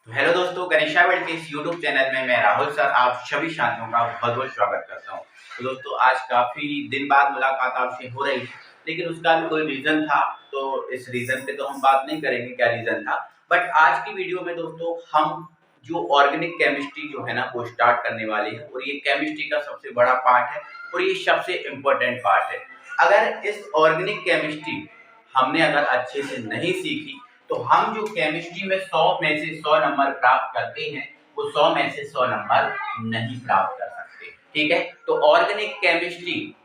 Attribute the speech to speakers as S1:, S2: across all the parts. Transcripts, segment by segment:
S1: तो हेलो दोस्तों, गणेशा वर्ल्ड के इस यूट्यूब चैनल में मैं राहुल सर आप सभी साथियों का बहुत बहुत स्वागत करता हूं। तो दोस्तों, आज काफ़ी दिन बाद मुलाकात आपसे हो रही है, लेकिन उसका भी कोई रीज़न था। तो इस रीज़न पे तो हम बात नहीं करेंगे क्या रीज़न था, बट आज की वीडियो में दोस्तों हम जो ऑर्गेनिक केमिस्ट्री जो है ना वो स्टार्ट करने वाले हैं, और ये केमिस्ट्री का सबसे बड़ा पार्ट है और ये सबसे इम्पोर्टेंट पार्ट है। अगर इस ऑर्गेनिक केमिस्ट्री हमने अगर अच्छे से नहीं सीखी तो हम जो केमिस्ट्री में 100 में से 100 नंबर प्राप्त करते हैं वो 100 में से 100 नंबर नहीं प्राप्त कर सकते। ठीक है, तो ऑर्गेनिक केमिस्ट्री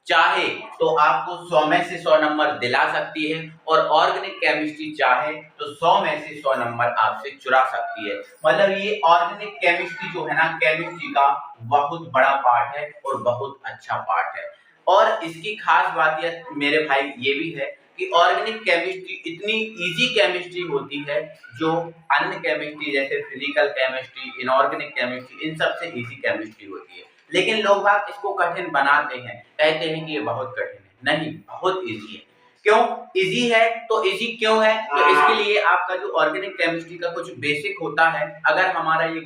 S1: चाहे तो आपको 100 में से 100 नंबर दिला सकती है, और ऑर्गेनिक केमिस्ट्री चाहे तो 100 में से 100 नंबर आपसे चुरा सकती है। मतलब ये ऑर्गेनिक केमिस्ट्री जो है ना केमिस्ट्री का बहुत बड़ा पार्ट है और बहुत अच्छा पार्ट है। और इसकी खास बात यह मेरे भाई ये भी है कि ऑर्गेनिक केमिस्ट्री इतनी इजी केमिस्ट्री होती है जो अन्य केमिस्ट्री जैसे फिजिकल केमिस्ट्री, इनऑर्गेनिक केमिस्ट्री, इन सब से इजी केमिस्ट्री होती है। लेकिन लोग बाग इसको कठिन बनाते हैं, कहते हैं कि ये बहुत कठिन है। नहीं, बहुत इजी है। क्यों इजी है? तो इजी क्यों है? तो इसके लिए आपका जो ऑर्गेनिक केमिस्ट्री का कुछ बेसिक होता है, अगर हमारा ये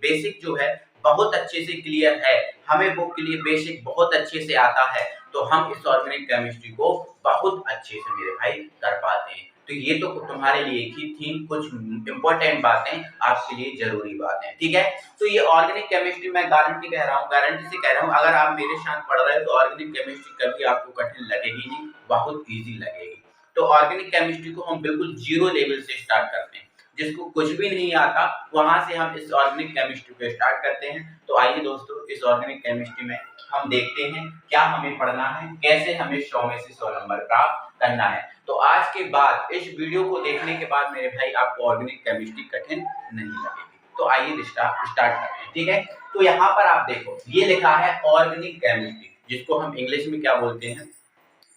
S1: बेसिक जो है बहुत अच्छे से क्लियर है, हमें बुक के लिए बेसिक बहुत अच्छे से आता है, तो हम इस ऑर्गेनिक केमिस्ट्री को बहुत अच्छे से मेरे भाई कर पाते हैं। तो ये तो तुम्हारे लिए ही थी कुछ इंपॉर्टेंट बातें, आपके लिए जरूरी बातें। ठीक है, तो ये ऑर्गेनिक केमिस्ट्री मैं गारंटी कह रहा हूँ, गारंटी से कह रहा हूँ, अगर आप मेरे साथ पढ़ रहे हो तो ऑर्गेनिक केमिस्ट्री कभी आपको कठिन लगेगी नहीं, बहुत ईजी लगेगी। तो ऑर्गेनिक केमिस्ट्री को हम बिल्कुल जीरो लेवल से स्टार्ट करते हैं, जिसको कुछ भी नहीं आता वहां से हम इस ऑर्गेनिक केमिस्ट्री को स्टार्ट करते हैं। तो आइए दोस्तों, इस ऑर्गेनिक केमिस्ट्री में हम देखते हैं क्या हमें पढ़ना है, कैसे हमें 100 में से 100 नंबर प्राप्त करना है। तो आज के बाद इस वीडियो को देखने के बाद मेरे भाई आपको ऑर्गेनिक केमिस्ट्री कठिन नहीं लगेगी। तो आइए स्टार्ट करते हैं। ठीक है, तो यहाँ पर आप देखो ये लिखा है ऑर्गेनिक केमिस्ट्री, जिसको हम इंग्लिश में क्या बोलते हैं,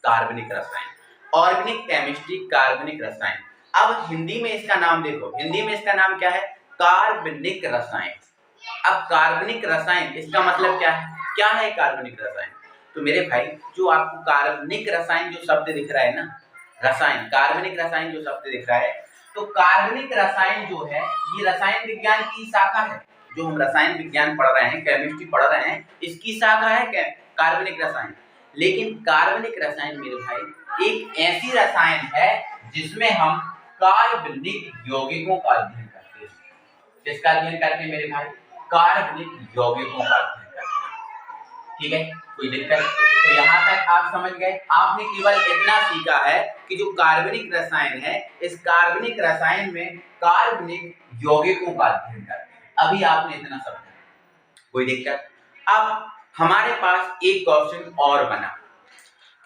S1: कार्बनिक रसायन। ऑर्गेनिक केमिस्ट्री, कार्बनिक रसायन। अब हिंदी में इसका नाम देखो, हिंदी में इसका नाम क्या है, कार्बनिक रसायन। अब कार्बनिक रसायन इसका मतलब क्या है कार्बनिक रसायन? तो मेरे भाई जो आपको कार्बनिक रसायन जो शब्द दिख रहा है ना, रसायन, कार्बनिक रसायन जो शब्द दिख रहा है, तो कार्बनिक रसायन जो है ये रसायन विज्ञान की शाखा है। जो हम रसायन विज्ञान पढ़ रहे हैं, केमिस्ट्री पढ़ रहे हैं, इसकी शाखा है कार्बनिक रसायन। लेकिन कार्बनिक रसायन मेरे भाई एक ऐसी रसायन है जिसमें हम कार्बनिक यौगिकों का अध्ययन करते हैं। किसका अध्ययन करते हैं मेरे भाई? कार्बनिक यौगिकों का अध्ययन करते हैं। ठीक है, कोई दिक्कत? तो यहाँ तक आप समझ गए। आपने केवल इतना सीखा है कि जो कार्बनिक रसायन है, इस कार्बनिक रसायन में कार्बनिक यौगिकों का अध्ययन करते हैं। अभी आपने इतना समझा, कोई दिक्कत? अब हमारे पास एक क्वेश्चन और बना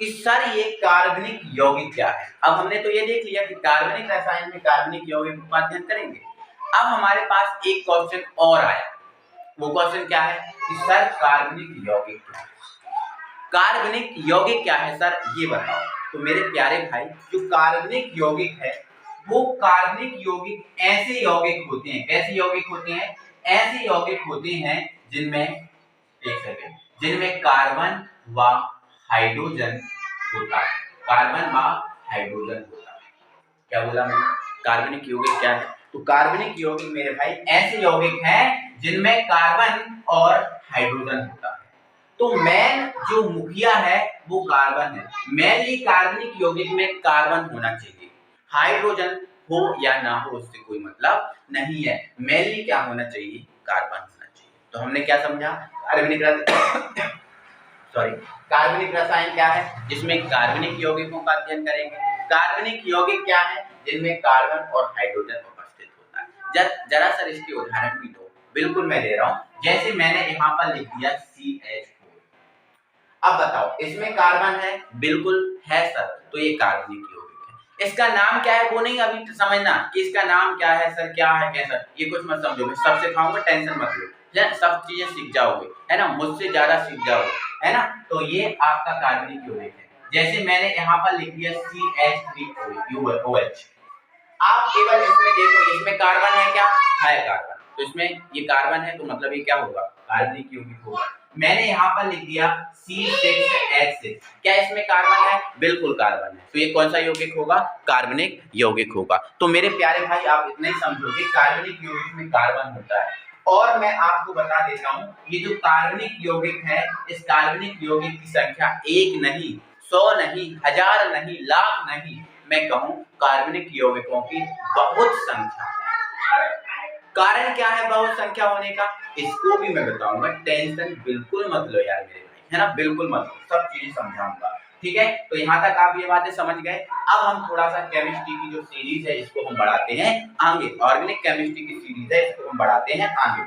S1: कि सर ये कार्बनिक यौगिक क्या है। अब हमने तो ये देख लिया कि कार्बनिक रसायन में कार्बनिक यौगिकों का अध्ययन करेंगे। अब हमारे पास एक क्वेश्चन और आया, वो क्वेश्चन क्या है कि सर कार्बनिक यौगिक क्या है? कार्बनिक यौगिक क्या है सर, ये बताओ। तो मेरे प्यारे भाई, जो कार्बनिक यौगिक है वो कार्बनिक यौगिक ऐसे यौगिक होते हैं, कैसे यौगिक होते हैं? ऐसे यौगिक होते हैं जिनमें, एक सेकंड, जिनमें कार्बन व हाइड्रोजन होता है। कार्बन व हाइड्रोजन होता है। क्या बोला मैंने? कार्बनिक यौगिक क्या है? तो कार्बनिक यौगिक मेरे भाई ऐसे यौगिक हैं जिनमें कार्बन और हाइड्रोजन होता है। तो मेन जो मुखिया है वो कार्बन है। मेनली कार्बनिक यौगिक में कार्बन होना चाहिए, हाइड्रोजन हो या ना हो उससे कोई मतलब नहीं है। मेनली क्या होना चाहिए? कार्बन होना चाहिए। तो हमने क्या समझा? कार्बनिक सॉरी कार्बनिक रसायन क्या है? जिसमें कार्बनिक यौगिकों का अध्ययन करेंगे। कार्बनिक यौगिक क्या है? जिनमें कार्बन और हाइड्रोजन उपस्थित होता है। जरा सर इसके उदाहरण भी दो। बिल्कुल मैं दे रहा हूं, जैसे मैंने यहाँ पर लिख दिया CH4। अब बताओ इसमें कार्बन है? बिल्कुल है सर, तो ये कार्बनिक यौगिक है। इसका नाम क्या है वो नहीं अभी समझना कि इसका नाम क्या है सर, क्या है कैसा, ये कुछ मत समझो, मैं सब सिखाऊंगा, टेंशन मत लो, सब चीजें सीख जाओगे, है ना, मुझसे ज्यादा सीख जाओगे, है ना। तो ये आपका कार्बनिक यौगिक है। जैसे मैंने यहाँ पर लिख दिया CH3OH। आप केवल इसमें देखो, इसमें कार्बन है क्या? है कार्बन। तो इसमें ये कार्बन है तो मतलब ये क्या होगा? कार्बनिक यौगिक होगा। मैंने यहाँ पर लिख दिया C6H6। क्या इसमें कार्बन है? बिल्कुल कार्बन है। तो ये कौन सा यौगिक होगा? कार्बनिक यौगिक होगा। तो मेरे प्यारे भाई आप इतना ही समझोगे कार्बनिक यौगिक में कार्बन होता है। और मैं आपको बता देता हूँ ये जो कार्बनिक यौगिक है, इस कार्बनिक यौगिक की संख्या 1 नहीं, 100 नहीं, 1000 नहीं, लाख नहीं, मैं कहूँ कार्बनिक यौगिकों की बहुत संख्या। कारण क्या है बहुत संख्या होने का? इसको भी मैं बताऊंगा, टेंशन बिल्कुल मत लो यार मेरे भाई, है ना, बिल्कुल मत लो, सब चीजें समझाऊंगा। ठीक है, तो यहाँ तक आप ये बातें समझ गए। अब हम थोड़ा सा केमिस्ट्री की जो सीरीज है इसको हम बढ़ाते हैं आगे। ऑर्गेनिक केमिस्ट्री की सीरीज है, इसको हम बढ़ाते हैं आगे।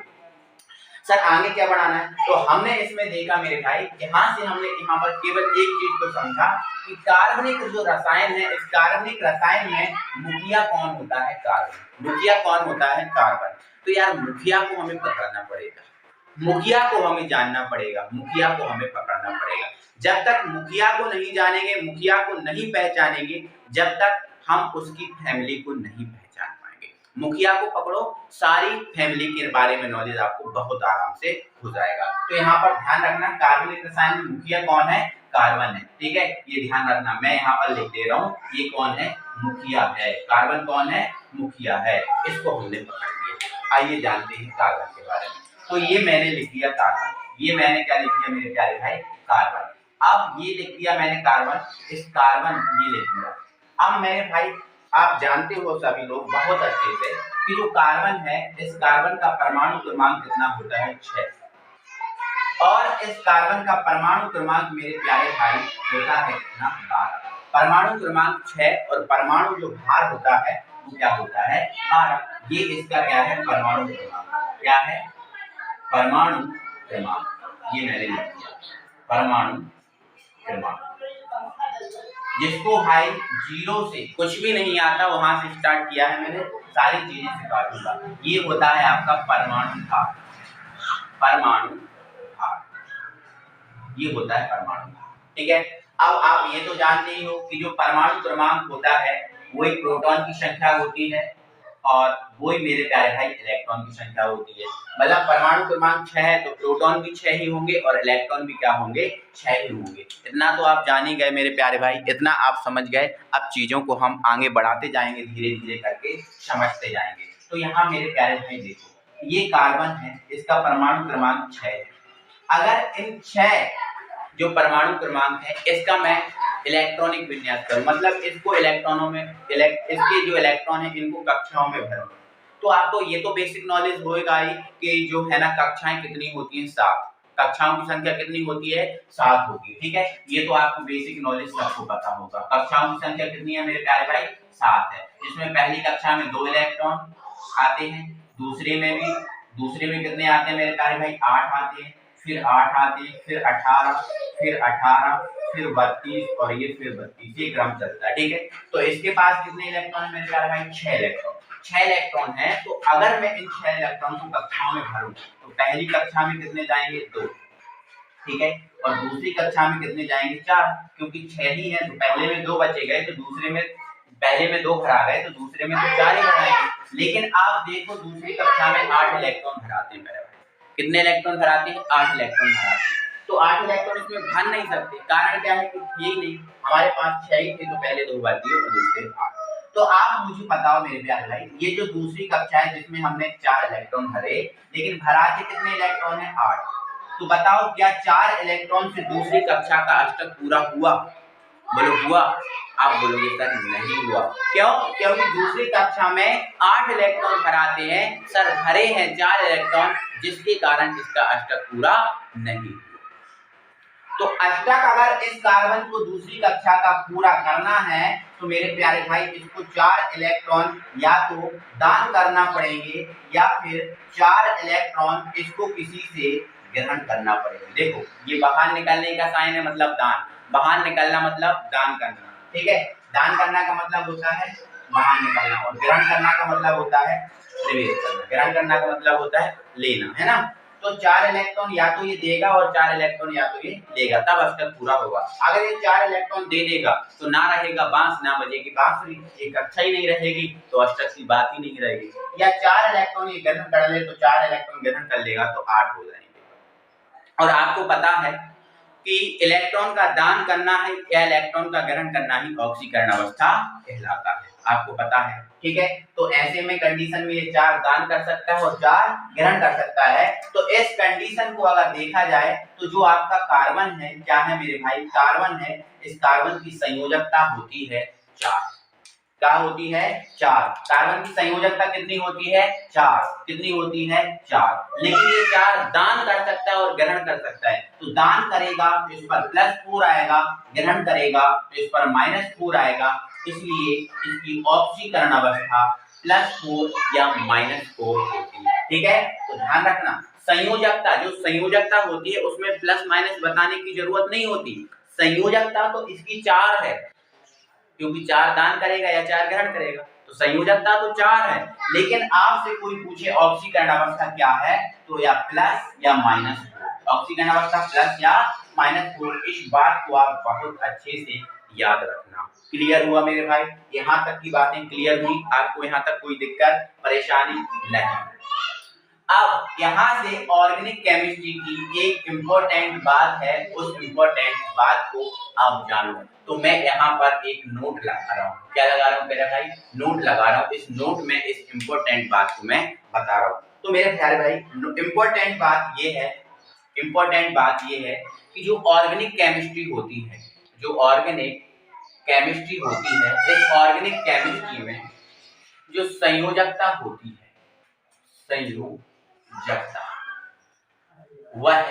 S1: सर आगे क्या बढ़ाना है? तो हमने इसमें देखा मेरे भाई, यहाँ से हमने यहाँ पर केवल एक चीज को समझा कि कार्बनिक जो रसायन है, इस कार्बनिक रसायन में मुखिया कौन होता है? कार्बन। मुखिया कौन होता है? कार्बन। तो यार मुखिया को हमें पकड़ना पड़ेगा, मुखिया को हमें जानना पड़ेगा, मुखिया को हमें पकड़ना पड़ेगा। जब तक मुखिया को नहीं जानेंगे, मुखिया को नहीं पहचानेंगे, जब तक हम उसकी फैमिली को नहीं पहचान पाएंगे। मुखिया को पकड़ो, सारी फैमिली के बारे में नॉलेज आपको बहुत आराम से हो जाएगा। तो यहाँ पर ध्यान रखना, कार्बनिक रसायन में मुखिया कौन है? कार्बन है। ठीक है, ये ध्यान रखना, मैं यहाँ पर लिख दे रहा हूँ, ये कौन है? मुखिया है। कार्बन कौन है? मुखिया है। इसको हमने पकड़ लिया। आइए जानते हैं कार्बन के बारे में। तो ये मैंने लिख दिया कार्बन, ये मैंने क्या लिख दिया मेरे प्यारे भाई? कार्बन। अब ये लिख दिया मैंने कार्बन, इस कार्बन ये लिख दिया। अब मेरे भाई आप जानते हो सभी लोग बहुत अच्छे से कि जो कार्बन है, इस कार्बन का परमाणु क्रमांक कितना होता है? 6। और इस कार्बन का परमाणु क्रमांक मेरे प्यारे भाई होता है कितना? 12। परमाणु क्रमांक 6 और परमाणु जो भार होता है वो क्या होता है? 12। ये इसका क्या है? परमाणु क्रमांक। क्या है? परमाणु क्रमांक। ये मैंने लिख दिया, परमाणु क्रमांक, जिसको भाई 0 से कुछ भी नहीं आता वहां से स्टार्ट किया है मैंने, सारी चीजें सिखाऊंगा। ये होता है आपका परमाणु भार। परमाणु भार, ये होता है परमाणु भार। ठीक है, अब आप ये तो जानते ही हो कि जो परमाणु क्रमांक होता है वही प्रोटॉन की संख्या होती है और वही मेरे प्यारे भाई इलेक्ट्रॉन की संख्या होती है। मतलब परमाणु क्रमांक 6 है तो प्रोटॉन भी 6 ही होंगे और इलेक्ट्रॉन भी क्या होंगे? 6 ही होंगे। इतना तो आप जान ही गए मेरे प्यारे भाई, इतना आप समझ गए। अब चीजों को हम आगे बढ़ाते जाएंगे, धीरे धीरे करके समझते जाएंगे। तो यहाँ मेरे प्यारे भाई देखो, ये कार्बन है, इसका परमाणु क्रमांक 6 है। अगर इन 6 जो परमाणु क्रमांक है इसका मैं इलेक्ट्रॉनिक विन्यास करूं, मतलब इसको इलेक्ट्रॉनों में इसके जो इलेक्ट्रॉन है इनको कक्षाओं में भरूं, तो आपको ये तो बेसिक नॉलेज होगा ही कि जो है ना कक्षाएं कितनी होती हैं? 7। कक्षाओं की संख्या कितनी होती है? 7 होती है। ठीक है, ये तो आपको बेसिक नॉलेज सबको पता होगा। कक्षाओं की संख्या कितनी है मेरे प्यारे भाई? 7 है। इसमें पहली कक्षा में 2 इलेक्ट्रॉन आते हैं, दूसरे में कितने आते हैं मेरे प्यारे भाई? 8 आते हैं, फिर 8 आते हैं, फिर 18, फिर 18, फिर 32 और ये फिर 32, ये क्रम चलता है। ठीक है, तो इसके पास कितने इलेक्ट्रॉन है मेरे प्यारे भाई? 6 इलेक्ट्रॉन। 6 इलेक्ट्रॉन है, तो अगर मैं इन 6 इलेक्ट्रॉन को कक्षाओं में भरूं तो पहली कक्षा में कितने जाएंगे? 2। ठीक है, और दूसरी कक्षा में कितने जाएंगे? 4, क्योंकि 6 ही है तो पहले में 2 बचे गए, तो दूसरे में पहले में 2 भरा गए तो दूसरे में तो 4 ही भराएंगे। लेकिन आप देखो दूसरी कक्षा में 8 इलेक्ट्रॉन भराते हैं मेरे भाई। कितने इलेक्ट्रॉन भराते हैं? 8 इलेक्ट्रॉन भराते हैं। तो 8 इलेक्ट्रॉन इसमें भर नहीं सकते, कारण क्या है कि थे ही नहीं, हमारे पास 6 ही थे, तो पहले 2 भर दिए और दूसरे 8। तो आप मुझे बताओ मेरे प्यारे भाई, ये जो दूसरी कक्षा है जिसमें हमने 4 इलेक्ट्रॉन भरे, लेकिन भरा के कितने इलेक्ट्रॉन है? 8। तो बताओ क्या 4 इलेक्ट्रॉन से दूसरी कक्षा का अष्टक पूरा हुआ? बोलो हुआ? आप बोलोगे सर नहीं हुआ। क्यों? क्योंकि दूसरी कक्षा में 8 इलेक्ट्रॉन भराते हैं, सर भरे हैं 4 इलेक्ट्रॉन, जिसके कारण इसका अष्टक पूरा नहीं हुआ। तो अष्टक अगर इस कार्बन को दूसरी कक्षा का पूरा करना है तो मेरे प्यारे भाई इसको 4 इलेक्ट्रॉन या तो दान करना पड़ेंगे या फिर 4 इलेक्ट्रॉन इसको किसी से ग्रहण करना पड़ेगा। देखो ये बाहर निकलने का साइन है, मतलब दान। बाहर निकलना मतलब दान करना। ठीक है, दान करना का मतलब होता है बाहर निकलना, और ग्रहण करना का मतलब होता है प्रवेश करना। ग्रहण करना का मतलब होता है लेना, है ना। तो 4 इलेक्ट्रॉन या तो ये देगा और 4 इलेक्ट्रॉन या तो ये लेगा, तब अष्टक पूरा होगा। अगर ये 4 इलेक्ट्रॉन दे देगा तो ना रहेगा बांस, ना बजेगी बांसुरी, एक कक्षा ही नहीं रहेगी, तो अष्टक की बात ही नहीं रहेगी। या 4 इलेक्ट्रॉन ये ग्रहण कर ले तो 4 इलेक्ट्रॉन ग्रहण कर लेगा तो 8 हो जाएंगे। और आपको पता है कि इलेक्ट्रॉन का दान करना है या इलेक्ट्रॉन का ग्रहण करना ही ऑक्सीकरण अवस्था कहलाता है, आपको पता है। ठीक है, तो ऐसे में कंडीशन में ये 4 दान कर सकता है और 4 ग्रहण कर सकता है। तो इस कंडीशन को अगर देखा जाए तो जो आपका कार्बन है, क्या है मेरे भाई, कार्बन है, इस कार्बन की संयोजकता होती है 4। क्या होती है? 4। कार्बन की संयोजकता कितनी होती है? 4। कितनी होती है? 4। लेकिन ये 4 दान कर सकता है और ग्रहण कर सकता है। तो दान करेगा तो इस पर +4 आएगा, ग्रहण करेगा तो इस पर -4 आएगा। इसलिए इसकी ऑक्सीकरण अवस्था +4 या -4 होती है। ठीक है, तो ध्यान रखना, संयोजकता, जो संयोजकता होती है उसमें प्लस माइनस बताने की जरूरत नहीं होती। संयोजकता तो इसकी 4 है, क्योंकि 4 दान करेगा या 4 ग्रहण करेगा, तो संयोजकता तो 4 है। लेकिन आपसे कोई पूछे ऑक्सीकरण अवस्था क्या है, तो या प्लस या -4, ऑक्सीकरण अवस्था प्लस या -4। इस बात को आप बहुत अच्छे से याद रखना। क्लियर हुआ मेरे भाई? यहाँ तक की बातें क्लियर हुई? आपको यहाँ तक कोई दिक्कत परेशानी नहीं? अब यहाँ से ऑर्गेनिक केमिस्ट्री की एक इम्पोर्टेंट बात है, उस इम्पोर्टेंट बात को आप जानो। तो मैं यहाँ पर एक नोट लगा रहा हूँ। क्या लगा रहा हूँ मेरे भाई? नोट लगा रहा हूँ। इस नोट में इस इम्पोर्टेंट बात को मैं बता रहा हूँ। तो मेरे प्यारे भाई, इम्पोर्टेंट बात ये है, इम्पोर्टेंट बात ये है कि जो ऑर्गेनिक केमिस्ट्री होती है, जो ऑर्गेनिक केमिस्ट्री होती है, इस ऑर्गेनिक केमिस्ट्री में जो संयोजकता होती है, संयोजकता, वह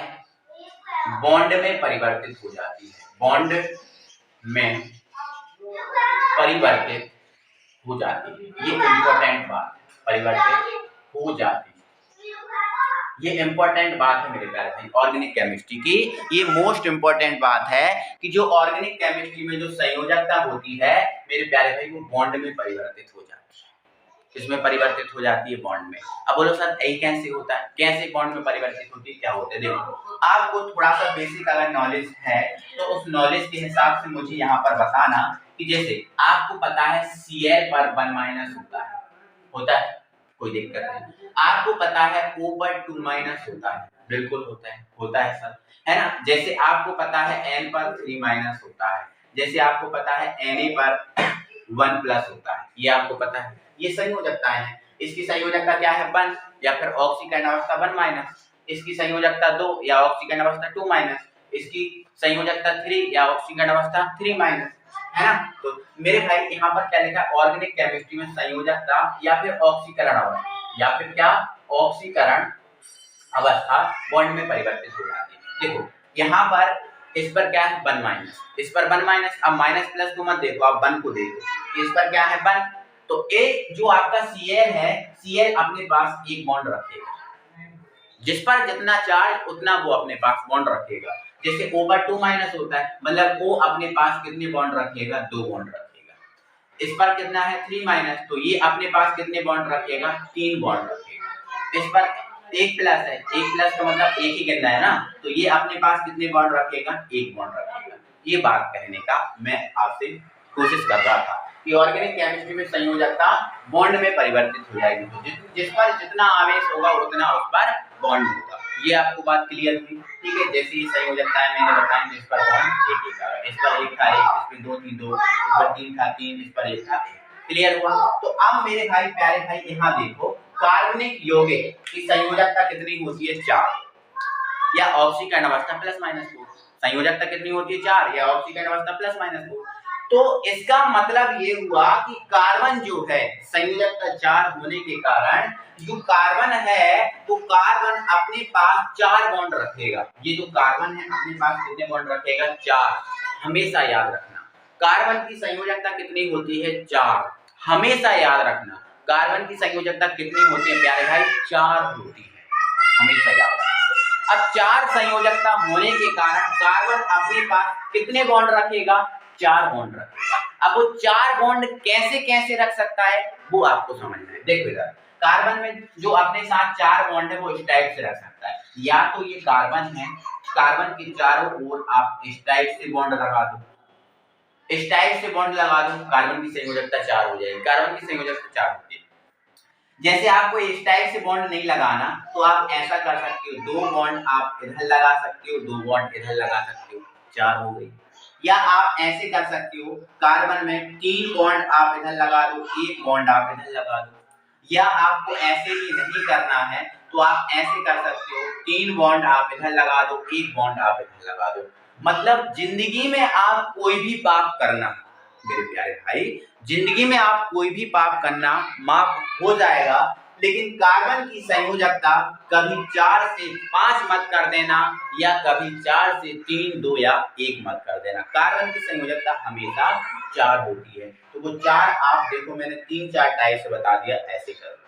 S1: बॉन्ड में परिवर्तित हो जाती है, बॉन्ड में परिवर्तित हो जाती है। ये इंपॉर्टेंट बात है, परिवर्तित हो जाती है। ये इंपॉर्टेंट बात है मेरे प्यारे भाई, ऑर्गेनिक केमिस्ट्री की ये मोस्ट इंपॉर्टेंट बात है कि जो ऑर्गेनिक केमिस्ट्री में जो संयोजकता होती है मेरे प्यारे भाई, वो बॉन्ड में परिवर्तित हो जाती है। इसमें परिवर्तित हो जाती है बॉन्ड में। अब बोलो सर यही कैसे होता है, कैसे बॉन्ड में परिवर्तित होती है, क्या होता है? देखो, आपको थोड़ा सा बेसिक अगर नॉलेज है तो उस नॉलेज के हिसाब से मुझे यहाँ पर बताना कि जैसे आपको पता है Cl पर 1- होता है, कोई दिक्कत नहीं। आपको पता है O पर 2- होता है, बिल्कुल होता है सर, है ना। जैसे आपको पता है N पर 3- होता है, जैसे आपको पता है Na पर 1+ होता है, ये आपको पता है। ये संयोजकताएं हैं। इसकी संयोजकता क्या है? 1 या फिर ऑक्सीकरण अवस्था 1-, इसकी संयोजकता 2 या ऑक्सीकरण अवस्था 2-, इसकी संयोजकता 3 या ऑक्सीकरण अवस्था 3-, है ना। तो मेरे भाई यहाँ पर क्या लिखा है? ऑर्गेनिक केमिस्ट्री में संयोजकता या फिर ऑक्सीकरण अवस्था या फिर क्या, ऑक्सीकरण अवस्था बॉन्ड में परिवर्तित हो जाती है। देखो यहाँ पर इस पर क्या है? 1-, इस पर 1-, अब माइनस प्लस को मत देखो, आप 1 को देखो। इस पर क्या है? 1। तो एक जो आपका Cl है, Cl अपने पास एक बॉन्ड रखेगा, जिस पर जितना चार्ज उतना वो अपने पास बॉन्ड रखेगा। जैसे O पर 2- होता है, मतलब O अपने पास कितने बॉन्ड रखेगा? 2 बॉन्ड रखेगा। इस पर कितना है? 3- तो ये अपने पास कितने बॉन्ड रखेगा? 3 बॉन्ड रखेगा। इस पर 1+ है, 1+ का मतलब एक ही गिनना है ना, तो ये अपने पास कितने बॉन्ड रखेगा? 1 बॉन्ड रखेगा। ये बात कहने का मैं आपसे कोशिश कर रहा था कि ऑर्गेनिक केमिस्ट्री में संयोजकता बॉन्ड में परिवर्तित हो जाएगी, तो जिस पर जितना आवेश होगा उतना उस पर बॉन्ड होगा। ये आपको बात क्लियर हुई? ठीक है, जैसे ही संयोजकताएं मैंने बताई, तो इस पर बॉन्ड एक आ, इस पर 1 था 1, इस पर 2 थी 2, इस पर 3 था 3, इस पर 1 था 1। क्लियर हुआ? तो अब मेरे भाई प्यारे भाई यहाँ देखो, कार्बनिक यौगिक की संयोजकता कितनी होती है? 4 या ऑक्सीकरण अवस्था +-4। संयोजकता कितनी होती है? 4 या ऑक्सीकरण अवस्था +-4। तो इसका मतलब ये हुआ कि कार्बन जो है, संयोजकता 4 होने के कारण जो कार्बन है वो कार्बन अपने पास 4 बॉन्ड रखेगा। ये जो कार्बन है अपने पास कितने बॉन्ड रखेगा? 4। हमेशा याद रखना, कार्बन की संयोजकता कितनी होती है? 4। हमेशा याद रखना, कार्बन की संयोजकता कितनी होती है प्यारे भाई? 4 होती है, हमेशा याद रखना। अब 4 संयोजकता होने के कारण कार्बन अपने पास कितने बॉन्ड रखेगा? 4 बॉन्ड रखेगा। अब वो 4 बॉन्ड कैसे कैसे रख सकता है वो आपको समझना है। देखो इधर, कार्बन में जो अपने साथ 4 बॉन्ड है वो इस टाइप से रख सकता है। या तो ये कार्बन है, कार्बन के चारों ओर आप इस टाइप से बॉन्ड लगा दो, इस टाइप से बॉन्ड लगा दो, कार्बन की संयोजकता 4 हो जाएगी, कार्बन की संयोजकता 4 होती है। जैसे आपको इस टाइप से बॉन्ड नहीं लगाना तो आप ऐसा कर सकते हो, 2 बॉन्ड आप इधर लगा सकते हो, 2 बॉन्ड इधर लगा सकते हो, 4 हो गई। या आप ऐसे कर सकते हो, कार्बन में 3 बॉन्ड आप इधर लगा दो, 1 बॉन्ड आप इधर लगा दो। या आपको ऐसे भी नहीं करना है तो आप ऐसे कर सकते हो, 3 बॉन्ड आप इधर लगा दो, 1 बॉन्ड आप इधर लगा दो। मतलब जिंदगी में आप कोई भी पाप करना मेरे प्यारे भाई, जिंदगी में आप कोई भी पाप करना माफ हो जाएगा, लेकिन कार्बन की संयोजकता कभी 4 से 5 मत कर देना, या कभी 4 से 3, 2 या 1 मत कर देना। कार्बन की संयोजकता हमेशा 4 होती है। तो वो 4 आप देखो, मैंने 3-4 टाइप से बता दिया, ऐसे कर।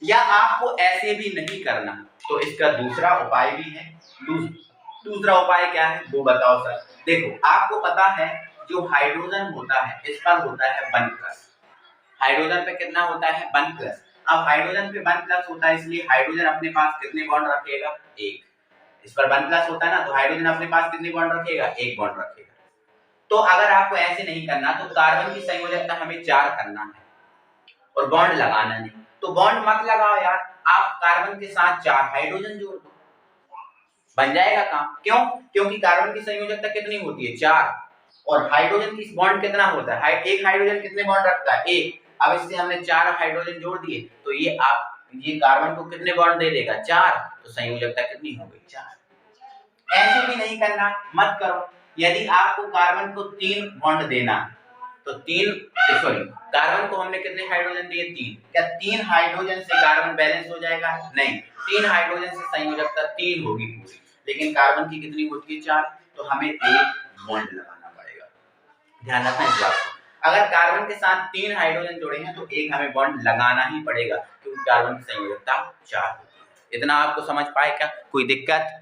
S1: या आपको ऐसे भी नहीं करना तो इसका दूसरा उपाय भी है। दूसरा उपाय क्या है वो बताओ सर। देखो, आपको पता है जो हाइड्रोजन होता है इस पर होता है 1+। हाइड्रोजन पे कितना होता है 1+। अब हाइड्रोजन पे 1+ होता है, इसलिए हाइड्रोजन अपने पास कितने बॉन्ड रखेगा, 1। इस पर 1+ होता है ना, तो हाइड्रोजन अपने पास कितने बॉन्ड रखेगा, 1 बॉन्ड रखेगा। तो अगर आपको ऐसे नहीं करना तो कार्बन की संयोजकता हमें 4 करना है और बॉन्ड लगाना नहीं। तो बॉन्ड मत लगाओ यार, आप कार्बन के साथ 4 हाइड्रोजन जोड़ दो, बन जाएगा काम। क्यों? क्योंकि कार्बन की संयोजकता कितनी होती है, 4, और हाइड्रोजन की बॉन्ड कितना होता है, एक हाइड्रोजन कितने बॉन्ड रखता है, 1। अब इससे हमने 4 हाइड्रोजन जोड़ दिए तो ये कार्बन को कितने बॉन्ड दे देगा, 4। तो संयोजकता कितनी हो गई, 4। ऐसे भी नहीं करना, मत करो। यदि आपको कार्बन को 3 बॉन्ड देना तो कार्बन को हमने कितने हाइड्रोजन दिए, 3। क्या 3 हाइड्रोजन से कार्बन बैलेंस हो जाएगा, नहीं। 3 हाइड्रोजन से संयोजकता 3 होगी पूरी, लेकिन कार्बन की कितनी होती है, 4। तो हमें 1 बॉन्ड लगाना पड़ेगा। ध्यान रखना इस बात को। अगर कार्बन के साथ 3 हाइड्रोजन जोड़े हैं तो 1 हमें बॉन्ड लगाना ही पड़ेगा, क्योंकि कार्बन की संयोजकता 4 होती है। इतना आपको समझ पाए क्या, कोई दिक्कत?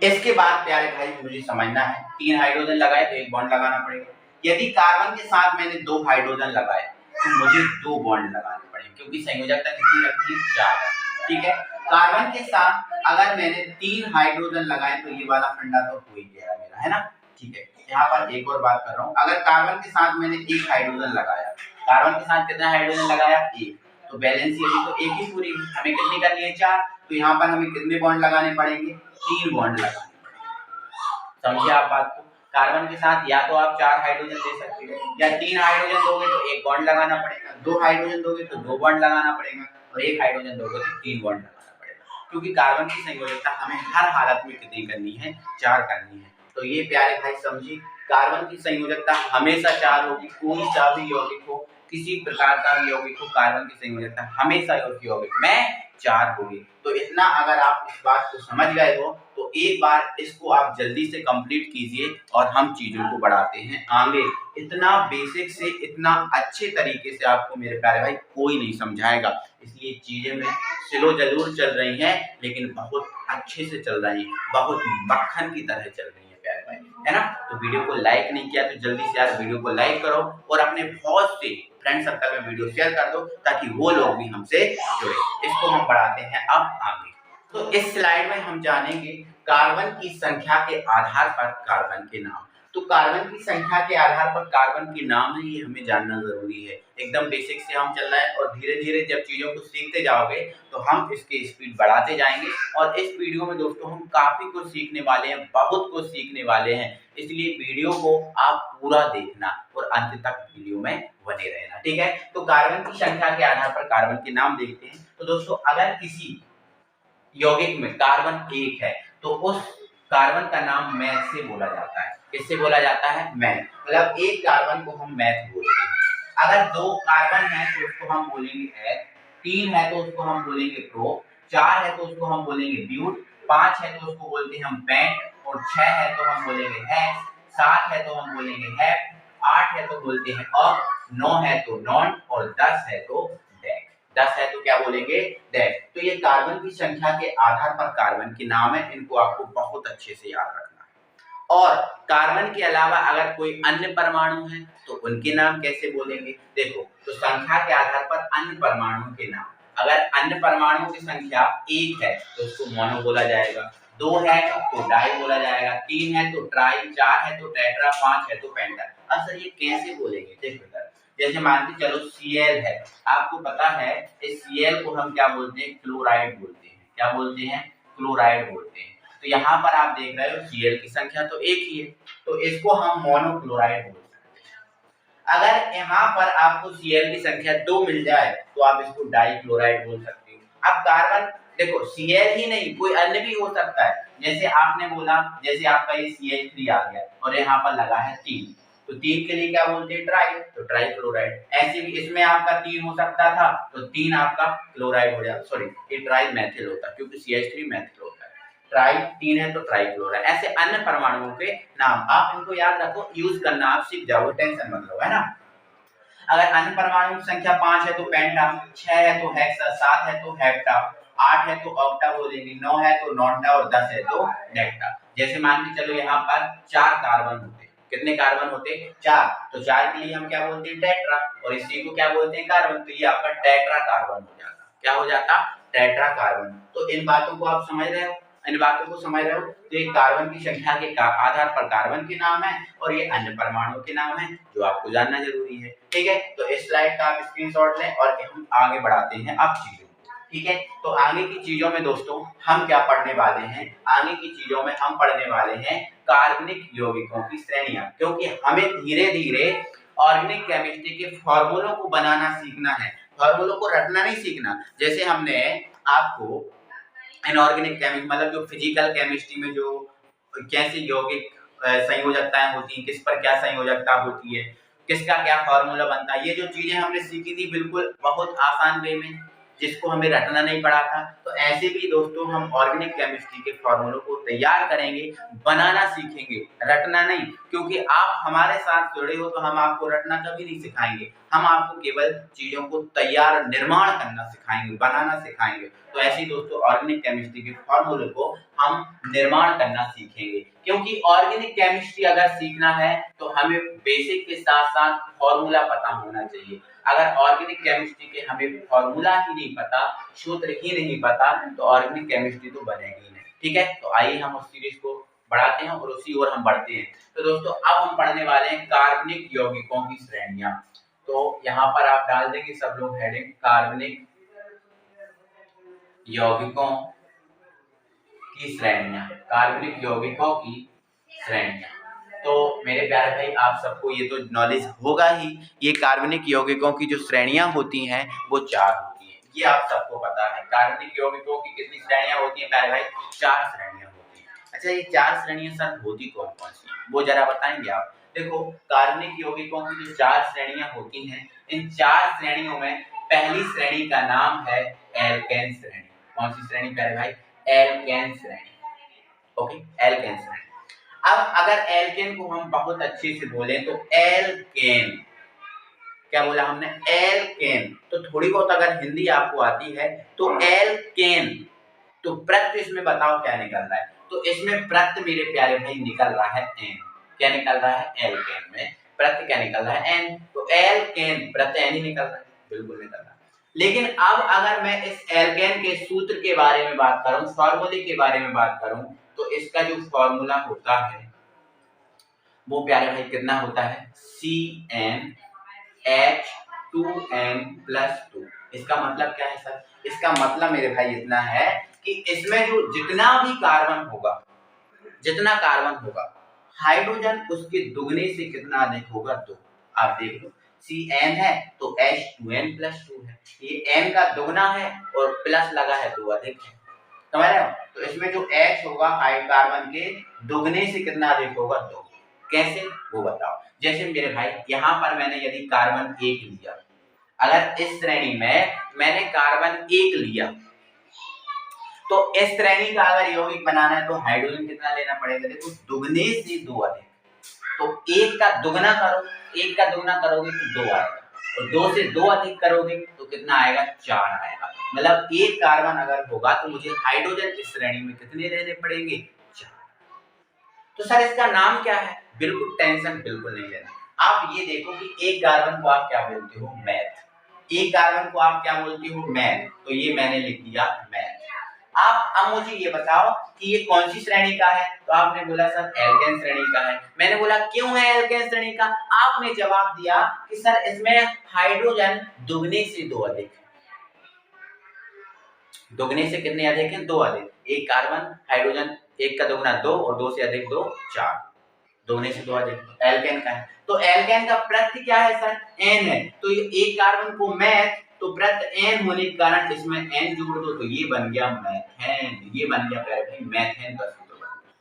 S1: इसके बाद प्यारे भाई मुझे समझना है, 3 हाइड्रोजन लगाए तो 1 बॉन्ड लगाना पड़ेगा। यदि कार्बन के साथ मैंने 2 हाइड्रोजन लगाए तो मुझे 2 बॉन्ड लगाने पड़ेंगे, क्योंकि संयोजकता कितनी रखी है, 4। ठीक है। कार्बन के साथ अगर मैंने 3 हाइड्रोजन लगाए तो ये वाला फंडा तो हो ही गया मेरा, है ना। ठीक है, यहाँ पर एक और बात कर रहा हूँ। अगर कार्बन के साथ मैंने 1 हाइड्रोजन लगाया, कार्बन के साथ कितना हाइड्रोजन लगाया, 1, तो बैलेंस यदि तो 1 ही पूरी, हमें कितनी करनी है, 4। तो यहाँ पर हमें कितने बॉन्ड लगाने पड़ेंगे, 3 बॉन्ड लगाने पड़ेंगे। समझिए आप बात को। कार्बन के साथ या तो आप 4 हाइड्रोजन दे सकते हो, या 3 हाइड्रोजन दोगे तो 1 बॉन्ड लगाना पड़ेगा, 2 हाइड्रोजन दोगे तो 2 बॉन्ड लगाना पड़ेगा, और 1 हाइड्रोजन दोगे तो 3 बॉन्ड लगाना पड़ेगा, क्योंकि कार्बन की संयोजकता हमें हर हालत में कितनी करनी है, 4 करनी है। तो ये प्यारे भाई समझिए, कार्बन की संयोजकता हमेशा 4 होगी, कोई सा भी यौगिक हो, किसी प्रकार का भी यौगिक हो, कार्बन की संयोजकता हमेशा यौगिक में 4 होगी। तो इतना अगर आप इस बात को समझ गए हो तो एक बार इसको आप जल्दी से कंप्लीट कीजिए, और हम चीजों को बढ़ाते हैं आगे। इतना बेसिक से इतना अच्छे तरीके से आपको मेरे प्यारे भाई कोई नहीं समझाएगा, इसलिए चीजें में स्लो जरूर चल रही हैं, लेकिन बहुत अच्छे से चल रही हैं, बहुत मक्खन की तरह चल रही है प्यारे भाई, है ना। तो वीडियो को लाइक नहीं किया तो जल्दी से यार वीडियो को लाइक करो, और अपने बहुत से फ्रेंड सर्कल में वीडियो शेयर कर दो, ताकि वो लोग भी हमसे जुड़े। इसको हम बढ़ाते हैं अब आगे। तो इस स्लाइड में हम जानेंगे कार्बन की संख्या के आधार पर कार्बन के नाम। तो कार्बन की संख्या के आधार पर कार्बन के नाम है, ये हमें जानना जरूरी है। एकदम बेसिक से हम चल रहे हैं, और धीरे धीरे जब चीजों को सीखते जाओगे तो हम इसकी स्पीड बढ़ाते जाएंगे। और इस वीडियो में दोस्तों हम काफी कुछ सीखने वाले हैं, बहुत कुछ सीखने वाले हैं, इसलिए वीडियो को आप पूरा देखना और अंत तक वीडियो में बने रहना, ठीक है। तो कार्बन की संख्या के आधार पर कार्बन के नाम देखते हैं। तो दोस्तों, अगर किसी यौगिक में कार्बन 1 है तो उस कार्बन का नाम मैथ से बोला जाता है। किससे बोला जाता है, मैथ। मतलब एक कार्बन को हम मैथ बोलते हैं। अगर 2 कार्बन है तो उसको हम बोलेंगे एथ, 3 है तो उसको हम बोलेंगे प्रो, 4 है तो उसको हम बोलेंगे ब्यूट, 5 है तो उसको बोलते हैं हम पेंट, और 6 है तो हम बोलेंगे हेक्स, 7 है तो हम बोलेंगे हेप, 8 है तो बोलते हैं ऑक, 9 है तो नॉन, और 10 है तो डेक। 10 है तो क्या बोलेंगे, डेक। तो ये कार्बन की संख्या के आधार पर कार्बन के नाम है, इनको आपको बहुत अच्छे से याद रखना है। और कार्बन के अलावा अगर कोई अन्य परमाणु है तो उनके नाम कैसे बोलेंगे। देखो, तो संख्या के आधार पर अन्य परमाणुओं के नाम, अगर अन्य परमाणुओं की संख्या 1 है तो उसको मोनो बोला जाएगा, 2 है तो डाई बोला जाएगा, 3 है तो ट्राई, 4 है तो टेट्रा, 5 है तो पेंटा। अब सर ये कैसे बोलेंगे, देखो सर, जैसे मान के चलो Cl है, आपको पता है इस Cl को हम क्या बोलते हैं, क्लोराइड बोलते हैं। क्या बोलते हैं, क्लोराइड बोलते हैं। तो यहाँ पर आप देख रहे हो Cl की संख्या तो एक ही है, तो इसको हम मोनोक्लोराइड बोलते हैं। अगर यहाँ पर आपको Cl की संख्या 2 मिल जाए तो आप इसको डाइक्लोराइड बोल सकते हो। अब कार्बन देखो Cl ही नहीं, कोई अन्य भी हो सकता है। जैसे आपने बोला, जैसे आपका ये CH3 आ गया और यहाँ पर लगा है 3, तो 3 के लिए क्या बोलते हैं, ट्राई, तो ट्राइक्लोराइड। ऐसे भी इसमें आपका 3 हो सकता था, तो 3 आपका क्लोराइड हो जाता, सॉरी ये ट्राई मेथिल होता क्योंकि CH3 मेथिल होता है। ट्राई 3 है तो ट्राइक्लोराइड। ऐसे अन्य परमाणुओं के नाम आप इनको याद रखो, यूज करना आप सीख जाओगे, टेंशन मत लो, है ना। अगर अन्य परमाणु की संख्या 5 है तो पेंटा, 6 है तो हेक्सा, 7 है तो हेप्टा, 8 है तो ऑक्टा बोलेंगे, 9 है तो नॉन्टा और 10 है तो डेक्टा। जैसे मान के चलो यहाँ पर 4 कार्बन होते, कितने कार्बन होते, 4, तो 4 के लिए हम क्या बोलते हैं, टेट्रा, और इसी को क्या बोलते हैं, कार्बन। तो ये आपका टेट्रा कार्बन हो जाता। क्या हो जाता, टेट्रा कार्बन। तो इन बातों को आप समझ रहे हो, इन बातों को समझ रहे हो। तो ये कार्बन की संख्या के आधार पर कार्बन के नाम है और ये अन्य परमाणुओं के नाम है जो आपको जानना जरूरी है। ठीक है, तो इस स्लाइड का आप स्क्रीनशॉट लें और हम आगे बढ़ाते हैं अब चीजों को। ठीक है, तो आगे की चीजों में दोस्तों हम क्या पढ़ने वाले हैं, आगे की चीजों में हम पढ़ने वाले हैं कार्बनिक यौगिकों की श्रेणियां, क्योंकि हमें धीरे धीरे ऑर्गेनिक केमिस्ट्री के फॉर्मूलों को बनाना सीखना है, फॉर्मूलों को रटना नहीं सीखना। जैसे हमने आपको इनऑर्गेनिक केमिस्ट्री मतलब जो फिजिकल केमिस्ट्री में जो कैसे यौगिक संयोजकताएं होती हैं, किस पर क्या संयोजकता होती है, किसका क्या फॉर्मूला बनता है, ये जो चीजें हमने सीखी थी बिल्कुल बहुत आसान वे में, जिसको हमें रटना नहीं पड़ा था। तो ऐसे भी दोस्तों हम ऑर्गेनिक केमिस्ट्री के फॉर्मूलों को तैयार करेंगे, बनाना सीखेंगे, रटना नहीं। क्योंकि आप हमारे साथ जुड़े हो तो हम आपको रटना कभी नहीं सिखाएंगे, हम आपको केवल चीजों को तैयार निर्माण करना सिखाएंगे, बनाना सिखाएंगे। तो ऐसे ही दोस्तों ऑर्गेनिक केमिस्ट्री के फॉर्मूले को हम निर्माण करना सीखेंगे, क्योंकि ऑर्गेनिक केमिस्ट्री अगर सीखना है तो हमें बेसिक के साथ साथ फॉर्मूला पता होना चाहिए। अगर ऑर्गेनिक केमिस्ट्री के हमें फॉर्मूला ही नहीं पता, सूत्र ही नहीं पता, तो ऑर्गेनिक केमिस्ट्री तो बनेगी नहीं। ठीक है, तो आइए हम उस सीरीज को बढ़ाते हैं और उसी ओर हम बढ़ते हैं। तो दोस्तों अब हम पढ़ने वाले हैं कार्बनिक यौगिकों की श्रेणियां। तो यहाँ पर आप डाल देंगे सब लोग हेडिंग, कार्बनिक यौगिकों की श्रेणियां, कार्बनिक यौगिकों की श्रेणियां। तो मेरे प्यारे भाई आप सबको ये तो नॉलेज होगा ही, ये कार्बनिक यौगिकों की जो श्रेणियां होती हैं वो 4 होती हैं, ये आप सबको पता है। कार्बनिक यौगिकों की कितनी श्रेणियां होती हैं प्यारे भाई, 4 श्रेणियां होती हैं। अच्छा, ये 4 श्रेणियां सर होती कौन कौन सी हैं, वो जरा बताएंगे आप। देखो कार्बनिक यौगिकों की जो 4 श्रेणियां होती हैं, इन 4 श्रेणियों में पहली श्रेणी का नाम है एल्केन श्रेणी। कौन सी श्रेणी प्यारे भाई, एल्केन श्रेणी। ओके, एल्केन श्रेणी। अब अगर एल्केन को हम बहुत अच्छे से बोले तो एल्केन, क्या बोला हमने, एल्केन। तो थोड़ी बहुत अगर हिंदी आपको आती है तो एल्केन, तो प्रत्यय इसमें बताओ क्या निकल रहा है। तो इसमें प्रत्यय मेरे प्यारे भाई निकल रहा है एन। क्या निकल रहा है, एल्केन में प्रत्यय क्या निकल रहा है, एन। तो एल्केन प्रत्यय एन ही निकल रहा है, बिल्कुल निकल रहा है। लेकिन अब अगर मैं इस एल्केन के सूत्र के बारे में बात करूं, फॉर्मूले के बारे में बात करूं, तो इसका जो फॉर्मूला होता है वो प्यारे भाई कितना होता है, CnH2n+2। इसका मतलब क्या है सर, इसका मतलब मेरे भाई इतना है कि इसमें जो जितना भी कार्बन होगा, जितना कार्बन होगा, हाइड्रोजन उसके दुगने से कितना अधिक होगा, 2। आप देख लो, Cn है तो H2n+2 है, ये n का दुगना है और प्लस लगा है 2 अधिक है, समझ रहे हो। तो इसमें जो H होगा कार्बन के दुगने से कितना अधिक होगा, 2। कैसे, वो बताओ। जैसे मेरे भाई यहाँ पर मैंने यदि कार्बन 1 लिया, अगर इस श्रेणी में मैंने कार्बन 1 लिया, तो इस श्रेणी का अगर यौगिक बनाना है तो हाइड्रोजन कितना लेना पड़ेगा, देखो दुगने से 2 अधिक। तो 1 का दुगना करो, 1 का दुगना करोगे तो 2 आएगा, और 2 से 2 अधिक करोगे तो कितना आएगा, 4 आएगा। मतलब 1 कार्बन अगर होगा तो मुझे हाइड्रोजन की श्रेणी में कितने लेने पड़ेंगे, 4। तो सर इसका नाम क्या है, बिल्कुल टेंशन बिल्कुल नहीं लेना। आप ये देखो कि एक कार्बन को आप क्या बोलते हो, मैथ। एक कार्बन को आप क्या बोलते हो, मैथ। तो ये मैंने लिख दिया मैथ। आप अब मुझे ये बताओ कि ये कौन सी श्रेणी का है, तो आपने बोला सर एल्केन श्रेणी का है। मैंने बोला क्यों है एल्केन श्रेणी का, आपने जवाब दिया कि सर इसमें हाइड्रोजन दुगने से दो अधिक है। दुगने से कितने अधिक हैं, दो अधिक। एक कार्बन हाइड्रोजन एक का दुगना दो और दो से अधिक दो चार, दुगने से दो अधिक एल्केन का है। तो एल्केन का प्रत्यय क्या है सर, एन है। तो ये एक कार्बन को मैथ, तो प्रत्यय एन होने के कारण इसमें एन जोड़ दो तो ये बन गया मैथेन, ये बन गया प्यारे भाई मैथेन का सूत्र बन गया।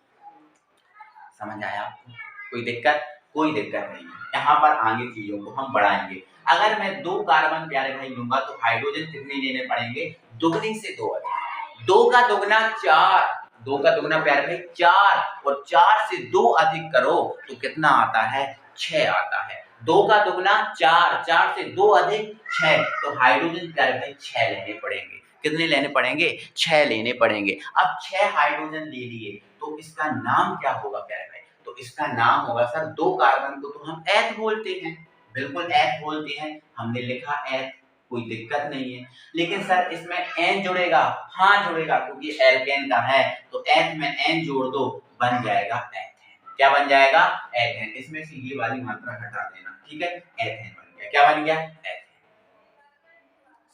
S1: समझ आया आपको, कोई दिक्कत, कोई दिक्कत नहीं है। यहाँ पर आगे चीजों को हम बढ़ाएंगे। अगर मैं दो कार्बन प्यारे भाई लूंगा तो हाइड्रोजन कितने लेने पड़ेंगे, दुगने से दो अधिक। दो का दुगना चार, दो का दुगना प्यारे भाई चार, और चार से दो अधिक करो तो कितना आता है, छह आता है। दो का दुगना चार, चार से दो अधिक छह, तो हाइड्रोजन प्यारे भाई छह लेने पड़ेंगे। कितने लेने पड़ेंगे, छह लेने पड़ेंगे। अब छह हाइड्रोजन ले लिए तो इसका नाम क्या होगा प्यारे भाई, तो इसका नाम होगा सर, दो कार्बन को तो हम एथ बोलते हैं, बिल्कुल एथ बोलते हैं, हमने लिखा एथ, कोई दिक्कत नहीं है। लेकिन सर इसमें एन जुड़ेगा, हाँ जुड़ेगा, क्योंकि एल्केन का है तो एथ में एन जोड़ दो, बन जाएगा एथेन। क्या बन जाएगा, एथेन। इसमें से ये वाली मात्रा हटा देना, ठीक है, एथेन बन गया। क्या बन गया, एथेन।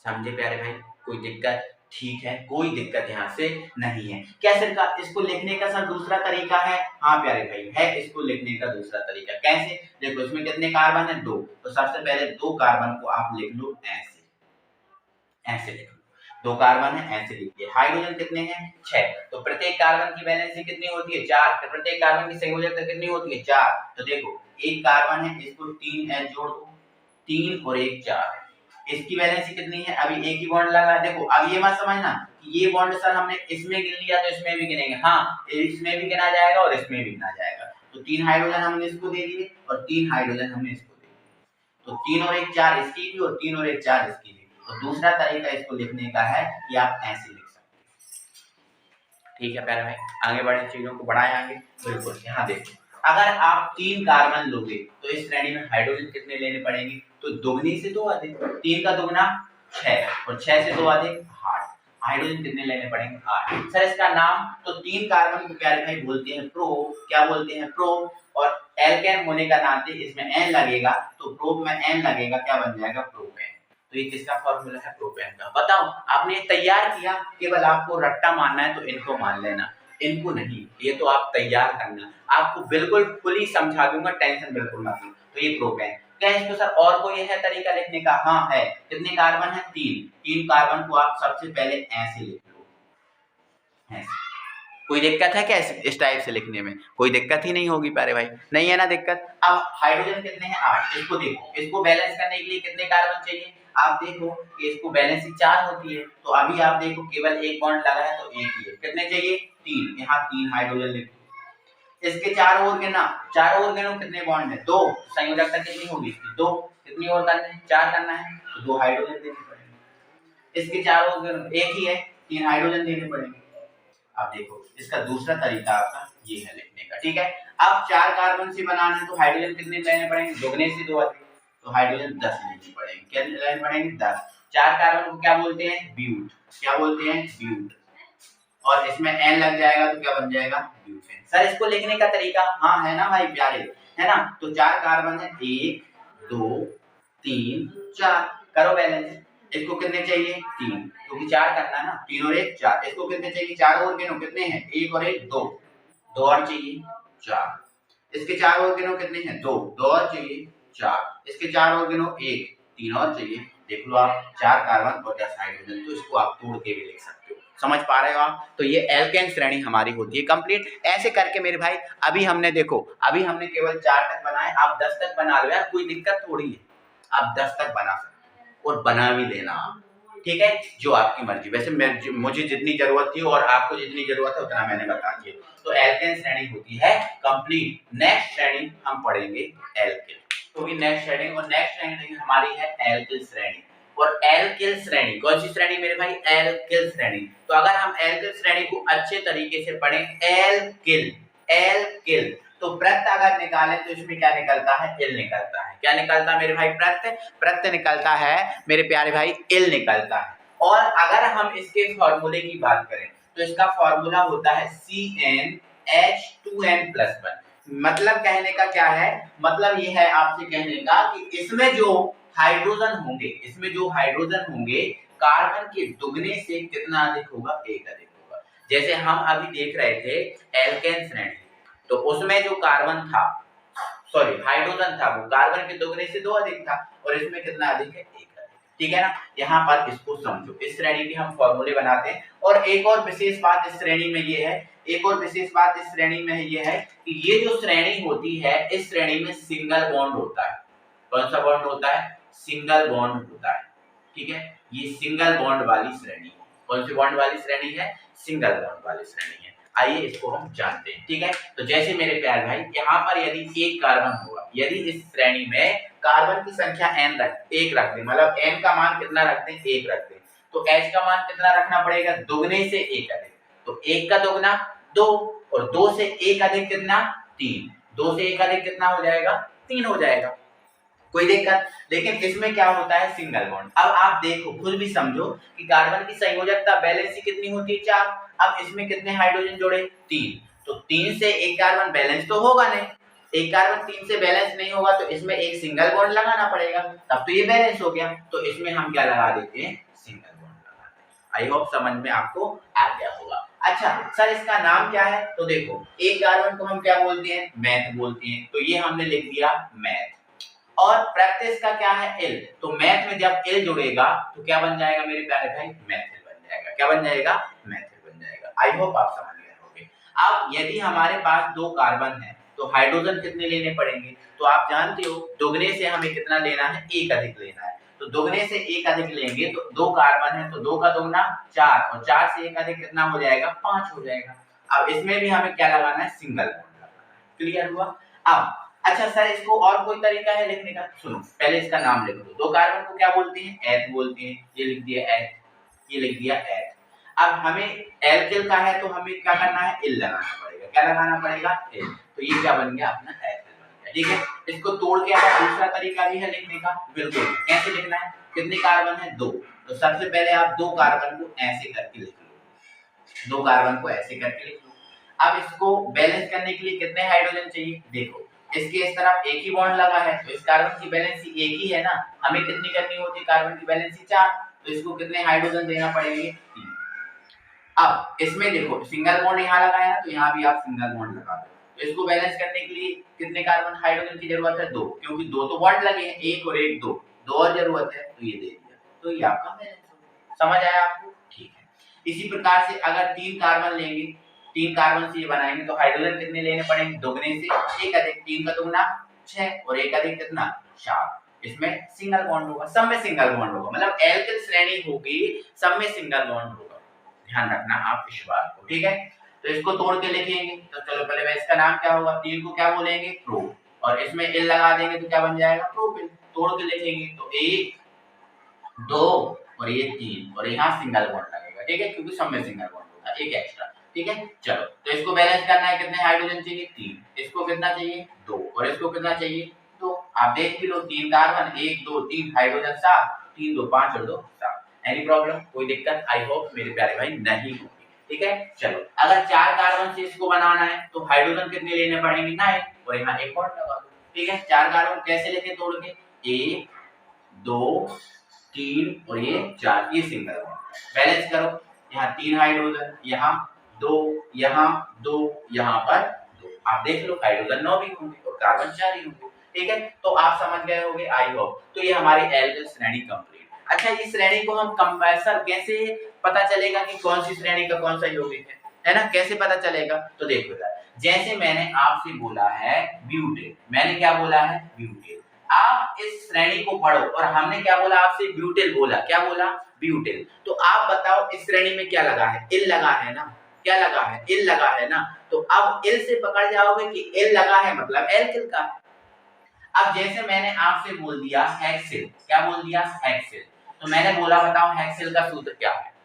S1: समझे प्यारे भाई, कोई दिक्कत, ठीक है, कोई दिक्कत यहाँ से नहीं है। क्या सर का इसको लिखने का सर दूसरा तरीका है, हाँ प्यारे भाई है, इसको लिखने का दूसरा तरीका। कैसे, देखो इसमें कितने कार्बन है, दो, तो सबसे पहले दो कार्बन को आप लिख लो ऐसे, ऐसे लिख लो, दो कार्बन है ऐसे लिखिए। हाइड्रोजन कितने हैं, छह, तो प्रत्येक कार्बन की वैलेंसी कितनी होती है, चार, तो प्रत्येक कार्बन की संयोजकता कितनी होती है, चार। तो देखो एक कार्बन है, इसको तीन एच जोड़ दो, तीन और एक चार, इसकी वैलेंसी कितनी है, अभी एक ही बॉन्ड लगा। देखो अब ये मत समझना कि ये बॉन्ड सर हमने इसमें गिन लिया तो इसमें भी गिनेंगे, हाँ इसमें भी गिना जाएगा और इसमें भी गिना जाएगा। तो तीन हाइड्रोजन हमने इसको दे दिए और तीन हाइड्रोजन हमने इसको दे दिए, तो तीन और एक चार इसकी भी और तीन और एक चार इसकी भी। तो दूसरा तरीका इसको लिखने का है कि आप ऐसे लिख सकते हैं। ठीक है प्यारे भाई, आगे बढ़े, चीजों को बढ़ाएं आगे, बिल्कुल। यहाँ देखो अगर आप तीन कार्बन लोगे तो इस श्रेणी में हाइड्रोजन कितने लेने पड़ेंगे, तो दुगनी से दो अधिक, तीन का दुगना छह और छह से दो अधिक आठ, हाइड्रोजन कितने लेने पड़ेंगे, आठ। सर इसका नाम, तो तीन कार्बन को प्यारे भाई बोलते हैं प्रो, क्या बोलते हैं, प्रो, और एल्केन होने का नाते इसमें एन लगेगा, तो प्रोप में एन लगेगा, क्या बन जाएगा, प्रोपेन। तो ये किसका फॉर्मूला है, प्रोपेन का। बताओ आपने तैयार किया, केवल आपको रट्टा मानना है तो इनको मान लेना, इनको नहीं, ये तो आप तैयार करना, आपको बिल्कुल फुली समझा दूंगा, टेंशन बिल्कुल मत लो। तो ये प्रोपेन। क्या इसको सर और कोई है तरीका लिखने का, हाँ है। कितने कार्बन है, तीन, तीन कार्बन को आप सबसे पहले ऐसे लिख लो, ऐसे। कोई दिक्कत है क्या इस टाइप से लिखने में, कोई दिक्कत ही नहीं होगी प्यारे भाई, नहीं है ना दिक्कत। अब हाइड्रोजन कितने हैं, आठ, इसको देखो, इसको बैलेंस करने के लिए कितने कार्बन चाहिए, आप देखो कि इसको बैलेंसिंग चार होती है, तो अभी आप देखो केवल एक बॉन्ड लगा है तो एक ही है, कितने चाहिए, तीन, यहाँ तीन हाइड्रोजन लिख दो। इसके चार और गिना, चार और गिनो कितने बॉन्ड है, दो, संयोजकता कितनी होगी इसकी, दो, कितनी और करना है, चार करना है, तो दो हाइड्रोजन देने पड़ेंगे। इसके चार और गिनो, एक ही है, तीन हाइड्रोजन देने पड़ेंगे। आप देखो इसका दूसरा तरीका आपका ये है लिखने का, ठीक है। अब चार कार्बन से बनाना है तो हाइड्रोजन कितने लेने पड़ेंगे, दुगने से दो अधिक, तो हाइड्रोजन 10 लेने पड़ेंगे, क्या लेने पड़ेंगे, 10। चार कार्बन को क्या बोलते हैं, ब्यूट, क्या बोलते हैं, ब्यूट, और इसमें एन लग जाएगा तो क्या बन जाएगा, ब्यूटेन। सर इसको लिखने का तरीका, हाँ है ना भाई प्यारे, है ना। तो चार कार्बन है, एक, दो, तीन, चार, करो बैलेंस। इसको कितने चाहिए, तीन, क्योंकि चार करना है ना, तीन और एक चार। इसको कितने चाहिए, चार और गिनो, कितने हैं, एक और एक दो, दो और चाहिए, चार। इसके चार और गिनो कितने हैं, दो, दो और चाहिए, चार। इसके चार और गिनो, एक, तीन और चाहिए। देख लो आप, चार कार्बन और 10 हाइड्रोजन, तो इसको आप तोड़ के भी लिख सकते हो, समझ पा रहे हो आप। तो ये एल्केन श्रेणी हमारी होती है कंप्लीट। ऐसे करके मेरे भाई अभी हमने देखो, अभी हमने केवल 4 तक बनाए, आप 10 तक बना लो यार, कोई दिक्कत थोड़ी है, आप 10 तक बना सकते हो और बना भी देना आप, ठीक है, जो आपकी मर्जी। वैसे मुझे जितनी जरूरत थी और आपको जितनी जरूरत है उतना मैंने बता दिया। तो एल्केन श्रेणी होती है कंप्लीट। नेक्स्ट श्रेणी हम पढ़ेंगे एल्किल, तो नेक्स्ट श्रेणी, और नेक्स्ट श्रेणी हमारी है एल्किल श्रेणी। और एल्किल श्रेणी कौन सी श्रेणी मेरे भाई, एल्किल श्रेणी। तो अगर हम एल्किल श्रेणी को अच्छे तरीके से पढ़ें, एल्किल, एल्किल, तो प्रत्यय अगर निकाले तो इसमें क्या निकलता है, इल निकलता है। क्या निकलता है मेरे भाई, प्रत्यय, प्रत्यय निकलता है मेरे प्यारे भाई, इल निकलता है। और अगर हम इसके फॉर्मूले की बात करें तो इसका फॉर्मूला होता है CnH2n+1। मतलब कहने का क्या है, मतलब ये है आपसे कहने का कि इसमें जो हाइड्रोजन होंगे कार्बन के दुगने से कितना अधिक होगा, एक अधिक होगा। जैसे हम अभी देख रहे थे एल्केन श्रेणी, तो उसमें जो कार्बन था, सॉरी हाइड्रोजन था, वो कार्बन के दुगने से 2 अधिक था, और इसमें कितना अधिक है, 1 अधिक। ठीक है ना, यहाँ पर इसको समझो, इस श्रेणी के हम फॉर्मूले बनाते हैं। और एक और विशेष बात इस श्रेणी में ये है कि ये जो श्रेणी होती है, इस श्रेणी में सिंगल बॉन्ड होता है। कौन सा बॉन्ड होता है, सिंगल बॉन्ड होता है। ठीक है, ये सिंगल बॉन्ड वाली श्रेणी है। कौन सी बॉन्ड वाली श्रेणी है, सिंगल बॉन्ड वाली श्रेणी है। आइए इसको हम जानते हैं। ठीक है, तो जैसे मेरे प्यारे भाई यहाँ पर यदि एक कार्बन होगा, यदि इस श्रेणी में कार्बन की संख्या एक रख दें, मतलब n का मान कितना रखते हैं, 1 रखते हैं, तो H का मान कितना रखना पड़ेगा, दुगने से 1 अधिक। तो 1 का दुगना 2, और 2 से 1 अधिक कितना, 3। 2 से 1 अधिक कितना हो जाएगा, 3 हो जाएगा, कोई दिक्कत। लेकिन इसमें क्या होता है, सिंगल बॉन्ड। अब आप देखो, खुद भी समझो कि कार्बन की संयोजकता वैलेंसी कितनी होती है, 4। अब इसमें कितने हाइड्रोजन जोड़े, 3। तो 3 से एक कार्बन बैलेंस तो होगा नहीं, एक कार्बन 3 से बैलेंस नहीं होगा, तो इसमें एक सिंगल बॉन्ड लगाना पड़ेगा, तब तो ये बैलेंस हो गया। तो इसमें हम क्या लगा देते हैं, सिंगल बॉन्ड लगा देते हैं। आई होप समझ में आपको आ गया होगा। अच्छा सर, इसका नाम क्या है, तो देखो एक कार्बन को हम क्या बोलते हैं, मैथ बोलते हैं, तो ये हमने लिख दिया मैथ। और प्रैक्टिस का क्या है, एल। तो मैथ में जब एल जुड़ेगा तो क्या बन जाएगा मेरे प्यारे भाई, मैथिल बन जाएगा। क्या बन जाएगा, मैथिल बन जाएगा। आई होप आप समझ गए होंगे। अब यदि हमारे पास 2 कार्बन है, तो हाइड्रोजन कितने लेने पड़ेंगे, तो आप जानते हो दुगने से हमें कितना लेना है, 1 अधिक लेना है। तो दुगने से 1 अधिक लेंगे, तो 2 कार्बन है, तो 2 का दुगना 4, और 4 से 1 अधिक कितना हो जाएगा, 5 हो जाएगा। अब इसमें भी हमें क्या लगाना है, सिंगल बॉन्ड लगाना है। क्लियर हुआ। अब अच्छा सर, इसको और कोई तरीका है लिखने का, सुनो पहले इसका नाम लिख दो। 2 कार्बन को क्या बोलते हैं, एथ बोलते हैं, ये लिख दिया एथ, ये लिख दिया एथ। अब हमें एल्किल का है, तो हमें क्या करना है, इल लगाना पड़ेगा। क्या लगाना पड़ेगा, इल। तो ये क्या बन गया, अपना एल्किल बन गया। ठीक है, इसको तोड़ के अगर दूसरा तरीका भी है लिखने का, बिल्कुल। कैसे लिखना है, कितने कार्बन है, 2। तो सबसे पहले आप 2 कार्बन को ऐसे करके लिख लो, 2 कार्बन को ऐसे करके लिख लो। अब इसको बैलेंस करने के लिए कितने हाइड्रोजन चाहिए, देखो इसके इस तरफ एक ही बॉन्ड लगा है, तो इस कार्बन की वैलेंसी एक ही है ना, हमें कितनी करनी होती है, कार्बन की वैलेंसी 4, तो इसको कितने हाइड्रोजन देना पड़ेंगे, 3। अब इसमें देखो सिंगल बॉन्ड यहाँ लगाया है, तो यहाँ भी आप सिंगल बॉन्ड लगा दो। तो इसको बैलेंस करने के लिए कितने कार्बन हाइड्रोजन की जरूरत है, 2, क्योंकि 2 तो बॉन्ड लगे हैं, 1 और 1 2, 2 और जरूरत है, तो ये दे दिया, तो ये आपका बैलेंस हो गया। समझ आया आपको, ठीक है। इसी प्रकार से अगर 3 कार्बन लेंगे, 3 कार्बन से ये बनाएंगे, तो हाइड्रोजन कितने लेने पड़ेंगे, दुगने से 1 अधिक, 3 का दुगना 6, और 1 अधिक कितना, 4। इसमें सिंगल बॉन्ड होगा, सब में सिंगल बॉन्ड होगा, मतलब एल्किल श्रेणी होगी, सब में सिंगल बॉन्ड होगा। ध्यान रखना आप इस बात को, ठीक है। तो इसको तोड़ के लिखेंगे, तो चलो पहले इसका नाम क्या होगा, 3 को क्या बोलेंगे, प्रो, और इसमें एल लगा देंगे तो क्या बन जाएगा, प्रोपिल। तोड़ के लिखेंगे तो 1 2 और ये 3, और यहाँ सिंगल बॉन्ड लगेगा, ठीक है, क्योंकि सब में सिंगल बॉन्ड होगा, एक एक्स्ट्रा। ठीक है, चलो तो इसको बैलेंस करना है, कितने हाइड्रोजन चाहिए, 3। इसको कितना चाहिए, 2, और इसको कितना चाहिए, 2। आप देख भी लो, 3 कार्बन, 1 2 3 हाइड्रोजन 7, 3 2 5 और 2 7। एनी प्रॉब्लम, कोई दिक्कत, आई होप मेरे प्यारे भाई नहीं होगी। ठीक है, चलो अगर 4 कार्बन से इसको बनाना है, तो हाइड्रोजन कितने लेने पड़ेंगे, 9, और यहाँ एक बॉन्ड लगा दो। ठीक है, 4 कार्बन कैसे लेके तोड़ के, 1 2 3 और ये 4, ये सिंगल बॉन्ड। बैलेंस करो, यहाँ 3 हाइड्रोजन, यहाँ 2, यहाँ 2, यहाँ पर 2। आप देख लो हाइड्रोजन 9 भी होंगे और कार्बन 4 ही होंगे। ठीक है, तो आप समझ गए होंगे, आई होप। तो ये हमारी एल्किल श्रेणी कंप्लीट। अच्छा, इस श्रेणी को हम कंपैरिजन कैसे पता चलेगा कि कौन सी श्रेणी का कौन सा यौगिक है ना, कैसे पता चलेगा, तो देखो जैसे मैंने आपसे बोला है ब्यूटेन, मैंने क्या बोला है, ब्यूटेन। आप इस श्रेणी को पढ़ो, और हमने क्या बोला आपसे, ब्यूटेल बोला, क्या बोला, ब्यूटेल। तो आप बताओ इस श्रेणी में क्या लगा है, इल लगा है ना, क्या लगा है, इल लगा है ना। तो अब इल से पकड़ जाओगे कि इल लगा है मतलब एल्किल का है। अब जैसे मैंने आपसे बोल दिया हेक्सिल, क्या बोल दिया, हेक्सिल, तो मैंने बोला बताओ हेक्सिल का सूत्र क्या है।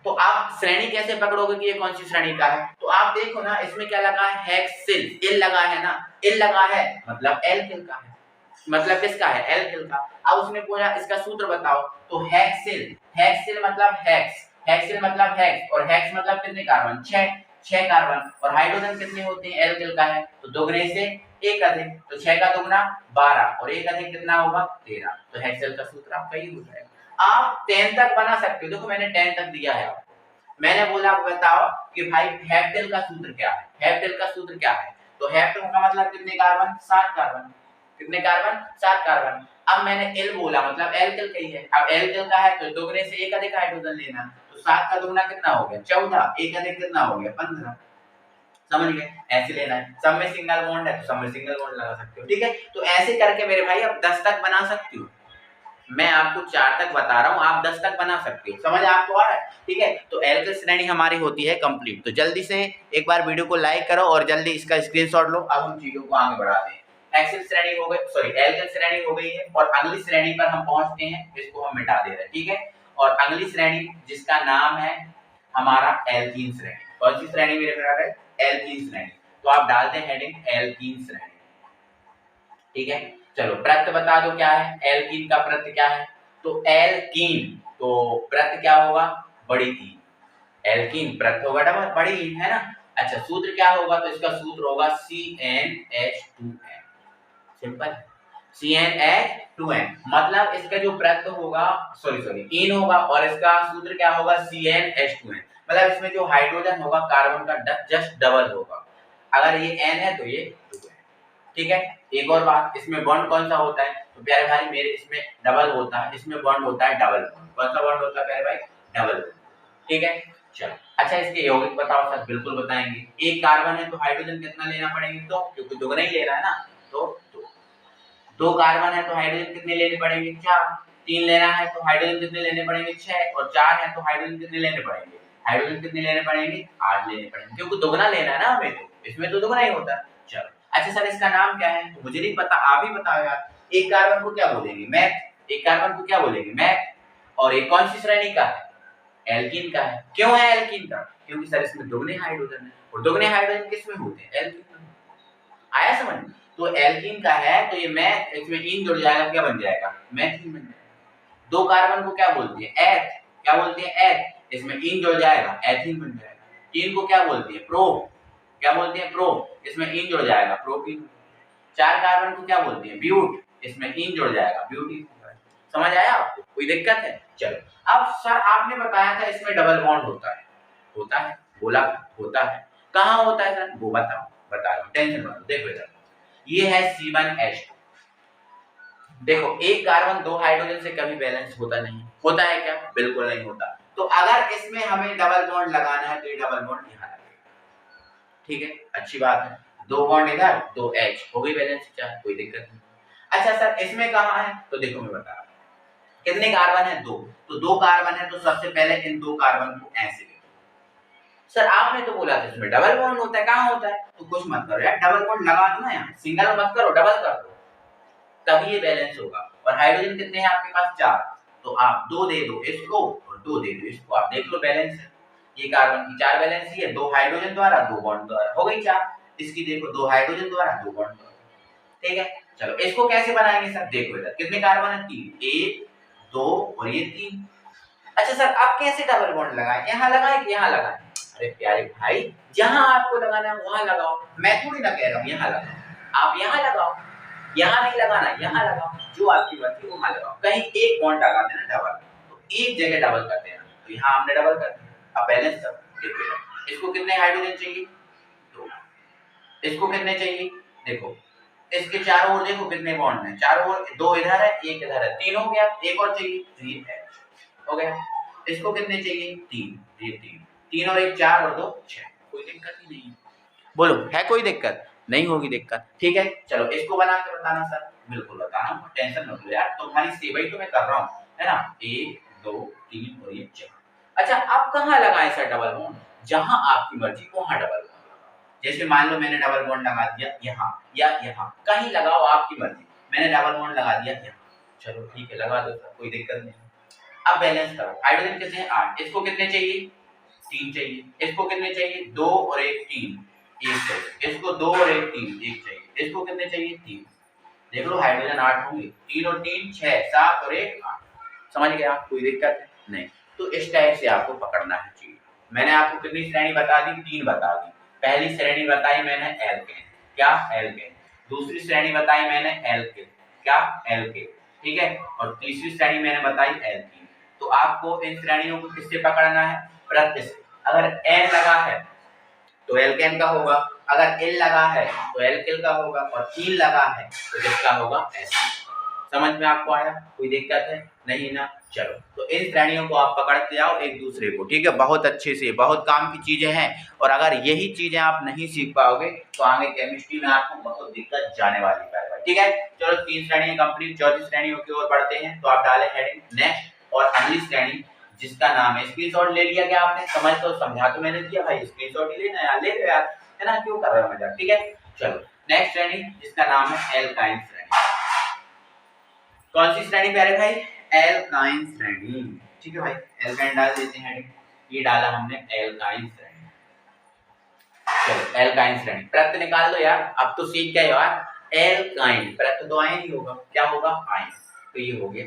S1: तो आप श्रेणी कैसे पकड़ोगे कि ये कौन सी श्रेणी का है, तो आप देखो ना इसमें क्या लगा है, हेक्सिल, इल लगा है ना, इल लगा है मतलब एल्किल का है, मतलब किसका है, एल्किल का। अब उसने पूछा इसका सूत्र बताओ, तो हेक्सिल, हेक्सिल मतलब हेक्स, हेक्सेन मतलब हेक्स, और हेक्स मतलब कितने कार्बन, 6 कार्बन, और हाइड्रोजन कितने होते हैं, एल्किल का है तो दोगुने से एक अधिक, तो 6 का दुगना 12 और एक अधिक कितना होगा 13, तो हेक्सेल का सूत्र आपका ये हो जाएगा। आप 10 तक बना सकते हो, देखो मैंने 10 तक दिया है आपको, मैंने बोला बताओ कि भाई हेप्टेल का सूत्र क्या है, हेप्टेल का सूत्र क्या है, तो हेप्टेल का मतलब कितने कार्बन, 7 कार्बन, कितने कार्बन, 7 कार्बन। अब मैंने एल बोला मतलब एल्किल का ही है, अब एल्किल का है तो दोगुने से एक अधिक हाइड्रोजन लेना, तो 7 का दुगना कितना हो गया 14, एक अधिक कितना हो गया 15, समझ गए, ऐसे लेना है। सब में सिंगल बॉन्ड है तो सब में सिंगल बॉन्ड लगा सकते हो, ठीक है। तो ऐसे करके मेरे भाई आप 10 तक बना सकते हो, मैं आपको 4 तक बता रहा हूँ, आप 10 तक बना सकते हो, समझ आपको आ रहा है, ठीक है। तो एल्किल श्रेणी हमारी होती है कंप्लीट, तो जल्दी से एक बार वीडियो को लाइक करो और जल्दी इसका स्क्रीनशॉट लो। अब हम चीजों को आगे बढ़ाते हैं। एक्सिल श्रेणी हो गई, सॉरी एल्किल श्रेणी हो गई है, और अगली श्रेणी पर हम पहुंचते हैं, इसको हम मिटा दे रहे हैं, ठीक है। और अगली श्रेणी जिसका नाम है हमारा एल्कीन श्रेणी, कौन सी श्रेणी मेरे प्यारे, एल्कीन श्रेणी, तो आप डालते हैं हेडिंग एल्कीन श्रेणी, ठीक है। चलो प्रत्यय बता दो क्या है, एल्कीन का प्रत्यय क्या है, तो एल्कीन, तो प्रत्यय क्या होगा, बड़ी ई, एल्कीन प्रत्यय होगा डबल बड़ी ई, है ना। अच्छा सूत्र क्या होगा, तो इसका सूत्र होगा CnH2n, सिंपल, CnH2n, मतलब इसका जो प्रत्यय होगा, सॉरी इन होगा, और इसका सूत्र क्या होगा CnH2n, मतलब इसमें जो हाइड्रोजन होगा कार्बन का जस्ट डबल होगा, अगर ये n है तो ये 2 है, ठीक है। एक और बात, इसमें बॉन्ड कौन सा होता है, तो प्यारे भाई मेरे इसमें डबल होता है, इसमें बॉन्ड होता है डबल बॉन्ड, कौन सा बॉन्ड होता है प्यारे भाई, डबल बॉन्ड, ठीक है। चलो अच्छा इसके यौगिक बताओ सर, बिल्कुल बताएंगे। एक कार्बन है तो हाइड्रोजन कितना लेना पड़ेंगे, तो क्योंकि दुगना ही ले रहा है ना, तो दो कार्बन है तो हाइड्रोजन कितने लेने पड़ेंगे, 4, 3 लेना है तो हाइड्रोजन कितने लेने पड़ेंगे, 6, और 4 है तो हाइड्रोजन कितने लेने पड़ेंगे, हाइड्रोजन कितने लेने पड़ेंगे, 8 लेने पड़ेंगे, क्योंकि दुगना लेना है ना हमें, तो इसमें तो दुगना ही होता है। चलो अच्छा सर इसका नाम क्या है, तो मुझे नहीं पता, आप ही बताओ यार। एक कार्बन को क्या बोलेंगे, मैथ, एक कार्बन को क्या बोलेंगे, मैथ, और एक कौन सी श्रेणी का है, एल्कीन का है। क्यों है एल्कीन का, क्योंकि सर इसमें दुगने हाइड्रोजन है, और दुगने हाइड्रोजन किसमें होते हैं, एल्कीन में, आया समझ में। तो एल्कीन का है तो ये मैथ, इसमें इन जुड़ जाएगा, क्या बन जाएगा, मैथिन बन जाएगा। दो कार्बन को क्या बोलते हैं, एथ, क्या बोलते हैं, एथ, इसमें इन जुड़ जाएगा, एथीन बन जाएगा। तीन को क्या बोलते हैं, प्रो, क्या बोलते हैं, प्रो, इसमें इन जुड़ जाएगा, प्रोपीन। चार कार्बन को क्या बोलते हैं, ब्यूट, इसमें इन जुड़ जाएगा, ब्यूटीन। समझ आया आपको, कोई दिक्कत है। चलो अब सर आपने बताया था इसमें डबल बॉन्ड होता है, होता है, बोला होता है, कहाँ होता है सर, वो बताओ, बता रहा हूँ, टेंशन मत लो। देखो इधर, ये है C1H2, देखो एक कार्बन दो हाइड्रोजन से कभी बैलेंस होता नहीं, होता है क्या, बिल्कुल नहीं होता। तो अगर इसमें हमें डबल बॉन्ड लगाना है तो ये डबल बॉन्ड यहाँ लगेगा, ठीक है, अच्छी बात है। दो बॉन्ड इधर, दो H हो गई बैलेंस, क्या कोई दिक्कत नहीं। अच्छा सर इसमें कहाँ है, तो देखो मैं बता रहा हूँ, कितने कार्बन है, दो, तो दो कार्बन है तो सबसे पहले इन दो कार्बन को ऐसे ले। सर आपने तो बोला था इसमें डबल बॉन्ड होता है, कहाँ होता है, तो कुछ मत करो यार, डबल बॉन्ड लगा दो ना यहाँ, सिंगल मत करो, डबल कर दो, तभी ये बैलेंस होगा। और हाइड्रोजन कितने हैं आपके पास, 4, तो आप 2 दे दो इसको और 2 दे दो इसको, आप देख लो बैलेंस है। ये कार्बन की 4 वैलेंसी है, 2 हाइड्रोजन द्वारा 2 बॉन्ड द्वारा, हो गई 4। इसकी देखो 2 हाइड्रोजन द्वारा 2 बॉन्ड द्वारा, ठीक है। चलो इसको कैसे बनाएंगे सर, देखो इधर कितने कार्बन है, 3, 1 2 और ये 3। अच्छा सर आप कैसे डबल बॉन्ड लगाएं, यहाँ लगाएं कि यहाँ लगाएं, अरे प्यारे भाई जहां आपको लगाना है वहां लगाओ, मैं थोड़ी ना कह रहा हूं यहाँ लगाओ, आप यहाँ लगाओ, यहाँ नहीं लगाना, यहाँ लगाओ, जो आपकी मर्जी वहां लगाओ, कहीं एक बॉन्ड लगा देना डबल, तो एक जगह डबल कर देना, तो यहाँ हमने डबल कर दिया। अब बैलेंस कर देखो, इसको कितने हाइड्रोजन चाहिए, दो, इसको कितने चाहिए, देखो इसके चारों ओर देखो कितने बॉन्ड हैं, चारों ओर, दो इधर है एक इधर है, तीन हो गया, एक और चाहिए, तो ये H हो गया। इसको कितने चाहिए, तीन, ये तीन, तीन और एक 4 और 2 6, कोई दिक्कत ही नहीं है, बोलो है कोई दिक्कत, नहीं होगी दिक्कत, ठीक है। चलो इसको बना के बताना सर, बिल्कुल बताना, टेंशन मत लो यार, तुम्हारी सेवा ही तो मैं कर रहा हूँ, है ना, 1 2 3 और ये 4। अच्छा आप कहाँ लगाएं सर डबल बॉन्ड, जहां आपकी मर्जी वहां डबल बॉन्ड, जैसे मान लो मैंने डबल बॉन्ड लगा दिया यहाँ या यहाँ, कहीं लगाओ आपकी मर्जी, मैंने डबल बॉन्ड लगा दिया यहाँ, चलो ठीक है लगा दो सर, कोई दिक्कत नहीं। अब बैलेंस करो, हाइड्रोजन कितने हैं 8, इसको कितने चाहिए, 3 चाहिए, इसको कितने चाहिए, 2 और 1 3, 1 चाहिए, इसको 2 और 1 3, 1 चाहिए, इसको कितने चाहिए, 3, देख लो हाइड्रोजन 8 होंगे, 3 और 3 6 7 और 1 8, समझ गए आप, कोई दिक्कत है नहीं। तो इस टाइप से आपको पकड़ना है चीज। मैंने आपको कितनी श्रेणी बता दी, 3 बता दी। पहली श्रेणी बताई मैंने एल्केन, क्या एल्केन। दूसरी श्रेणी बताई मैंने एल्केन, क्या एल्केन, ठीक है। और तीसरी श्रेणी मैंने बताई एल्कीन। तो आपको इन श्रेणियों को किससे पकड़ना है, प्रत्यय से। अगर एन लगा है तो एल्केन का होगा, अगर एल लगा है तो एल्किल का होगा, और 3 लगा है तो किसका होगा, एसिड। समझ में आपको आया, कोई दिक्कत है नहीं ना। चलो, तो इन श्रेणियों को आप पकड़ते जाओ एक दूसरे को, ठीक है, बहुत अच्छे से, बहुत काम की चीजें हैं। और अगर यही चीजें आप नहीं सीख पाओगे तो आगे केमिस्ट्री में आपको बहुत दिक्कत जाने वाली है, ठीक है। चलो, 3 श्रेणियां कंप्लीट, चौथी श्रेणियों की ओर बढ़ते हैं। तो आप डाले हेडिंग नेक्स्ट, और अगली श्रेणी जिसका नाम है, स्क्रीनशॉट ले लिया क्या आपने, समझा तो मैंने दिया भाई, स्क्रीनशॉट ही लेना यार, ले लो यार, है ना, क्यों कर रहे हो मजाक, ठीक है। चलो, नेक्स्ट श्रेणी जिसका नाम है एल्काइन श्रेणी। कौन सी श्रेणी प्यारे भाई, एल्काइन श्रेणी, ठीक है भाई। एल्काइन डाल देते हैं हेडिंग, ये डाला हमने एल्काइन श्रेणी। चलो, एल्काइन श्रेणी, प्रत्यय निकाल दो यार, अब तो सीख गए यार। एल्काइन प्रत्यय तो आयन ही होगा, क्या होगा, आयन, तो ये हो गया,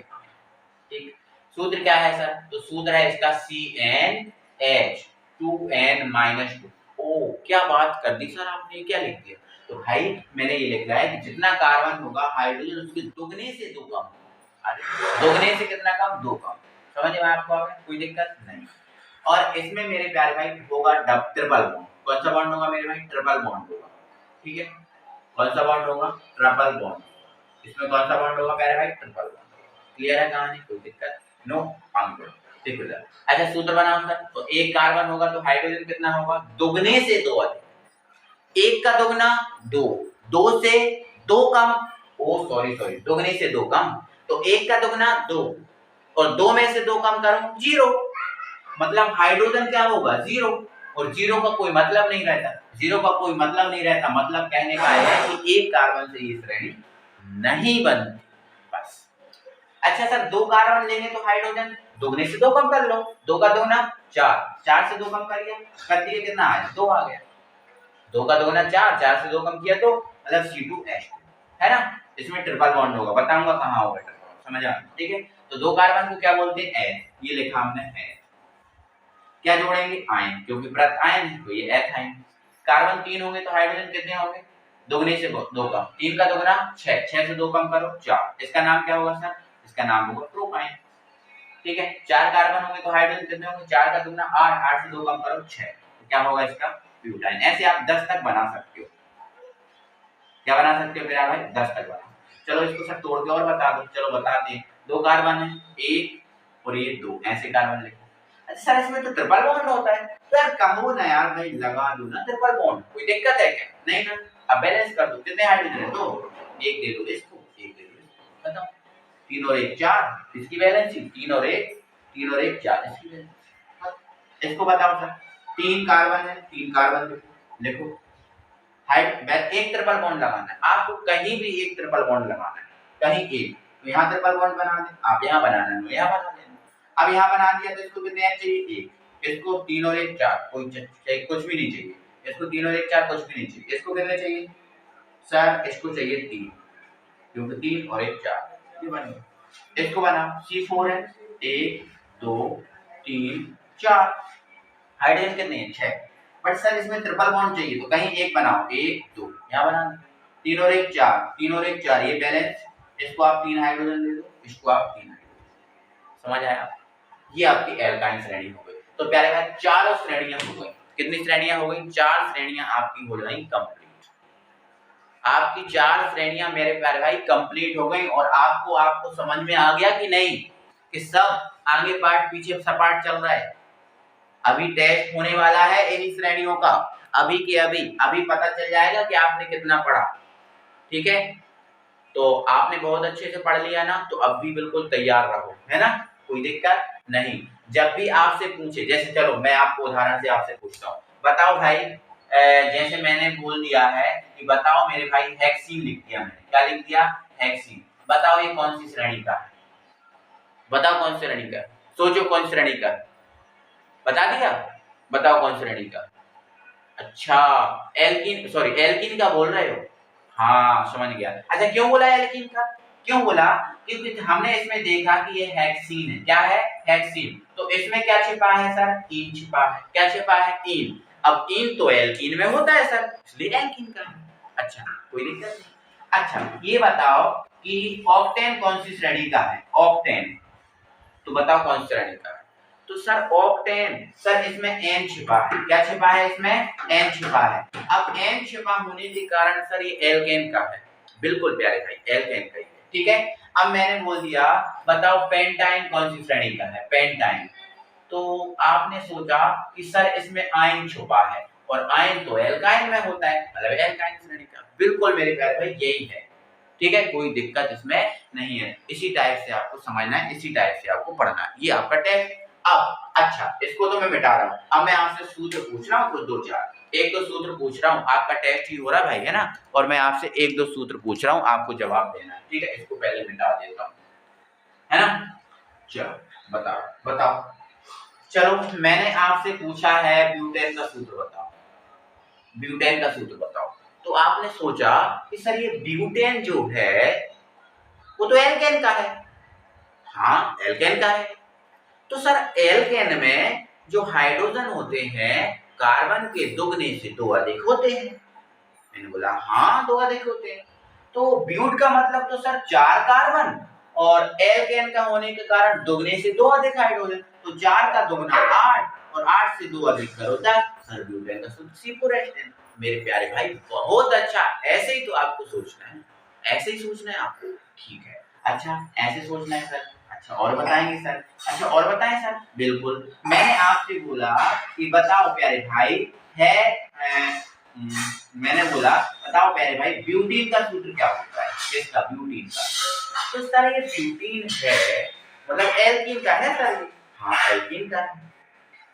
S1: ठीक। सूत्र क्या है सर, तो सूत्र है इसका CnH 2n-2। ओ, क्या बात कर दी सर आपने, क्या लिख दिया। तो भाई मैंने ये लिखा है कि जितना कार्बन होगा हाइड्रोजन उसके दुगने से 2 कम। अरे दुगने से कितना कम, 2 कम। समझ में आपको आ गया, कोई दिक्कत नहीं। और इसमें मेरे प्यारे भाई होगा ट्रिपल बॉन्ड। कौन सा बॉन्ड होगा मेरे भाई, ट्रिपल बॉन्ड होगा, ठीक है। कौन सा बॉन्ड होगा, ट्रिपल बॉन्ड। इसमें कौन सा बॉन्ड होगा प्यारे भाई, ट्रिपल बॉन्ड। क्लियर है कहानी, कोई दिक्कत नो, अंक ठीक है। अच्छा, सूत्र बनाओ सर। तो एक कार्बन होगा तो हाइड्रोजन कितना होगा, दुगने से 2 अधिक। एक का दुगना 2, 2 से 2 कम, ओ सॉरी दुगने से 2 कम। तो एक का दुगना 2, और 2 में से 2 कम करो 0, मतलब हाइड्रोजन क्या होगा, 0। और 0 का कोई मतलब नहीं रहता, 0 का कोई मतलब नहीं रहता, मतलब कहने का है कि एक कार्बन से ये श्रेणी नहीं बनती, बस। अच्छा सर, 2 कार्बन लेंगे तो हाइड्रोजन दुगने से 2 कम कर लो, 2 का दुगना 4, 4 से 2 कम करिए, कर दिए, कितना आया, 2 आ गया। 2 का दुगना 4, 4 से 2 कम किया तो मतलब C2H2, है ना। इसमें ट्रिपल बॉन्ड होगा, बताऊंगा कहां होगा ट्रिपल बॉन्ड, समझ आ, ठीक है। तो 2 कार्बन को क्या बोलते हैं, एन, ये लिखा हमने एन। क्या जोड़ेंगे, आयन, क्योंकि प्रत्यय आयन है तो ये एथाइन। कार्बन 3 होंगे तो हाइड्रोजन कितने होंगे, दुगने से 2 कम, 3 का दुगना 6, 6 से 2 कम करो 4, इसका नाम क्या होगा सर, इसका नाम होगा प्रोपाइन, ठीक है। 4 कार्बन होंगे तो हाइड्रोजन कितने होंगे, 4 का दुगना 8, 8 से 2 कम करो 6, तो क्या होगा इसका, ब्यूटाइन। ऐसे आप 10 तक बना सकते हो, क्या बना सकते हो मेरा भाई, 10 तक बना। चलो इसको सर तोड़ के और बता दो, चलो बताते हैं। 2 कार्बन है, 1 और ये 2, ऐसे कार्बन लिखो। अच्छा सर, इसमें तो ट्रिपल बॉन्ड होता है, तो यार कहो ना यार भाई, लगा दो ना ट्रिपल बॉन्ड, कोई दिक्कत है क्या, नहीं ना। अब बैलेंस कर दो, कितने हाइड्रोजन है, 2, एक दे दो इसको, एक दे दो इसको, खत्म। 3 और 1 4, इसकी वैलेंसी 3 और 1 4, इसकी वैलेंसी। इसको बताओ सर, 3 कार्बन है, 3 कार्बन लिखो, एक ट्रिपल बॉन्ड लगाना है आपको, कहीं भी एक ट्रिपल बॉन्ड लगाना है, कहीं एक, तो यहाँ ट्रिपल बॉन्ड बना दे, आप यहाँ बनाना है, यहाँ बना देना। अब यहाँ बना दिया तो इसको कितने चाहिए, एक, इसको 3 और 1 4, कोई चाहिए कुछ भी नहीं चाहिए, इसको 3 और 1 4 कुछ भी नहीं चाहिए, इसको कितने चाहिए सर, इसको चाहिए 3, क्योंकि 3 और 1 4, ये बन गया। इसको बनाओ, C4 है, 1 2 3 4, हाइड्रोजन कितने हैं 6, बट सर इसमें ट्रिपल बॉन्ड चाहिए तो कहीं एक बनाओ, 1 2, यहाँ बना 3 और 1 4, 3 और 1 4, ये बैलेंस, इसको आप 3 हाइड्रोजन दे दो, इसको आप 3 हाइड्रोजन, समझ आया। ये आपकी एल्काइन श्रेणी हो गई। तो प्यारे भाई 4 श्रेणियां हो गई, कितनी श्रेणियां हो गई, 4 श्रेणियां आपकी हो गई कंप्लीट। आपकी 4 श्रेणियां मेरे प्यारे भाई कंप्लीट हो गई, और आपको समझ में आ गया कि नहीं, कि सब आगे पार्ट पीछे सपाट चल रहा है। अभी टेस्ट होने वाला है इन श्रेणियों का, अभी के अभी पता चल जाएगा कि आपने कितना पढ़ा, ठीक है। तो आपने बहुत अच्छे से पढ़ लिया ना, तो अब भी बिल्कुल तैयार रहो, है ना, कोई दिक्कत नहीं। जब भी आपसे पूछे, जैसे चलो मैं आपको उदाहरण से आपसे पूछता हूँ, बताओ भाई, जैसे मैंने बोल दिया है कि बताओ मेरे भाई, हेक्सीन लिख दिया मैंने, क्या लिख दिया, हेक्सीन। बताओ ये कौन सी श्रेणी का है, बताओ कौन सी श्रेणी का, सोचो कौन सी श्रेणी का, बता दिया, बताओ कौन श्रेणी का। अच्छा, एल्कीन का बोल रहे हो, हाँ समझ गया। अच्छा क्यों बोला एल्कीन का, क्यों बोला, क्योंकि हमने इसमें देखा कि ये हेक्सीन है, क्या है, हेक्सीन। तो इसमें क्या छिपा है सर? ईन छिपा है। क्या छिपा है? ईन। अब ईन तो एल्कीन में होता है सर, इसलिए एल्कीन का है। अच्छा, कोई दिक्कत नहीं। अच्छा, ये बताओ कि ऑक्टेन कौन सी श्रेणी का है? ऑक्टेन, तो बताओ कौन सी श्रेणी का है? तो सर ऑक्टेन, सर इसमें एन छिपा है। क्या छिपा है? इसमें एन छिपा है। अब एन छिपा होने के कारण सर ये एल्केन का है। बिल्कुल प्यारे भाई, एल्केन का ही है। ठीक है, अब मैंने बोल दिया बताओ पेंटाइन कौन सी श्रेणी का है? पेंटाइन। तो आपने सोचा कि सर इसमें आयन छुपा है, और आयन तो एल्काइन में होता है, मतलब एल्काइन श्रेणी का। बिल्कुल मेरे प्यारे भाई, यही है। ठीक है, कोई दिक्कत इसमें नहीं है। इसी टाइप से आपको समझना है, इसी टाइप से आपको पढ़ना है। ये आपका टेस्ट। अब अच्छा, इसको तो मैं मिटा रहा हूँ। अब मैं आपसे सूत्र पूछ रहा हूँ, कुछ दो चार, एक दो सूत्र पूछ रहा हूँ। आपका टेस्ट ही हो रहा है भाई, है ना? और मैं आपसे एक दो सूत्र पूछ रहा हूँ, आपको जवाब देना है। ठीक है, इसको पहले मिटा देता हूँ, है ना? चलो बताओ बताओ। चलो, मैंने आपसे पूछा है ब्यूटेन का सूत्र बताओ। ब्यूटेन का सूत्र बताओ। तो आपने सोचा कि सर ये ब्यूटेन जो है वो तो एल्केन का है। हाँ, एल्केन का है। तो सर एल्केन में जो हाइड्रोजन होते हैं कार्बन के दुगने से दो अधिक होते हैं। मैंने बोला हाँ, दो अधिक होते हैं। तो ब्यूट का मतलब तो सर 4 कार्बन, और एल्केन का होने के कारण दुगने से दो अधिक हाइड्रोजन, तो 4 का दुगना 8, और 8 से दो अधिक करो 10। सर ब्यूटेन का सूत्र C4H10। मेरे प्यारे भाई बहुत अच्छा, ऐसे ही तो आपको सोचना है, ऐसे ही सोचना है आपको। ठीक है, अच्छा ऐसे सोचना है सर। अच्छा और बताएंगे सर? अच्छा और बताएं सर। बिल्कुल, मैंने आपसे बोला कि बताओ प्यारे भाई है मैंने बोला बताओ प्यारे भाई ब्यूटीन का सूत्र क्या होता है? किसका? ब्यूटीन का। तो सर ये ब्यूटीन है, मतलब एल्कीन का है सर। हाँ, एल्कीन का है।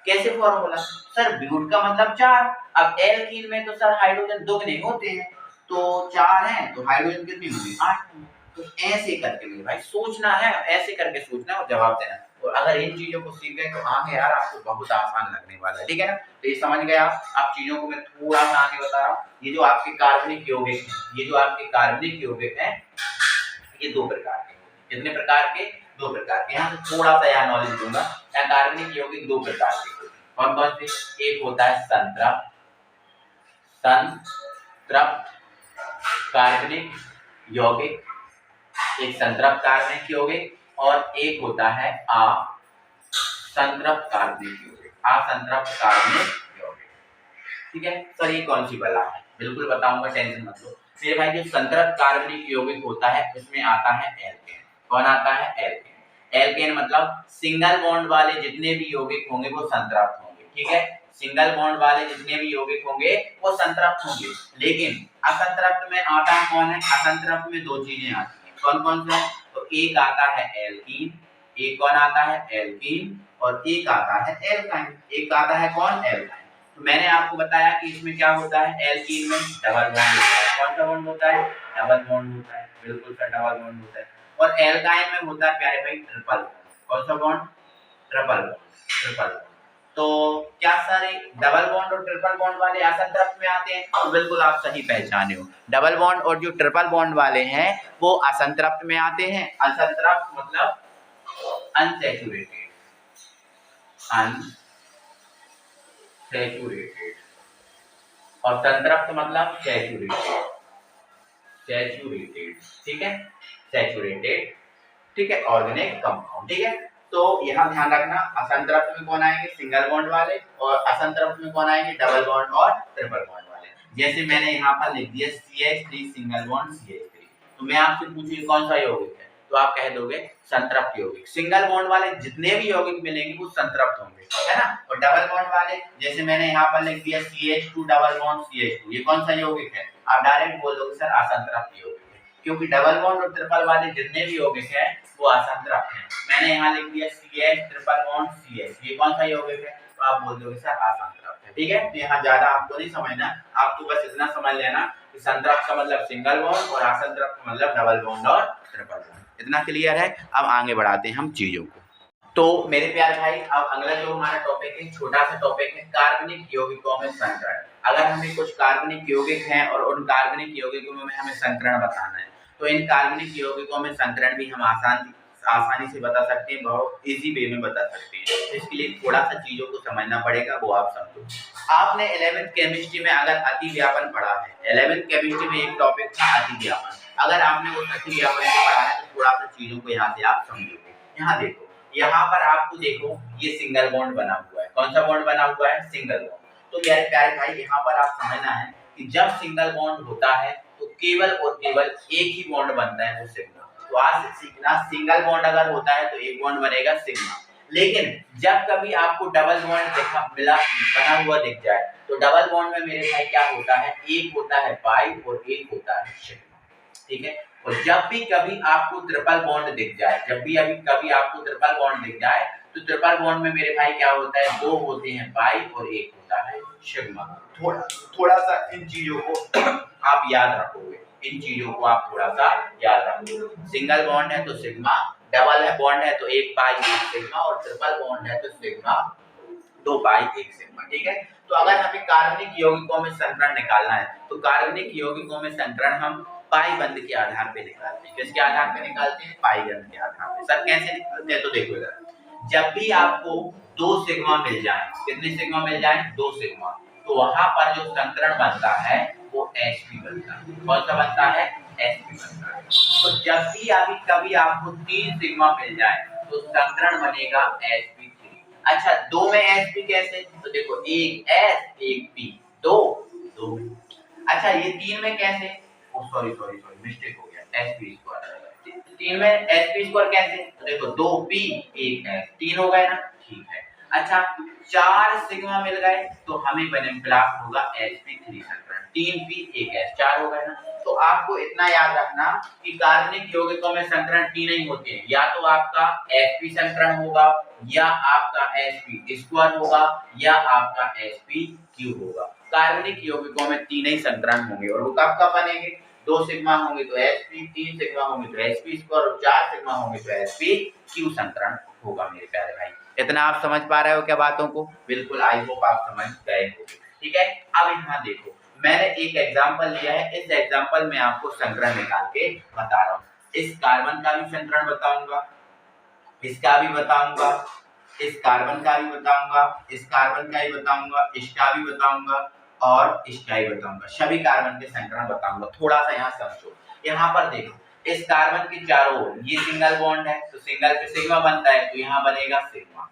S1: कैसे फॉर्मूला? सर ब्यूट का मतलब 4। अब एल्कीन में तो सर हाइड्रोजन दुगने होते हैं, तो 4 हैं तो हाइड्रोजन कितनी होगी? 8। तो ऐसे करके मेरे भाई सोचना है, ऐसे करके सोचना है और जवाब देना है। और अगर इन चीजों को सीख गए तो आगे यार आपको बहुत आसान लगने वाला है। ठीक है ना? तो ये समझ गए आप चीजों को मैं थोड़ा सा आगे बता रहा हूँ। ये जो आपके कार्बनिक यौगिक हैं, ये जो आपके कार्बनिक यौगिक हैं, ये 2 प्रकार के होते हैं। कितने प्रकार के? 2 प्रकार के। यहाँ से थोड़ा सा यहाँ नॉलेज दूंगा। यहाँ कार्बनिक यौगिक 2 प्रकार के होते हैं। कौन कौन से? एक होता है संतृप्त कार्बनिक यौगिक, एक संतृप्त कार्बनिक यौगिक, और एक होता है असंतृप्त कार्बनिक यौगिक। असंतृप्त कार्बनिक यौगिक। ठीक है सर, ये कौन सी बला है? बिल्कुल बताऊंगा, टेंशन मत लो। मेरे भाई जो संतृप्त कार्बनिक यौगिक होता है उसमें आता है एल्केन। कौन आता है? एल्केन। एल्केन मतलब सिंगल बॉन्ड वाले जितने भी यौगिक होंगे वो संतृप्त होंगे। ठीक है, सिंगल बॉन्ड वाले जितने भी यौगिक होंगे वो संतृप्त होंगे। लेकिन असंतृप्त में आता है कौन है? असंतृप्त में 2 चीजें आती हैं। कौन कौन सा? तो एक आता है एल्कीन, एक कौन आता है? एल्कीन, और एक आता है एल्काइन। एक आता है कौन? एल्काइन। तो मैंने आपको बताया कि इसमें क्या होता है? एल्कीन में डबल बॉन्ड होता है। कौन सा बॉन्ड होता है? डबल बॉन्ड होता है। बिल्कुल सर, डबल बॉन्ड होता है। और एल्काइन में होता है प्यारे भाई ट्रिपल बॉन्ड। कौन सा bond? Triple bond. Triple bond. तो क्या सारे डबल बॉन्ड और ट्रिपल बॉन्ड वाले असंतृप्त में आते हैं? तो बिल्कुल आप सही पहचाने हो। डबल बॉन्ड और जो ट्रिपल बॉन्ड वाले हैं वो असंतृप्त में आते हैं। असंतृप्त मतलब अनसैचुरेटेड, सैचुरेटेड, और संतृप्त मतलब सैचुरेटेड। सैचुरेटेड, ठीक है, सैचुरेटेड। ठीक है, ऑर्गेनिक कंपाउंड। ठीक है, तो यहाँ ध्यान रखना, असंतृप्त में कौन आएंगे? सिंगल बॉन्ड वाले, और असंतृप्त में कौन आएंगे? डबल बॉन्ड और ट्रिपल बॉन्ड वाले। जैसे मैंने यहाँ पर लिख दिया CH3 सिंगल बॉन्ड CH3। तो मैं आपसे पूछूं कौन सा यौगिक है, तो आप कह दोगे संतृप्त यौगिक। सिंगल बॉन्ड वाले जितने भी यौगिक मिलेंगे वो संतृप्त होंगे, है ना? और डबल बॉन्ड वाले, जैसे मैंने यहाँ पर लिख दिया CH2 डबल बॉन्ड CH2, ये कौन सा यौगिक है? आप डायरेक्ट बोल दोगे सर असंतृप्त यौगिक है, क्योंकि डबल बॉन्ड और ट्रिपल वाले जितने भी यौगिक हैं वो असंतृप्त हैं। मैंने यहाँ लिख दिया CH ट्रिपल बॉन्ड CH, ये कौन सा यौगिक है? तो आप बोल दोगे सर असंतृप्त है। ठीक है, तो यहाँ ज्यादा आपको नहीं समझना, आपको बस इतना समझ लेना कि संतृप्त का मतलब सिंगल बॉन्ड और असंतृप्त का मतलब डबल बॉन्ड और ट्रिपल बॉन्ड। इतना क्लियर है? अब आगे बढ़ाते हैं हम चीजों को। तो मेरे प्यारे भाई, अब अगला जो हमारा टॉपिक है, छोटा सा टॉपिक है, कार्बनिक यौगिकों में संकरण। अगर हमें कुछ कार्बनिक यौगिक हैं और उन कार्बनिक यौगिकों में हमें संकरण बताना है, तो इन कार्बनिक यौगिकों में संकरण भी हम आसानी से बता सकते हैं, बहुत इजी वे में बता सकते हैं। तो इसके लिए थोड़ा सा चीज़ों को समझना पड़ेगा, वो आप समझो। आपने 11th केमिस्ट्री में अगर अतिव्यापन पढ़ा है, 11th केमिस्ट्री में एक टॉपिक था अतिव्यापन, अगर आपने वो अतिव्यापन को पढ़ा है तो थोड़ा सा चीज़ों को यहाँ से आप समझोगे। यहाँ देखो, यहाँ पर आपको देखो ये सिंगल बॉन्ड बना हुआ है। कौन सा बॉन्ड बना हुआ है? Single bond. तो मेरे प्यारे भाई यहाँ पर आप समझना है कि जब सिंगल बॉन्ड होता है तो केवल और केवल एक ही बॉन्ड बनता है, वो सिग्मा। तो आज सीखना, सिंगल बॉन्ड अगर होता है तो एक बॉन्ड बनेगा सिग्मा। लेकिन जब कभी आपको डबल बॉन्ड बना हुआ दिख जाए तो डबल बॉन्ड में मेरे भाई क्या होता है? एक होता है पाई और एक होता है सिग्मा। ठीक है। और जब भी कभी आपको ट्रिपल बॉन्ड दिख जाए, जब भी कभी आपको ट्रिपल बॉन्ड दिख जाए तो ट्रिपल बॉन्ड में मेरे भाई क्या होता है? दो होते हैं पाई और एक होता है सिग्मा। थोड़ा सा इन चीजों को आप याद रखोगे, इन चीजों को आप थोड़ा सा याद रखोगे। सिंगल बॉन्ड है तो सिग्मा, डबल है बॉन्ड है तो एक पाई एक सिग्मा, और ट्रिपल बॉन्ड है तो सिग्मा दो पाई एक सिग्मा। ठीक है। तो अगर हमें कार्बनिक यौगिकों में संकरण निकालना है तो कार्बनिक यौगिकों में संकरण हम पाई बंध के आधार पे निकालते हैं। किसके आधार पे निकालते हैं? पाई बंध के आधार पे। सर कैसे निकालते हैं? तो देखो इधर, जब भी आपको दो सिग्मा मिल जाए, कितने सिग्मा मिल जाए? दो सिग्मा, तो वहां पर जो संकरण बनता है वो sp बनता है। कौन सा बनता है? sp बनता है। तो जब भी कभी आपको तीन सिग्मा मिल जाए तो संकरण बनेगा sp3। अच्छा, दो में sp कैसे? तो देखो, एक s एक p, दो दो। अच्छा, ये तीन में कैसे? सॉरी मिस्टेक हो गया, sp²। तीन में sp² कैसे? तो देखो, दो p एक s, तीन हो गए ना। ठीक है। अच्छा, चार सिग्मा मिल गए तो हमें प्राप्त होगा sp3 संकरण। तीन p एक s, चार हो गए ना। तो आपको इतना याद रखना कि कार्बनिक यौगिकों में संकरण तीन ही होते हैं, या तो आपका sp संकरण होगा, या आपका sp² होगा, या आपका sp³ होगा। कार्बनिक यौगिकों में तीन ही संकरण होंगे, और वो कब कब बनेंगे? दो सिग्मा होंगे तो sp, तीन सिग्मा होंगे तो sp², और चार सिग्मा होंगे तो sp³ संकरण होगा मेरे प्यारे भाई। इतना आप समझ पा रहे हो क्या बातों को? बिल्कुल, आई होप आप समझ गए हो। ठीक है। अब यहाँ देखो, मैंने एक एग्जांपल लिया है, इस एग्जांपल में आपको संकरण निकाल के बता रहा हूँ। इस कार्बन का भी संकरण बताऊंगा, इसका भी बताऊंगा, इस कार्बन का भी बताऊंगा, इस कार्बन का भी बताऊंगा, इसका भी बताऊंगा, और इसका ही बताऊंगा। सभी कार्बन के संकरण बताऊंगा। थोड़ा सा यहाँ समझो। यहाँ पर देखो, इस कार्बन के चारों ओर ये सिंगल बॉन्ड है तो सिंगल पे सिग्मा बनता है, तो यहाँ बनेगा सिग्मा।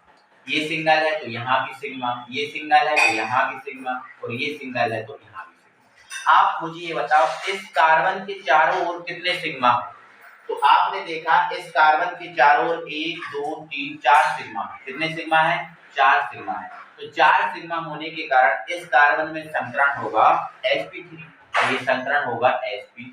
S1: ये सिंगल है तो यहाँ भी सिग्मा, ये सिंगल है तो यहाँ भी सिग्मा, और ये सिंगल है तो यहाँ भी सिग्मा। आप मुझे ये बताओ, इस कार्बन के चारों ओर कितने सिग्मा है? तो आपने देखा इस कार्बन के चारों ओर 1 2 3 4 सिग्मा है। कितने सिग्मा है? 4 सिग्मा है। तो 4 सिग्मा होने के कारण इस कार्बन में संकरण होगा sp3, और ये संकरण होगा sp3।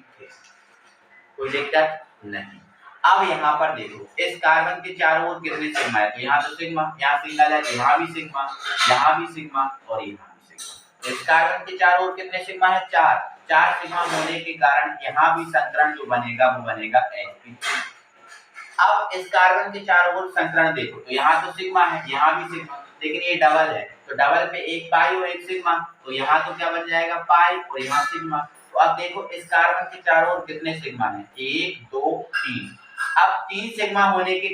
S1: कोई दिक्कत नहीं। अब यहाँ पर देखो, इस कार्बन के चारों ओर कितने सिग्मा है? तो यहाँ तो सिग्मा, यहाँ सिंगल है तो यहाँ भी सिग्मा, यहाँ भी सिग्मा, और यहाँ भी सिग्मा। तो इस कार्बन के चारों ओर कितने सिग्मा है? 4। 4 सिग्मा होने के कारण यहाँ भी संकरण जो बनेगा वो बनेगा sp3। अब इस कार्बन के चारों ओर संकरण देखो, तो यहाँ तो सिग्मा है, यहाँ भी सिग्मा, लेकिन ये डबल है तो डबल पे एक पाई और एक सिग्मा, तो यहाँ तो क्या बन जाएगा? पाई, और यहाँ सिग्मा। तो अब देखो, इस कार्बन के चारों ओर कितने सिग्मा है? 1 2 3। अब 3 सिग्मा होने के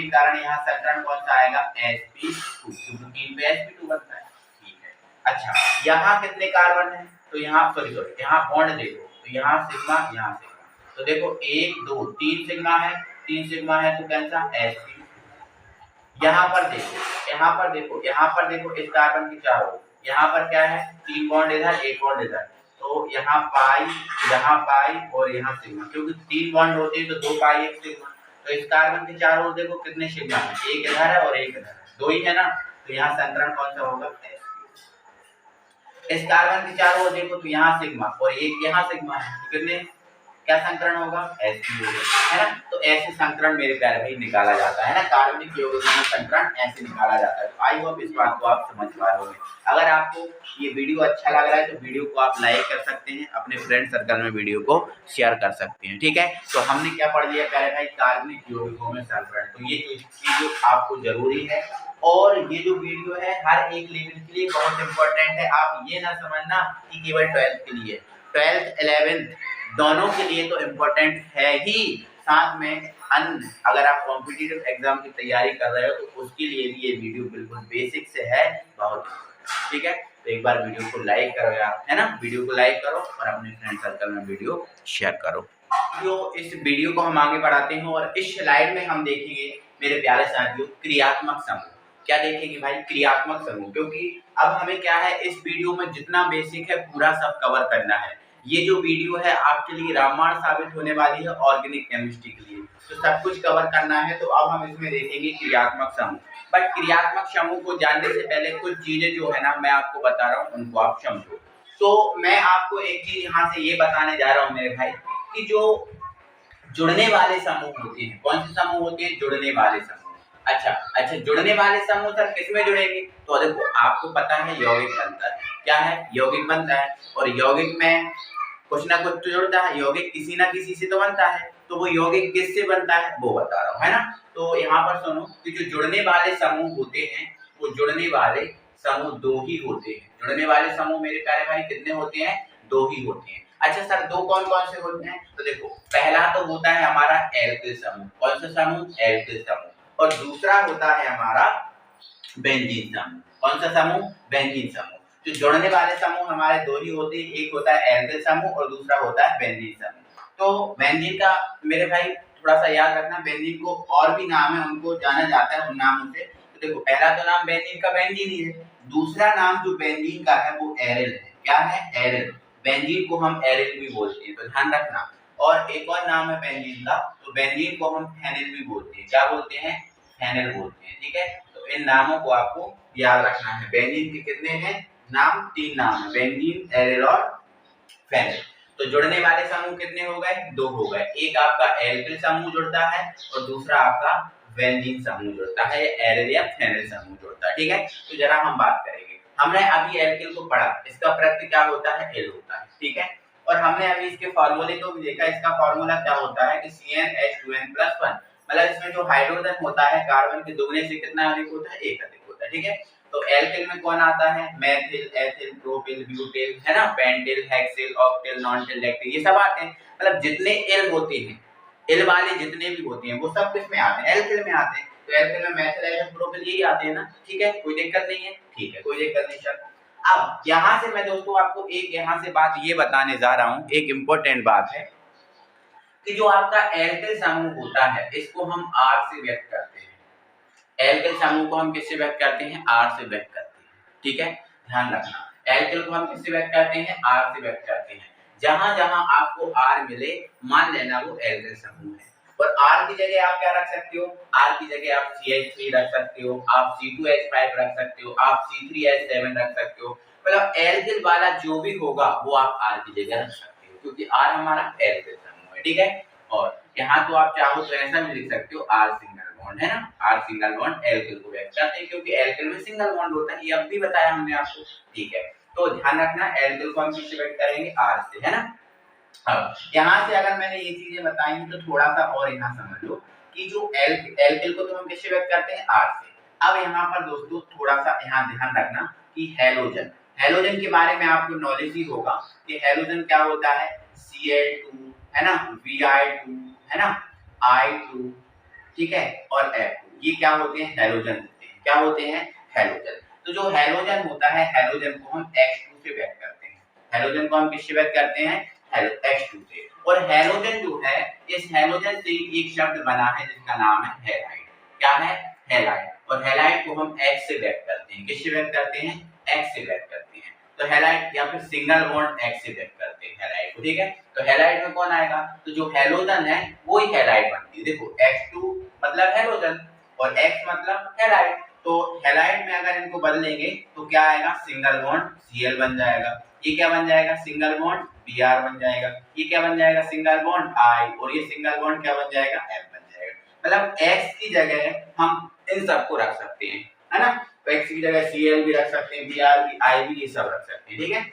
S1: कारण यहाँ संकरण कौन सा आएगा? sp2, क्योंकि 3 पे sp2 बनता है। ठीक है। अच्छा, यहाँ कितने कार्बन है? तो यहाँ सॉरी यहाँ बॉन्ड देखो, तो यहाँ सिग्मा, यहाँ सिग्मा। तो देखो, 1 2 3 सिग्मा है, 3 सिग्मा है तो कैसा? sp। यहाँ पर देखो इस कार्बन के चारों ओर, यहाँ पर क्या है? 3 बॉन्ड इधर, 1 बॉन्ड इधर, तो यहाँ पाई और यहाँ सिग्मा, क्योंकि 3 बॉन्ड होते हैं तो 2 पाई 1 सिग्मा। तो इस कार्बन के चारों ओर देखो कितने सिग्मा है? एक इधर है और एक इधर है, दो ही है ना। तो यहाँ संकरण कौन सा होगा? इस कार्बन के चारों ओर देखो तो यहाँ सिग्मा और एक यहाँ सिग्मा है, तो कितने? क्या संकरण होगा? sp है ना। तो ऐसे संकरण मेरे प्यारे भाई निकाला जाता है ना, कार्बनिक यौगिकों में संकरण ऐसे निकाला जाता है। तो आई होप इस बात को आप समझ पा रहे होंगे। अगर आपको ये वीडियो अच्छा लग रहा है तो वीडियो को आप लाइक कर सकते हैं, अपने फ्रेंड सर्कल में वीडियो को शेयर कर सकते हैं। ठीक है। तो हमने क्या पढ़ लिया प्यारे भाई? कार्बनिक यौगिकों में संकरण। तो ये चीज आपको जरूरी है, और ये जो वीडियो है हर एक लेवल के लिए बहुत इंपॉर्टेंट है। आप ये ना समझना कि केवल 12th के लिए, 12th 11th दोनों के लिए तो इम्पोर्टेंट है ही, साथ में अगर आप कॉम्पिटिटिव एग्जाम की तैयारी कर रहे हो तो उसके लिए भी ये वीडियो बिल्कुल बेसिक से है, बहुत ठीक है। तो एक बार वीडियो को लाइक करो यार, है ना, वीडियो को लाइक करो और अपने फ्रेंड सर्कल में वीडियो शेयर करो। जो इस वीडियो को हम आगे बढ़ाते हैं और इस स्लाइड में हम देखेंगे मेरे प्यारे साथियों क्रियात्मक समूह। क्या देखेंगे भाई? क्रियात्मक समूह, क्योंकि अब हमें क्या है इस वीडियो में जितना बेसिक है पूरा सब कवर करना है। ये जो वीडियो है आपके लिए रामबाण साबित होने वाली है ऑर्गेनिक केमिस्ट्री के लिए, तो सब कुछ कवर करना है। तो अब हम इसमें देखेंगे क्रियात्मक समूह। बट क्रियात्मक समूह को जानने से पहले कुछ चीजें जो है ना मैं आपको बता रहा हूँ उनको आप समझो। तो मैं आपको एक चीज यहाँ से ये बताने जा रहा हूँ मेरे भाई कि जो जुड़ने वाले समूह होते हैं, कौन से समूह होते हैं? जुड़ने वाले समूह। अच्छा, जुड़ने वाले समूह सर किसमें जुड़ेंगे? तो देखो आपको पता है यौगिक बनता है। क्या है? यौगिक बनता है। और यौगिक में कुछ ना कुछ तो जुड़ता है, यौगिक किसी ना किसी से तो बनता है। तो वो यौगिक किससे बनता है वो बता रहा हूँ, है ना। तो यहाँ पर सुनो कि जो जुड़ने वाले समूह होते हैं वो जुड़ने वाले समूह दो ही होते हैं। जुड़ने वाले समूह मेरे प्यारे भाई कितने होते हैं? दो ही होते हैं। अच्छा सर दो कौन कौन से होते हैं? तो देखो पहला तो होता है हमारा एल्किल समूह। कौन सा समूह? एल्किल समूह। और दूसरा होता है हमारा बेंजीन समूह। कौन सा समूह? बेंजीन समूह। जो जुड़ने वाले समूह हमारे दो ही होते हैं, एक होता है एल्किल समूह और दूसरा होता है बेंजीन समूह। तो बेंजीन का मेरे भाई थोड़ा सा याद रखना, बेंजीन को और भी नाम है, उनको जाना जाता है उन नामों से। तो देखो पहला तो नाम बेंजीन का बेंजीन ही है, दूसरा नाम जो बेंजीन का है वो एरिल है। क्या है? एरिल। बेंजीन को हम एरिल भी बोलते हैं, तो ध्यान रखना। और एक और नाम है बेंजीन का, तो बेंजीन को हम फेनिल भी बोलते हैं। क्या बोलते हैं? फेनिल बोलते हैं। ठीक है, तो इन नामों को आपको याद रखना है। बेंजीन के कितने हैं नाम? 3 नाम है, बेंजीन, एरिल और फेनिल। तो जुड़ने वाले समूह कितने हो गए? 2 हो गए। एक आपका एल्किल समूह जुड़ता है और दूसरा आपका बेंजीन समूह जुड़ता है, एरिल या फेनिल समूह जुड़ता है। ठीक है, तो जरा हम बात करेंगे। हमने अभी एल्किल को पढ़ा, इसका प्रत्यय क्या होता है? एल होता है। ठीक है, और हमने अभी इसके फार्मूले को भी देखा। इसका फार्मूला क्या होता है कि CnH2n+1, मतलब इसमें जो हाइड्रोजन होता है कार्बन के दुगने से कितना अधिक होता है? 1 अधिक होता है। ठीक है, तो एल्किल में कौन आता है? मेथिल, एथिल, प्रोपिल, ब्यूटेल, है ना, पेंटिल, हेक्सिल, ऑक्टेल, नॉनटेल, लैक्टिल, ये सब आते हैं। मतलब जितने एल होते हैं, एल वाले जितने भी होते हैं वो सब किसमें आते हैं? एल्किल में आते हैं। तो एल्किल में मेथिल, एथिल, प्रोपिल यही आते हैं ना। ठीक है, कोई दिक्कत नहीं है। ठीक है, कोई दिक्कत नहीं। चल अब यहाँ से मैं दोस्तों आपको एक यहाँ से बात ये बताने जा रहा हूँ, एक इम्पोर्टेंट बात है कि जो आपका एल्किल समूह होता है इसको हम आर से व्यक्त करते हैं। एल्किल समूह को हम किससे व्यक्त करते हैं? आर से व्यक्त करते हैं। ठीक है, ध्यान रखना, एल्किल को हम किससे व्यक्त करते हैं? आर से व्यक्त करते हैं। जहां जहां आपको आर मिले मान लेना वो एल्किल समूह है। और आर की जगह आप क्या रख सकते हो? आर की जगह आप CH3 रख सकते हो, आप C2H5 रख सकते हो, आप C3H7 रख सकते हो। मतलब एल्किल वाला जो भी होगा वो आप आर की जगह रख सकते हो, क्योंकि आर हमारा एल्किल समूह है। ठीक है, और यहाँ तो आप चाहो तो ऐसा भी लिख सकते हो आर सिंगल बॉन्ड, है ना, आर सिंगल बॉन्ड एल्किल को व्यक्त करते हैं, क्योंकि एल्किल में सिंगल बॉन्ड होता है। ये अब भी बताया हमने आपको। ठीक है, तो ध्यान रखना एल्किल को हम किससे व्यक्त करेंगे? आर से, है ना। अब यहाँ से अगर मैंने ये चीजें बताई तो थोड़ा सा और यहाँ समझ लो कि जो एल्किल को तो हम किससे व्यक्त करते हैं? आर से। अब यहाँ पर दोस्तों थोड़ा सा यहाँ ध्यान रखना कि हैलोजन, हैलोजन के बारे में आपको नॉलेज ही होगा कि हैलोजन क्या होता है? Cl2, है ना, Vi2, है ना, I2, ठीक है, और F2, ये क्या होते हैं? हैलोजन होते हैं। क्या होते हैं? हैलोजन। तो जो हैलोजन होता है, हैलोजन को हम H2 से व्यक्त करते हैं। हैलोजन को हम किससे व्यक्त करते हैं? H2 से। और हैलोजन जो है, इस हैलोजन से एक शब्द बना है जिसका नाम है हैलाइड। क्या है? हैलाइड। और हैलाइड को हम X से व्यक्त करते हैं। किससे व्यक्त करते हैं? X से व्यक्त करते हैं। तो हैलाइड या फिर सिंगल बॉन्ड X से व्यक्त करते हैं हैलाइड को। ठीक है, तो हैलाइड में कौन आएगा? तो जो हैलोजन है वो ही हैलाइड बनती है। देखो H2 मतलब हैलोजन और X मतलब हैलाइड। तो हैलाइड में अगर इनको बदलेंगे तो क्या आएगा? सिंगल बॉन्ड Cl बन जाएगा। ये क्या बन जाएगा? सिंगल बॉन्ड Br बन जाएगा। ये क्या बन जाएगा? सिंगल बॉन्ड I, और ये सिंगल बॉन्ड क्या बन जाएगा? F बन जाएगा। मतलब X की जगह हम इन सबको रख सकते हैं, है ना। तो X की जगह Cl भी रख सकते हैं, Br भी, I भी, ये सब रख सकते हैं। ठीक है,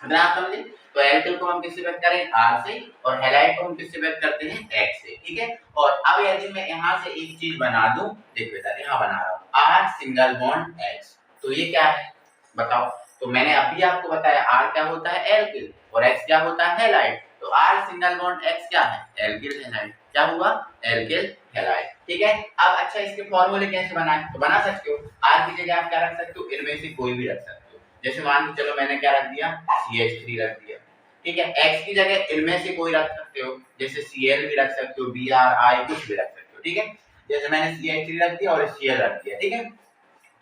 S1: अगर आप समझे तो एल्किल को हम किससे व्यक्त करें? R से, और हैलाइड को हम किससे व्यक्त करते हैं? X से। ठीक है, और अब यदि मैं यहाँ से एक चीज बना दूं, देख बेटा यहाँ बना रहा हूँ R सिंगल बॉन्ड X, तो ये क्या है बताओ? तो मैंने अभी आपको बताया R क्या होता है? एल्किल, और X क्या होता है? हैलाइड। तो R सिंगल बॉन्ड X क्या है? Alkyl halide. क्या हुआ, एल्किल हैलाइड। ठीक है, अब अच्छा इसके फॉर्मूले कैसे बनाए, तो बना सकते हो। आर की जगह आप क्या रख सकते हो, इनमें से कोई भी रख सकते हो। जैसे मान के चलो मैंने क्या रख दिया, CH3 रख दिया। ठीक है, X की जगह इनमें से कोई रख सकते हो, जैसे Cl भी रख सकते हो, Br, I कुछ भी रख सकते हो। ठीक है, जैसे मैंने CH3 रख दिया और Cl रख दिया। ठीक है,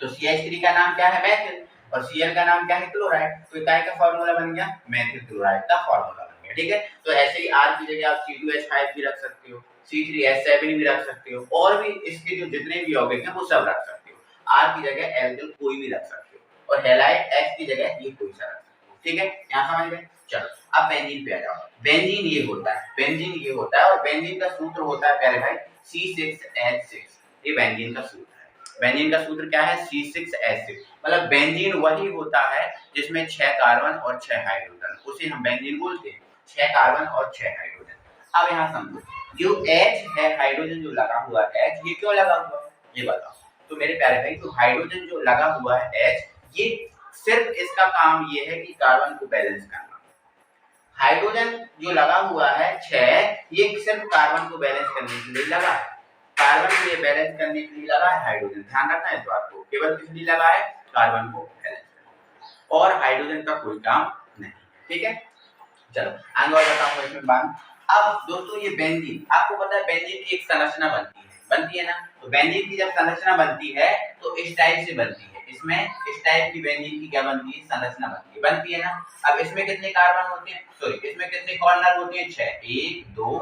S1: तो CH3 का नाम क्या है, मेथिल, और Cl का नाम क्या है, क्लोराइड। तो काय का फार्मूला बन गया, मेथिल क्लोराइड का फार्मूला बन गया। ठीक है, तो ऐसे ही R की जगह आप C2H5 भी रख सकते हो, C3H7 भी रख सकते हो, और भी इसके जो जितने भी यौगिक हैं वो सब रख सकते हो। R की जगह एल्किल कोई भी रख सकते हो, और हैलाइड H की जगह ये कोई सा रख सकते हो। ठीक है, यहाँ समझ गए। चलो अब बेंजीन पे आ जाओ। बेंजीन ये होता है, बेंजीन ये होता है, और बेंजीन का सूत्र होता है प्यारे भाई C6H6। ये बेंजीन का सूत्र है। बेंजीन का सूत्र क्या है, C6H6। मतलब बेंजीन वही होता है जिसमें 6 कार्बन और 6 हाइड्रोजन, उसे हम बेंजीन बोलते हैं। 6 कार्बन और 6 हाइड्रोजन। अब यहाँ समझो, जो H है, हाइड्रोजन जो लगा हुआ है H, ये क्यों लगा हुआ है ये बताओ। तो मेरे प्यारे भाई, तो हाइड्रोजन जो लगा हुआ है H, ये सिर्फ इसका काम ये है कि कार्बन को बैलेंस करना। हाइड्रोजन जो लगा हुआ है 6, ये सिर्फ कार्बन को बैलेंस करने के लिए लगा है। कार्बन को ये बैलेंस करने के लिए लगा है हाइड्रोजन, ध्यान रखना है इस बात को। केवल किस लिए लगा है, कार्बन को बैलेंस करने, और हाइड्रोजन का कोई काम नहीं। ठीक है, चलो आगे और बताऊंगा इसमें बात। अब दोस्तों ये बेंजीन, आपको पता है बेंजीन की एक संरचना बनती है ना। तो बेंजीन की जब संरचना बनती है तो इस टाइप से बनती है, इसमें इस टाइप की बेंजीन की क्या बनती है, संरचना बनती है ना। अब इसमें कितने कार्बन होते हैं, सॉरी इसमें कितने कॉर्नर होते हैं, 6, 1 2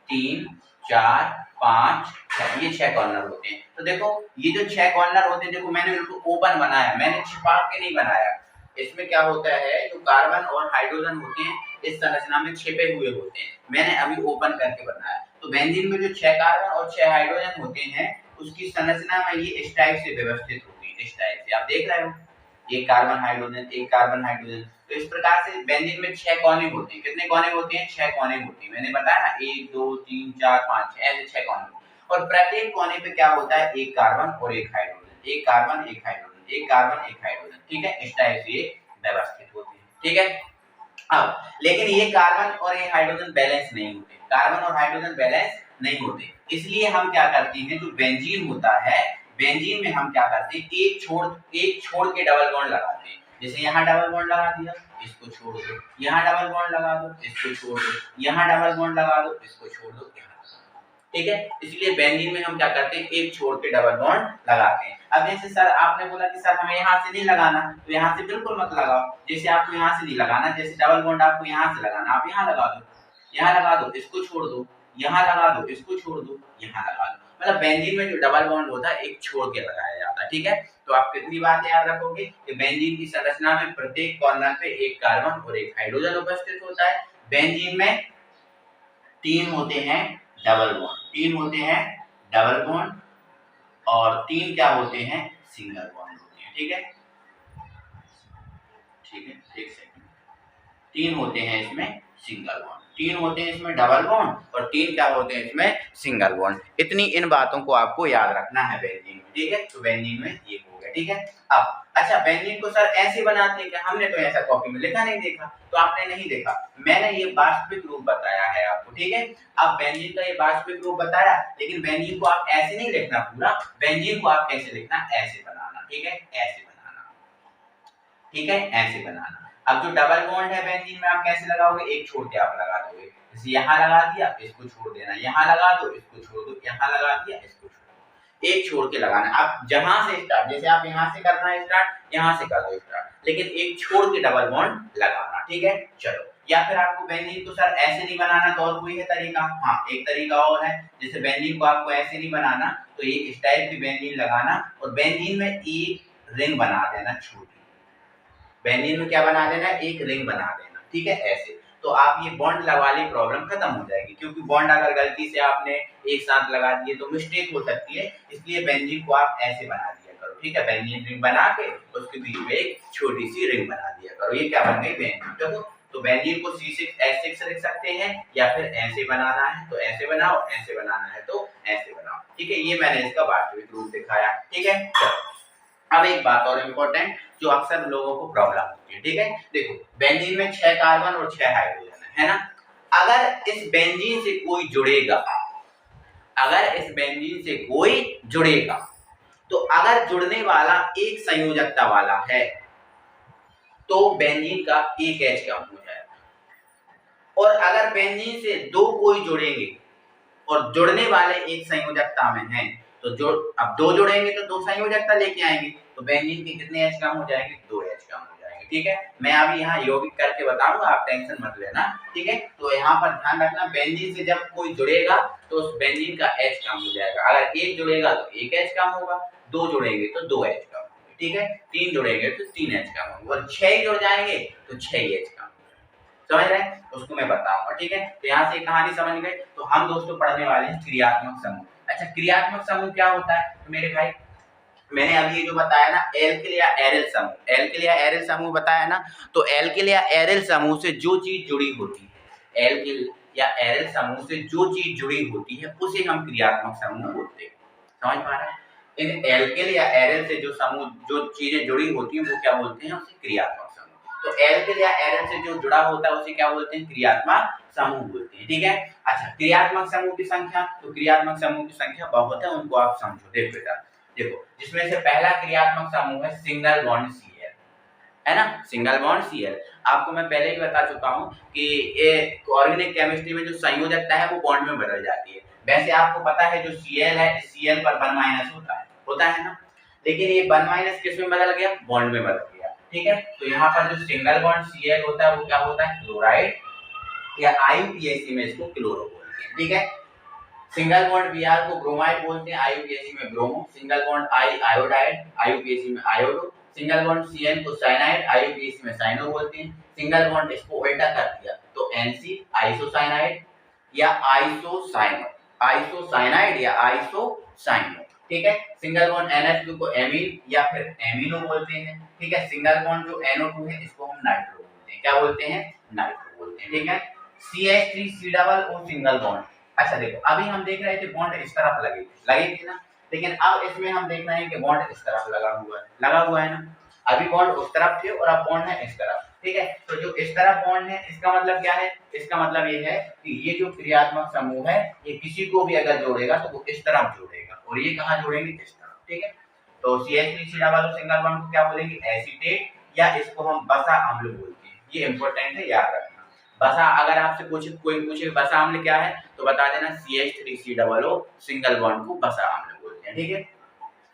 S1: 3 4 5 6, ये 6 कॉर्नर होते हैं। तो देखो ये जो 6 कॉर्नर होते हैं, देखो मैंने बिल्कुल ओपन बनाया, मैंने छिपा के नहीं बनाया। इसमें क्या होता है, जो कार्बन और हाइड्रोजन होते हैं इस संरचना में छिपे हुए होते हैं, मैंने अभी ओपन करके बनाया। तो बेंजीन में जो 6 कार्बन और 6 हाइड्रोजन होते हैं, उसकी संरचना में ये इस टाइप से व्यवस्थित होती है, इस टाइप से आप देख रहे हो, एक कार्बन हाइड्रोजन, एक कार्बन हाइड्रोजन। तो इस प्रकार से बेंजीन में 6 कोने होते हैं। कितने कोने होते हैं, 6 कोने होते हैं। मैंने बताया ना, 1 2 3 4 5 ऐसे 6 कोने, और प्रत्येक कोने पे क्या होता है, एक कार्बन और एक हाइड्रोजन, एक कार्बन एक हाइड्रोजन, एक कार्बन एक हाइड्रोजन। ठीक है, इस टाइप से ये व्यवस्थित होते हैं। ठीक है, अब लेकिन ये कार्बन और ये हाइड्रोजन बैलेंस नहीं होते, कार्बन और हाइड्रोजन बैलेंस नहीं होते। इसलिए हम क्या करते हैं, जो बेंजीन होता है, बेंजीन में हम क्या करते हैं, एक छोड़ के डबल बॉन्ड लगाते हैं। जैसे यहाँ डबल बॉन्ड लगा दिया, इसको छोड़ दो, यहाँ डबल बॉन्ड लगा दो, इसको छोड़ दो, यहाँ डबल बॉन्ड लगा दो, इसको छोड़ दो। ठीक है, इसलिए बेंजीन में हम क्या करते हैं, एक छोड़ के डबल बॉन्ड लगाते हैं। अब जैसे सर आपने बोला कि सर हमें यहाँ से नहीं लगाना, तो यहाँ से बिल्कुल मत लगाओ। जैसे आपको यहाँ से नहीं लगाना, जैसे डबल बॉन्ड आपको यहाँ से लगाना, आप यहाँ लगा दो, यहाँ लगा दो, इसको छोड़ दो, यहाँ लगा दो, इसको छोड़ दो, यहाँ लगा दो। मतलब बेंजीन में जो डबल बॉन्ड होता है एक छोड़ के लगाया जाता है। ठीक है, तो आप कितनी बातें याद रखोगे कि बेंजीन की संरचना में प्रत्येक कॉर्नर पे एक कार्बन और एक हाइड्रोजन उपस्थित होता है। बेंजीन में 3 होते हैं डबल बॉन्ड, 3 होते हैं डबल बॉन्ड, और 3 क्या होते हैं, सिंगल बॉन्ड होते हैं। ठीक है, ठीक है, एक सेकंड। 3 होते हैं इसमें सिंगल बॉन्ड, 3 होते हैं इसमें डबल बॉन्ड, और 3 क्या होते हैं इसमें सिंगल बॉन्ड। इतनी इन बातों को आपको याद रखना है बेंजीन में। ठीक है, तो बेंजीन में ये हो गया। ठीक है, अब अच्छा बेंजीन को सर ऐसे बनाते हैं क्या, हमने तो ऐसा कॉपी में लिखा नहीं देखा, तो आपने नहीं देखा, मैंने ये वास्तविक रूप बताया है आपको। ठीक है, अब बेंजीन का ये वास्तविक रूप बताया, लेकिन बेंजीन को आप ऐसे नहीं लिखना पूरा, बेंजीन को आप कैसे लिखना, ऐसे बनाना। ठीक है, ऐसे बनाना। ठीक है, ऐसे बनाना। अब जो डबल बॉन्ड है बेंजीन में आप कैसे लगाओगे, एक छोड़ के आप लगा दोगे, जैसे यहाँ लगा दिया, इसको छोड़ देना, यहाँ लगा दो, इसको छोड़ दो, यहाँ लगा दिया, इसको छोड़ दो, एक छोड़ के लगाना। अब जहां से स्टार्ट, जैसे आप यहाँ से करना है स्टार्ट, यहाँ से कर दो स्टार्ट, लेकिन एक छोड़ के डबल बॉन्ड लगाना। ठीक है, चलो। या फिर आपको बेंजीन को सर ऐसे नहीं बनाना, तो और कोई है तरीका, हाँ एक तरीका और है। जैसे बेंजीन को आपको ऐसे नहीं बनाना, तो ये इस टाइप की बेंजीन लगाना, और बेंजीन में एक रिंग बना देना छोटी, बेंजीन में क्या बना देना, एक रिंग बना देना। ठीक है, ऐसे तो आप ये बॉन्ड वाली प्रॉब्लम खत्म हो जाएगी, क्योंकि बॉन्ड अगर गलती से आपने एक साथ लगा दिए तो मिस्टेक हो सकती है। इसलिए बेंजीन को आप ऐसे बना दिया करो। ठीक है, बेंजीन रिंग बना के उसके बीच में एक छोटी सी रिंग बना दिया करो, ये क्या बन गई, बेंजीन। देखो, तो बेंजीन को C6H6 लिख सकते हैं, या फिर ऐसे बनाना है तो ऐसे बनाओ, ऐसे बनाना है तो ऐसे बनाओ। ठीक है, ये मैंने इसका वास्तविक रूप दिखाया। ठीक है, अब एक बात और इम्पोर्टेंट जो अक्सर लोगों को प्रॉब्लम होती है। ठीक है, देखो बेंजीन में 6 कार्बन और 6 हाइड्रोजन है ना। अगर इस बेंजीन से कोई जुड़ेगा, अगर इस बेंजीन से कोई जुड़ेगा, तो अगर जुड़ने वाला एक संयोजकता वाला है तो बेंजीन का एक H कम हो जाएगा, और अगर बेंजीन से दो कोई जुड़ेंगे और जुड़ने वाले एक संयोजकता में हैं, तो अब दो जुड़ेंगे तो दो संयोजकता लेके आएंगे, तो बेंजीन के कितने H कम हो जाएंगे? 2 H कम हो जाएंगे। ठीक है, मैं अभी यहाँ यौगिक करके बताऊंगा, आप टेंशन मत लेना। ठीक है, तो यहाँ पर ध्यान रखना, बेंजीन से जब कोई जुड़ेगा तो उस बेंजीन का H कम हो जाएगा। अगर एक जुड़ेगा तो एक H कम होगा, दो जुड़ेंगे तो 2 H कम होंगे। ठीक है, तीन जुड़ेंगे तो 3 H कम होंगे, और 6 जुड़ जाएंगे तो 6 H कम। समझ रहे हैं? उसको मैं बताऊंगा। ठीक है, तो यहाँ से कहानी समझ गए। तो हम दोस्तों पढ़ने वाले हैं क्रियात्मक समूह। अच्छा, क्रियात्मक समूह क्या होता है? तो मेरे भाई, मैंने अभी ये जो बताया ना, एल्किल या एरिल समूह, एल्किल या एरिल समूह बताया ना, तो एल्किल या एरिल समूह से जो चीज जुड़ी होती है, एल्किल या एरिल समूह से जो चीज जुड़ी होती है उसे हम क्रियात्मक समूह बोलते हैं। समझ पा रहे हैं? इन एल्किल या एरिल से जो समूह, जो चीजें जुड़ी होती हैं, वो क्या बोलते हैं? उसे क्रियात्मक समूह। तो एल्किल या एरिल से जो जुड़ा होता है उसे क्या बोलते हैं? क्रियात्मक समूह बोलते हैं। ठीक है, अच्छा, क्रियात्मक समूह की संख्या, तो क्रियात्मक समूह की संख्या बहुत है, उनको आप समझो। देखो बेटा, देखो, जिसमें से पहला क्रियात्मक समूह है सिंगल बॉन्ड Cl, है ना, सिंगल बॉन्ड Cl। आपको मैं पहले ही बता चुका हूं कि ऑर्गेनिक केमिस्ट्री में जो संयोजकता है वो बॉन्ड में बदल जाती है। वैसे आपको पता है जो Cl है, Cl पर 1 होता है ना, लेकिन ये 1 किस में बदल गया? बॉन्ड में बदल गया। ठीक है, तो यहाँ पर जो सिंगल बॉन्ड Cl होता है वो क्या होता है? क्लोराइड, या IUPAC में इसको क्लोरो बोलते हैं। ठीक है, सिंगल बॉन्ड Br को ब्रोमाइड बोलते हैं, IUPAC में bromo. Single bond I iodide, IUPAC में आयोडो। सिंगल बॉन्ड Cn को साइनाइड, IUPAC में साइनो बोलते हैं। सिंगल बॉन्ड इसको उल्टा कर दिया तो NC आइसोसाइनाइड या आइसोसाइनो, आइसोसाइनाइड या आइसोसाइनो। ठीक है, सिंगल बॉन्ड NH2 को एमीन या फिर एमिनो बोलते हैं। ठीक है, सिंगल बॉन्ड जो NO2 है इसको हम नाइट्रो बोलते हैं। क्या बोलते हैं? नाइट्रो बोलते हैं। ठीक है, CH3C सिंगल बॉन्ड। अच्छा देखो, अभी हम देख रहे थे बॉन्ड इस तरफ लगे थे ना, लेकिन अब इसमें हम देख रहे हैं कि बॉन्ड इस तरफ लगा हुआ है ना। अभी बॉन्ड उस तरफ थे और अब बॉन्ड है इस तरफ। ठीक है, तो जो इस तरफ बॉन्ड है इसका मतलब क्या है? इसका मतलब ये है कि ये जो क्रियात्मक समूह है ये किसी को भी अगर जोड़ेगा तो वो इस तरफ जोड़ेगा, और ये कहाँ जोड़ेंगे? इस तरफ। ठीक है, तो CH3 सिंगल बॉन्ड को क्या बोलेंगे? एसीटेट, या इसको हम बसा अम्ल बोलते हैं। ये इंपॉर्टेंट है, याद रखना। बसा, अगर आपसे कोई पूछे बसा अम्ल क्या है तो बता देना CH3COO सिंगल बॉन्ड को बसा अम्ल बोलते हैं। ठीक है,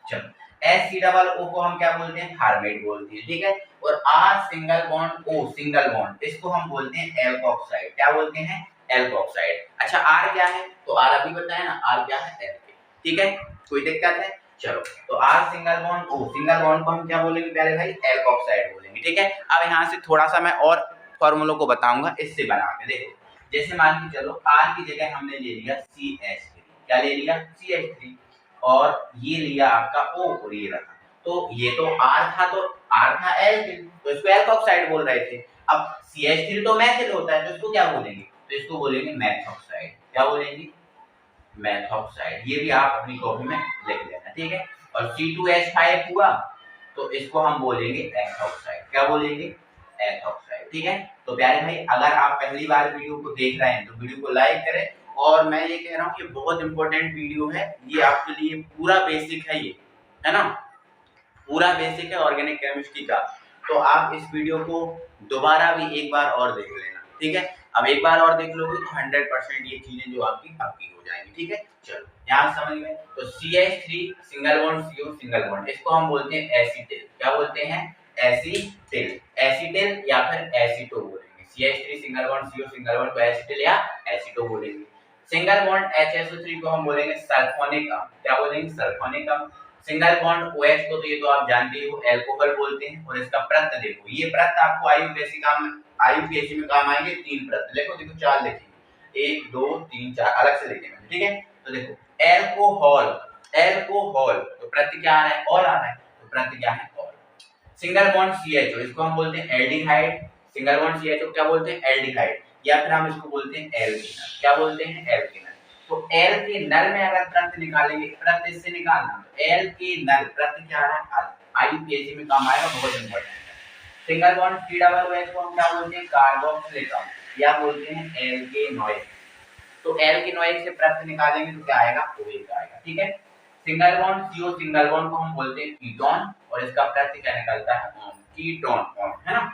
S1: चलो, HCOO को हम क्या बोलते हैं? थार्मेट बोलते हैं। ठीक है, और R single bond O single bond, इसको हम बोलते हैं एल्कोक्साइड। क्या बोलते हैं? एल्कोक्साइड। अच्छा, R क्या है? तो R अभी बताया ना, R क्या है? एल्केन। ठीक है, कोई दिक्कत है? चलो, तो R single bond O single bond को हम क्या बोलेंगे प्यारे भाई? एल्कोक्साइड बोलेंगे। ठीक है, अब यहाँ से थोड़ा सा मैं और फॉर्मूलों को बताऊंगा, इससे बना के देखो। जैसे मान के चलो, R की जगह हमने ले लिया CH3। क्या ले लिया? CH3, और ये लिया आपका O और ये रखा, तो ये तो R था, तो R था एल्किल, तो इसको एल्कोक्साइड बोल रहे थे। अब CH3 तो मैथिल होता है, तो इसको क्या बोलेंगे? तो इसको बोलेंगे मेथॉक्साइड। क्या बोलेंगे? मेथॉक्साइड। ये भी आप अपनी कॉपी में लिख लेना। ठीक है, और C2H5 हुआ तो इसको हम बोलेंगे एथॉक्साइड। क्या बोलेंगे? एथॉक्साइड। ठीक है, तो प्यारे भाई, अगर आप पहली बार वीडियो को देख रहे हैं तो वीडियो को लाइक करें, और मैं ये कह रहा हूँ कि बहुत इंपॉर्टेंट वीडियो है ये, आपके लिए पूरा बेसिक है ये, है ना, पूरा बेसिक है ऑर्गेनिक केमिस्ट्री का। तो आप इस वीडियो को दोबारा भी एक बार और देख लेना। ठीक है, अब एक बार और देख लोगे तो 100% ये चीजें जो आपकी पक्की हो जाएंगी। ठीक है, चलो यहाँ समझ में। तो CH3 single bond CO single bond, इसको हम बोलते हैं एसीटिल। क्या बोलते हैं? एसीटिल, एसीटिल या फिर एसीटो बोलेंगे। CH3 single bond CO single bond को एसीटिल या एसीटो बोलेंगे। सिंगल बॉन्ड HSO3 को हम बोलेंगे सल्फोनिक अम्ल। क्या बोलेंगे? सल्फोनिक अम्ल। सिंगल बॉन्ड OH को तो ये तो आप जानते हो एल्कोहल बोलते हैं, और इसका प्रत्य देखो, ये प्रत्य आपको IUPAC में काम आएंगे। 3 प्रत्य देखो, 4 लिखेंगे, 1 2 3 4 अलग से लिखेंगे। ठीक है, तो देखो एल्कोहल, एल्कोहल, तो प्रत्य क्या आ रहा है? ऑल आ रहा है, तो प्रत्य क्या है? ऑल। सिंगल बॉन्ड CHO, इसको हम बोलते हैं एल्डिहाइड। सिंगल बॉन्ड CHO क्या बोलते हैं? एल्डिहाइड, या फिर हम इसको बोलते हैं एल्कीनर। क्या बोलते हैं? एल्कीनर। तो एल के नर में अगर प्रत्य निकालेंगे, प्रत्य इससे निकालना, तो एल के नर प्रत्य क्या आ रहा है? IUPAC में काम आएगा, बहुत इंपॉर्टेंट है। सिंगल बॉन्ड COOH को हम क्या बोलते हैं? कार्बोक्सिलिक अम्ल, या बोलते हैं एल्केनॉइड। तो एल्केनॉइड से प्रत्यय निकालेंगे तो क्या आएगा, OH आएगा। ठीक है, single bond CO single bond को हम बोलते हैं कीटोन और इसका प्रत्यय क्या निकलता है, कीटोन, है ना।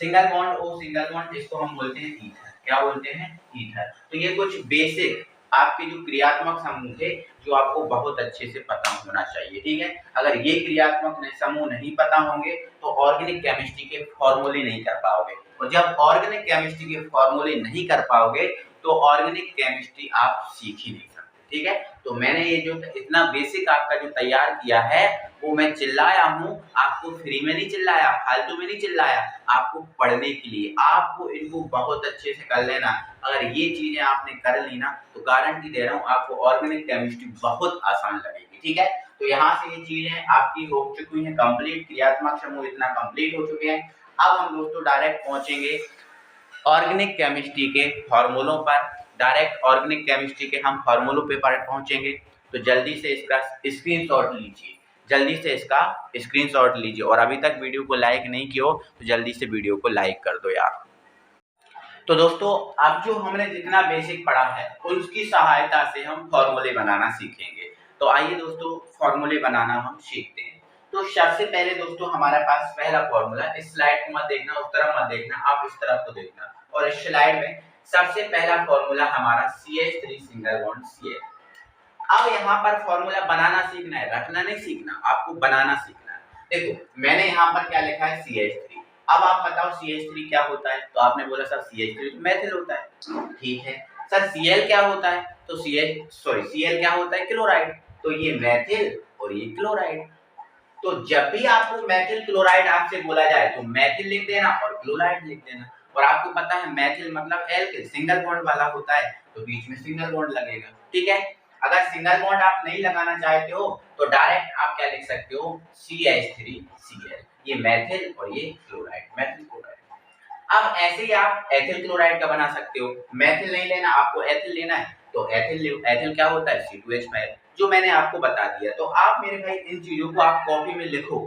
S1: Single bond O single bond, इसको हम बोलते हैं ईथर। क्या बोलते हैं, ईथर। तो ये कुछ बेसिक आपके जो क्रियात्मक समूह थे जो आपको बहुत अच्छे से पता होना चाहिए। ठीक है, अगर ये क्रियात्मक समूह नहीं पता होंगे तो ऑर्गेनिक केमिस्ट्री के फॉर्मूले नहीं कर पाओगे, और जब ऑर्गेनिक केमिस्ट्री के फॉर्मूले नहीं कर पाओगे तो ऑर्गेनिक केमिस्ट्री आप सीख ही नहीं सकते। ठीक है, तो मैंने ये जो इतना बेसिक आपका जो तैयार किया है वो मैं चिल्लाया हूँ, आपको फ्री में नहीं चिल्लाया, फालतू में नहीं चिल्लाया, आपको पढ़ने के लिए। आपको इनको बहुत अच्छे से कर लेना। अगर ये चीजें आपने कर ली ना तो गारंटी दे रहा हूँ आपको ऑर्गेनिक केमिस्ट्री बहुत आसान लगेगी। ठीक है, तो यहाँ से ये चीजें आपकी हो चुकी हैं कंप्लीट, क्रियात्मक समूह इतना कंप्लीट हो चुके हैं। अब हम दोस्तों डायरेक्ट पहुंचेंगे ऑर्गेनिक केमिस्ट्री के फॉर्मूलों पर। डायरेक्ट ऑर्गेनिक केमिस्ट्री के हम फॉर्मूलों पे पहुंचेंगे, तो जल्दी से इसका स्क्रीनशॉट लीजिए, जल्दी से इसका स्क्रीनशॉट लीजिए, और अभी तक वीडियो को लाइक नहीं किया हो तो जल्दी से वीडियो को लाइक कर दो यार। तो दोस्तों अब जो हमने जितना बेसिक पढ़ा है उसकी सहायता से हम फॉर्मूले बनाना सीखेंगे। तो आइए दोस्तों फॉर्मूले बनाना हम सीखते हैं। तो सबसे पहले दोस्तों हमारे पास पहला फॉर्मूला, इस स्लाइड को मत देखना, उस तरफ मत देखना, आप इस तरफ को देखना, और इस स्लाइड में सबसे पहला फॉर्मूला हमारा CH3 सिंगल बॉन्ड Cl। अब यहाँ पर फॉर्मूला बनाना सीखना है, रखना नहीं सीखना, आपको बनाना सीखना है। देखो मैंने यहाँ पर क्या लिखा है, CH3। अब आप बताओ CH3 क्या होता है, तो आपने बोला सर CH3 तो मैथिल होता है। ठीक है सर, Cl क्या होता है, तो Cl क्या होता है, क्लोराइड। तो ये मैथिल और ये क्लोराइड। तो जब भी आपको मैथिल क्लोराइड आपसे बोला जाए तो मैथिल लिख देना और क्लोराइड लिख देना। और आपको पता है मैथिल मतलब एल्किल, सिंगल बॉन्ड वाला होता है, तो बीच में सिंगल बॉन्ड लगेगा। ठीक है, अगर सिंगल बॉन्ड आप नहीं लगाना चाहते हो तो डायरेक्ट आप क्या लिख सकते हो, CH3Cl। ये मैथिल और ये क्लोराइड, मैथिल क्लोराइड। अब ऐसे ही आप एथिल क्लोराइड का बना सकते हो। मैथिल नहीं लेना, आपको एथिल लेना है, तो एथिल क्या होता है, C2H5, जो मैंने आपको बता दिया। तो आप मेरे भाई इन चीजों को आप कॉपी में लिखो,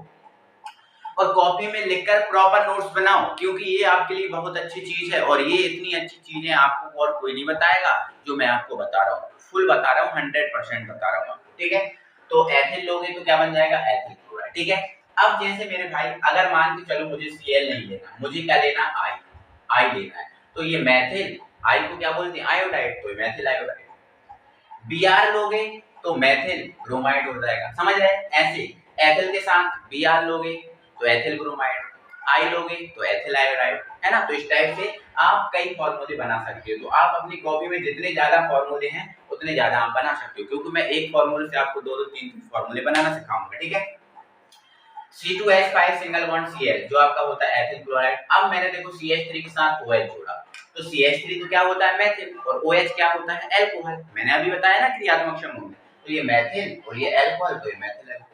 S1: और कॉपी में लिखकर प्रॉपर नोट्स बनाओ, क्योंकि ये आपके लिए बहुत अच्छी चीज है, और ये इतनी अच्छी चीजें आपको और कोई नहीं बताएगा जो मैं आपको बता रहा हूँ। फुल बता रहा हूँ, 100% बता रहा हूँ आपको। ठीक है, तो एथिल लोगे तो क्या बन जाएगा, एथिल क्लोराइड। ठीक है, अब जैसे मेरे भाई अगर मान के चलो मुझे Cl नहीं लेना, मुझे क्या लेना, आई लेना है, तो ये मैथिल, आई को क्या बोलते हैं, आयोडाइड, तो मैथिल आयोडाइड। Br लोगे तो मैथिल ब्रोमाइड हो जाएगा, समझ रहे हैं। ऐसे एथिल के साथ Br लोगे तो एथिल ब्रोमाइड, आई लोगे तो एथिल आयोडाइड, है ना। तो इस टाइप से आप कई फॉर्मूले बना सकते हो। तो आप अपनी कॉपी में जितने ज्यादा फॉर्मूले हैं उतने ज्यादा आप बना सकते हो, क्योंकि मैं एक फॉर्मूले से आपको दो तीन फॉर्मूले बनाना सिखाऊंगा। ठीक है, C2H5 सिंगल बॉन्ड Cl जो आपका होता है एथिल क्लोराइड। अब मैंने देखो CH3 के साथ OH जोड़ा, तो CH3 तो क्या होता है, मैथिल, और OH क्या होता है, एल्कोहल। मैंने अभी बताया ना क्रियात्मक समूह में, तो ये मैथिल और ये एल्कोहल, तो ये मैथिल एल्कोहल।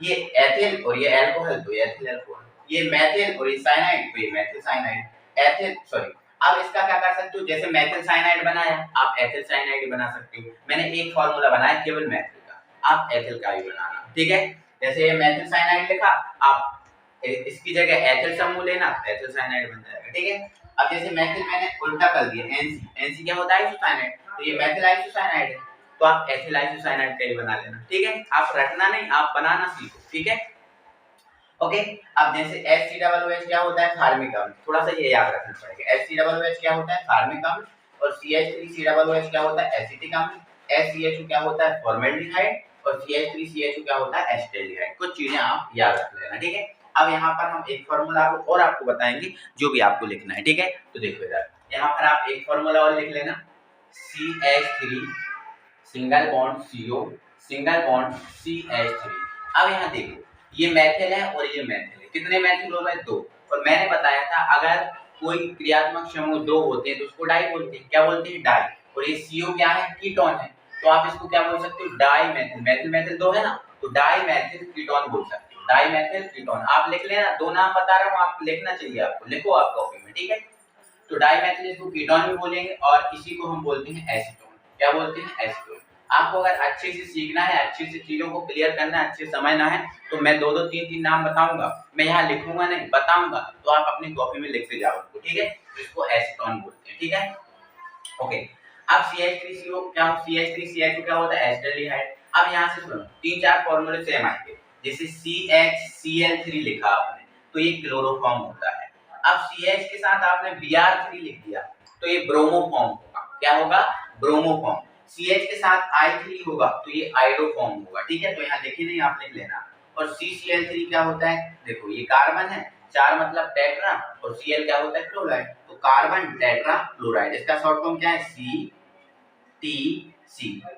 S1: ये एथिल और ये एल्कोहल, तो ये एथिल एल्कोहल। ये मैथिल और ये साइनाइड, तो ये मैथिल साइनाइड। अब इसका क्या कर सकते हो, जैसे मैथिल साइनाइड बनाया, आप एथिल साइनाइड बना सकते हो। मैंने एक फार्मूला बनाया केवल मैथिल का, आप एथिल का भी बनाना। ठीक है, जैसे ये मैथिल साइनाइड लिखा, आप इसकी जगह एथिल समूह लेना, एथिल साइनाइड बन जाएगा। ठीक है, अब जैसे मैथिल मैंने उल्टा कर दिया, एनसी क्या होता है, आइसोसाइनाइड, तो ये मैथिल आइसोसाइनाइड है, तो आप एथिल आइसोसाइनाइड का ही बना लेना। ठीक है, आप रटना नहीं, आप बनाना सीखो। ठीक है, ओके। अब जैसे HCOOH क्या होता है, फार्मिक अम्ल, थोड़ा सा ये याद रखना पड़ेगा। HCOOH क्या होता है, फार्मिक अम्ल, और CH3COOH क्या होता है, एसिटिक अम्ल। SCHO क्या होता है, फॉर्मेल्डिहाइड, और CH3CHO क्या होता है, एसिटाल्डिहाइड। कुछ चीजें आप याद रख लेना। ठीक है, अब यहाँ पर हम एक फार्मूला और आपको बताएंगे जो भी आपको लिखना है। ठीक है, तो देखो इधर, यहाँ पर आप एक फार्मूला और लिख लेना, CH3 single bond CO single bond CH3। अब यहाँ देखो, ये मैथिल है और ये मैथिल है, कितने मैथिल हो गए, 2। और मैंने बताया था अगर कोई क्रियात्मक समूह 2 होते हैं तो उसको डाई बोलते हैं। क्या बोलते हैं, डाई। और ये CO क्या है, कीटोन है, तो आप इसको क्या बोल सकते हो, डाई मैथिल। मैथिल मैथिल 2 है ना, तो डाई मैथिल कीटोन बोल सकते हो, डाई मैथिल कीटोन। आप लिख लेना, 2 नाम बता रहा हूँ, आप लिखना चाहिए, आपको लिखो आप कॉपी में। ठीक है, तो डाई मैथिल इसको कीटोन भी बोलेंगे, और इसी को हम बोलते हैं एसीटोन। क्या बोलते हैं, एसीटोन। आपको अगर अच्छे से सीखना है, अच्छे से चीजों को क्लियर करना है, अच्छे से समझना है, तो मैं 2-2 3-3 नाम बताऊंगा, मैं यहाँ लिखूंगा नहीं, बताऊंगा, तो आप अपनी कॉपी में लिखते जाओ। ठीक है, इसको एसीटोन बोलते हैं। ठीक है, ओके। अब CH3CO क्या हो, CH3CHO क्या होता है, एस्टरलिहाइड। अब यहाँ से सुनो, तीन चार फॉर्मूले सेम आएंगे। जैसे CHCl3 लिखा आपने तो ये क्लोरोफॉर्म होता है। अब CH के साथ आपने Br3 लिख दिया तो ये ब्रोमोफॉर्म होगा। क्या होगा, ब्रोमोफॉर्म। CH के साथ I3 होगा तो ये आयोडोफॉर्म होगा। ठीक है, तो यहाँ देखिए नहीं, आप लिख लेना। और CCl3 क्या होता है, देखो ये कार्बन है, चार मतलब टेट्रा, और Cl क्या होता है, क्लोराइड। तो कार्बन टेट्रा क्लोराइड, इसका शॉर्ट फॉर्म क्या है, CTC।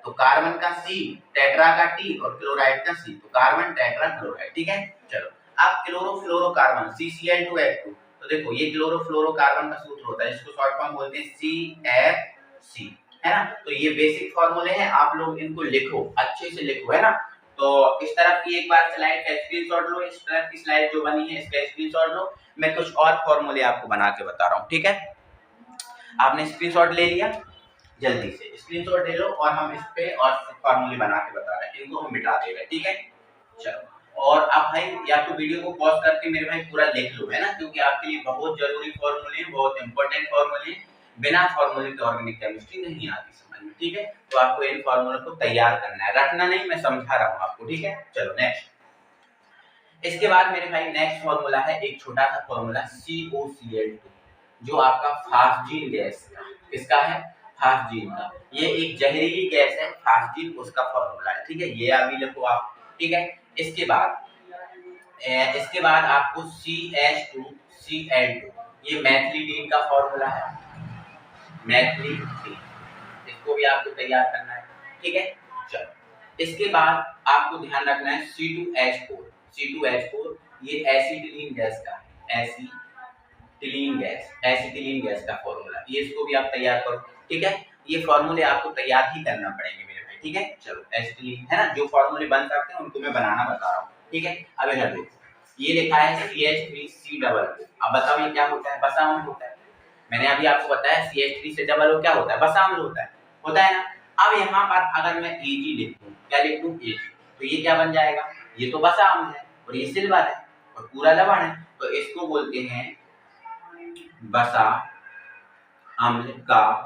S1: तो कार्बन का C, टेट्रा का T और क्लोराइड का C, तो कार्बन टेट्रा क्लोराइड। ठीक है, चलो अब क्लोरोफ्लोरोकार्बन CCl2H2। तो देखो ये क्लोरोफ्लोरोकार्बन का सूत्र होता है, इसको शॉर्ट फॉर्म बोलते हैं CFC, है ना। तो ये बेसिक फॉर्मूले हैं, आप लोग इनको लिखो, अच्छे से लिखो, है ना। तो इस तरफ की एक बार स्लाइड का स्क्रीनशॉट लो, इस तरफ की स्लाइड जो बनी है इसका स्क्रीनशॉट लो। मैं कुछ और फॉर्मूले आपको बना के बता रहा हूँ। ठीक है, आपने स्क्रीनशॉट ले लिया, जल्दी से स्क्रीनशॉट ले लो, और हम इस पे और फॉर्मूले बना के बता रहे हैं, इनको हम मिटा देंगे। ठीक है, चलो। और आप भाई या तो वीडियो को पॉज करके मेरे भाई पूरा लिख लो, है ना, क्योंकि आपके लिए बहुत जरूरी फॉर्मूले हैं, बहुत इंपॉर्टेंट फॉर्मूले हैं। बिना फॉर्मूले के ऑर्गेनिक केमिस्ट्री नहीं आती समझ में। ठीक है, तो आपको इन फॉर्मूले को तैयार करना है, रटना नहीं, मैं समझा रहा हूँ आपको। ठीक है, चलो नेक्स्ट। इसके बाद मेरे भाई नेक्स्ट फॉर्मूला है एक छोटा सा फॉर्मूला COCl2, जो आपका फास्जीन गैस का, किसका है, फास्जीन का। ये एक जहरीली गैस है, फास्जीन उसका फॉर्मूला है। ठीक है, ये अभी लिखो आप। ठीक है, इसके बाद आपको CH2Cl2, ये मैथिलीडीन का फॉर्मूला है, मैथिलीडीन, इसको भी आपको तैयार करना है। ठीक है, चलो। इसके बाद आपको ध्यान रखना है C2H4, ये एसिटिलीन गैस का है, एसिटिलीन गैस का फॉर्मूला, ये इसको भी आप तैयार करो। ठीक है, ये फॉर्मूले आपको तैयार ही करना पड़ेंगे मेरे भाई। ठीक है, चलो एसिटिलीन, है ना, जो फॉर्मूले बन सकते हैं उनको मैं बनाना बता रहा हूँ। ठीक है, अब इधर देखो, ये लिखा है CH3C डबल। अब बताओ ये क्या होता है, बसा अम्ल होता है। मैंने अभी आपको बताया CH3 से डबल O क्या होता है, बसा अम्ल होता है ना। अब यहाँ पर अगर मैं Ag लिख दूं, क्या लिख दूं, Ag, तो ये क्या बन जाएगा, ये तो बसा अम्ल है और ये सिल्वर है और पूरा लवण है, तो इसको बोलते हैं बसा अम्ल का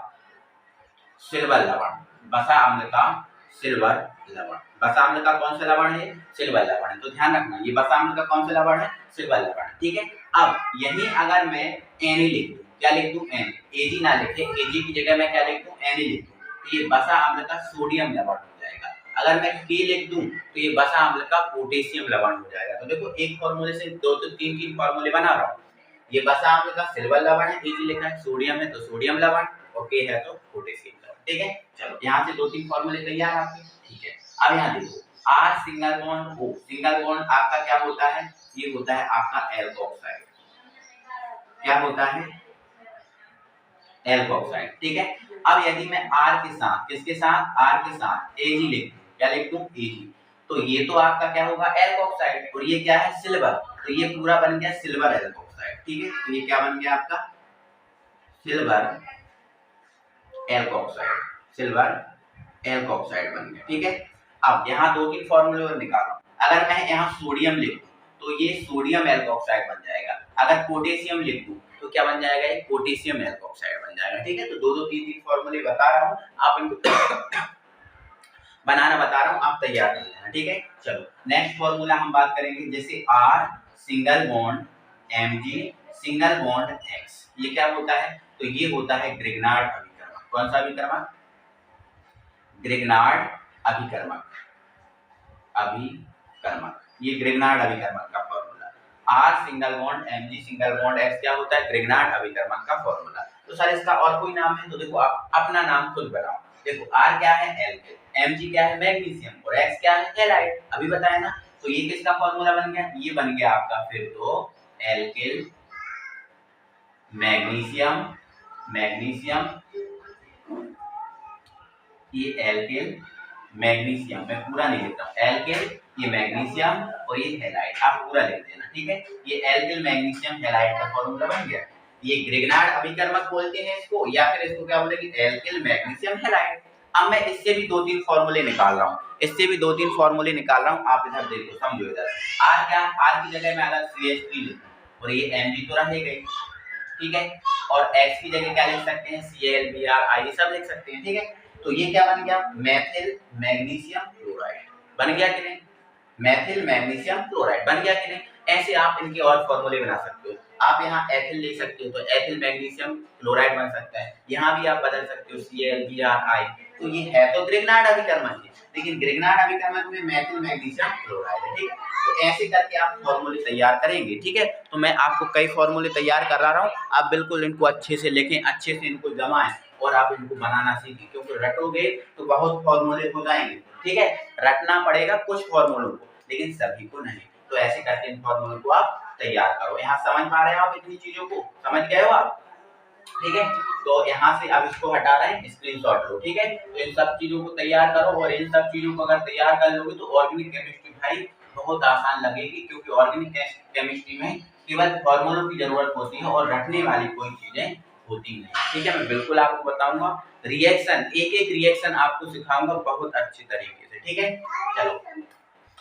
S1: सिल्वर लवण। बसा अम्ल का सिल्वर लवण, बसा अम्ल का कौन सा लवण है, सिल्वर लवण है। तो ध्यान रखना, ये बसा अम्ल का कौन सा लवण है, सिल्वर लवण है। ठीक है, अब यही अगर मैं Na लिख दूं, क्या लिख दूं, Na, Ag ना लिखे, Ag की जगह मैं क्या लिख दूं, Na लिख दूं, तो ये बसा अम्ल का सोडियम लवण हो जाएगा। अगर मैं K लिख दूं तो ये बसा अम्ल का पोटेशियम लवण हो जाएगा। तो देखो एक फॉर्मूले से दो तो तीन फॉर्मूले बना रहा हूँ। ये बसा अम्ल का सिल्वर लवण है, Ag लिखा है, सोडियम है तो सोडियम लवण, और K है तो पोटेशियम लवण। ठीक है, चलो यहाँ से दो तीन फॉर्मूले तैयार आपके। ठीक है, अब यहाँ देखो, R single bond O, single bond आपका क्या होता है, ये होता है आपका एल्कोक्साइड। क्या होता है, एल्कोक्साइड। ठीक है, अब यदि मैं R के साथ, किसके साथ, R के साथ Ag लिख दूं, क्या लिख दूं, Ag, तो ये तो आपका क्या होगा, एल्कोक्साइड, और ये क्या है, सिल्वर, तो ये पूरा बन गया सिल्वर एल्कोक्साइड। ठीक है, तो ये क्या बन गया आपका, सिल्वर एल्कोक्साइड, सिल्वर एल्कोक्साइड बन गया। ठीक है, अब यहाँ दो तीन फॉर्मूले और निकालो। अगर मैं यहाँ सोडियम लिख दूं तो ये सोडियम एल्कोक्साइड बन जाएगा। अगर पोटेशियम लिख दूं तो क्या बन जाएगा, ये पोटेशियम एल्कोक्साइड बन जाएगा। ठीक है, तो दो दो तीन तीन फॉर्मूले बता रहा हूँ, आप इनको बनाना बता रहा हूँ, आप तैयार कर लेना। ठीक है, चलो नेक्स्ट फॉर्मूला हम बात करेंगे, जैसे R single bond Mg single bond X, ये क्या होता है, तो ये होता है ग्रिग्नार्ड अभिकर्मक। कौन सा अभिकर्मक, ग्रिग्नार्ड अभिकर्मक, ये ग्रिग्नार्ड अभिकर्मक का formula. R single bond Mg single bond X क्या होता है, ग्रिग्नार्ड अभिकर्मक का फॉर्मूला। तो सर इसका और कोई नाम है, तो देखो आप अपना नाम खुद बनाओ। देखो R क्या है, एल्किल, Mg क्या है, मैग्नीशियम, और X क्या है, हैलाइड, अभी बताया ना। तो ये किसका फॉर्मूला बन गया, ये बन गया आपका फिर तो एल्किल मैग्नीशियम, ये एल्किल मैग्नीशियम, मैं पूरा नहीं लिखता हूँ, एल्किल, ये मैग्नीशियम और ये हैलाइड, आप पूरा लिख देना। ठीक है, ये एल्किल मैग्नीशियम हैलाइड का फॉर्मूला बन गया। ये ग्रिग्नार्ड अभिकर्मक बोलते हैं इसको, या फिर इसको क्या बोलेंगे, एल्किल मैग्नीशियम हैलाइड। अब मैं इससे भी दो तीन फॉर्मूले निकाल रहा हूँ, आप इधर देखो, समझो इधर। R क्या, R की जगह में अगर CH3 लिखूं और ये Mg तो रह गई, ठीक है। और X की जगह क्या लिख सकते हैं, ClBr, ये सब लिख सकते हैं, ठीक है। तो ये क्या बन गया, मेथिल मैग्नीशियम क्लोराइड बन गया कि नहीं, मेथिल मैग्नीशियम क्लोराइड बन गया कि नहीं। ऐसे आप इनके और फॉर्मूले बना सकते हो। आप यहाँ एथिल ले सकते हो तो एथिल मैग्नीशियम क्लोराइड बन सकता है। यहाँ भी आप बदल सकते हो ClBr। तो ये है तो ग्रिग्नार्ड अभिकर्मक है, लेकिन ग्रिग्नार्ड अभिकर्मक में मेथिल मैग्नीशियम क्लोराइड है, ठीक है। तो ऐसे करके आप फॉर्मूले तैयार करेंगे, ठीक है। तो मैं आपको कई फॉर्मूले तैयार करा रहा हूँ, आप बिल्कुल इनको अच्छे से लिखें, अच्छे से इनको जमाएं और आप इनको बनाना सीखें, क्योंकि रटोगे तो बहुत फॉर्मूले हो जाएंगे, ठीक है। रटना पड़ेगा कुछ फॉर्मूलों को, लेकिन सभी को नहीं। तो ऐसे करके इन फॉर्मूलों को आप तैयार करो। यहाँ समझ पा रहे हो आप, इतनी चीजों को समझ गए हो आप, ठीक है। तो यहाँ से अब इसको हटा रहे हैं, स्क्रीनशॉट लो, ठीक है। तो इन सब चीजों को तैयार करो, और इन सब चीजों को अगर तैयार कर लोगे तो ऑर्गेनिक केमिस्ट्री भाई बहुत आसान लगेगी, क्योंकि ऑर्गेनिक केमिस्ट्री में केवल फॉर्मूलों की जरूरत होती है और रखने वाली कोई चीजें होती नहीं, ठीक है। मैं बिल्कुल आपको बताऊंगा, रिएक्शन एक एक रिएक्शन आपको सिखाऊंगा बहुत अच्छे तरीके से, ठीक है। चलो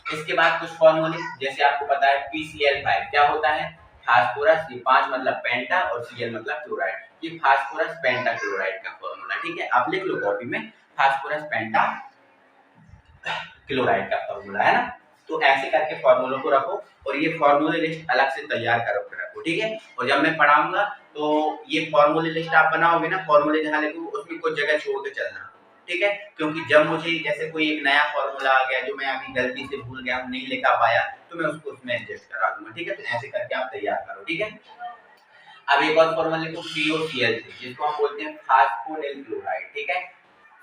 S1: इसके बाद कुछ फॉर्मूले, जैसे आपको पता है PCl5 क्या होता है, फास्फोरस, ये 5 मतलब पेंटा और Cl मतलब क्लोराइड, ये फास्फोरस पेंटा क्लोराइड का फॉर्मूला, ठीक है। आप लिख लो कॉपी में, फास्फोरस पेंटा क्लोराइड का फॉर्मूला है ना। तो ऐसे करके फॉर्मूलों को रखो, और ये फॉर्मूले लिस्ट अलग से तैयार करो रखो, ठीक है। और जब मैं पढ़ाऊंगा तो ये फॉर्मूले लिस्ट आप बनाओगे ना, फॉर्मूले जहाँ लिखो उसमें कुछ जगह छोड़ के चलना, ठीक है। क्योंकि जब मुझे जैसे कोई एक नया फॉर्मूला आ गया जो मैं अभी गलती से भूल गया, नहीं लिखा पाया, तो मैं उसको उसमें एडजस्ट करा दूंगा, ठीक है। तो ऐसे करके आप तैयार करो, ठीक है। अब एक और फॉर्मूला लिखो FeOCl3, जिसको हम बोलते हैं फास्फोनिल क्लोराइड, ठीक है।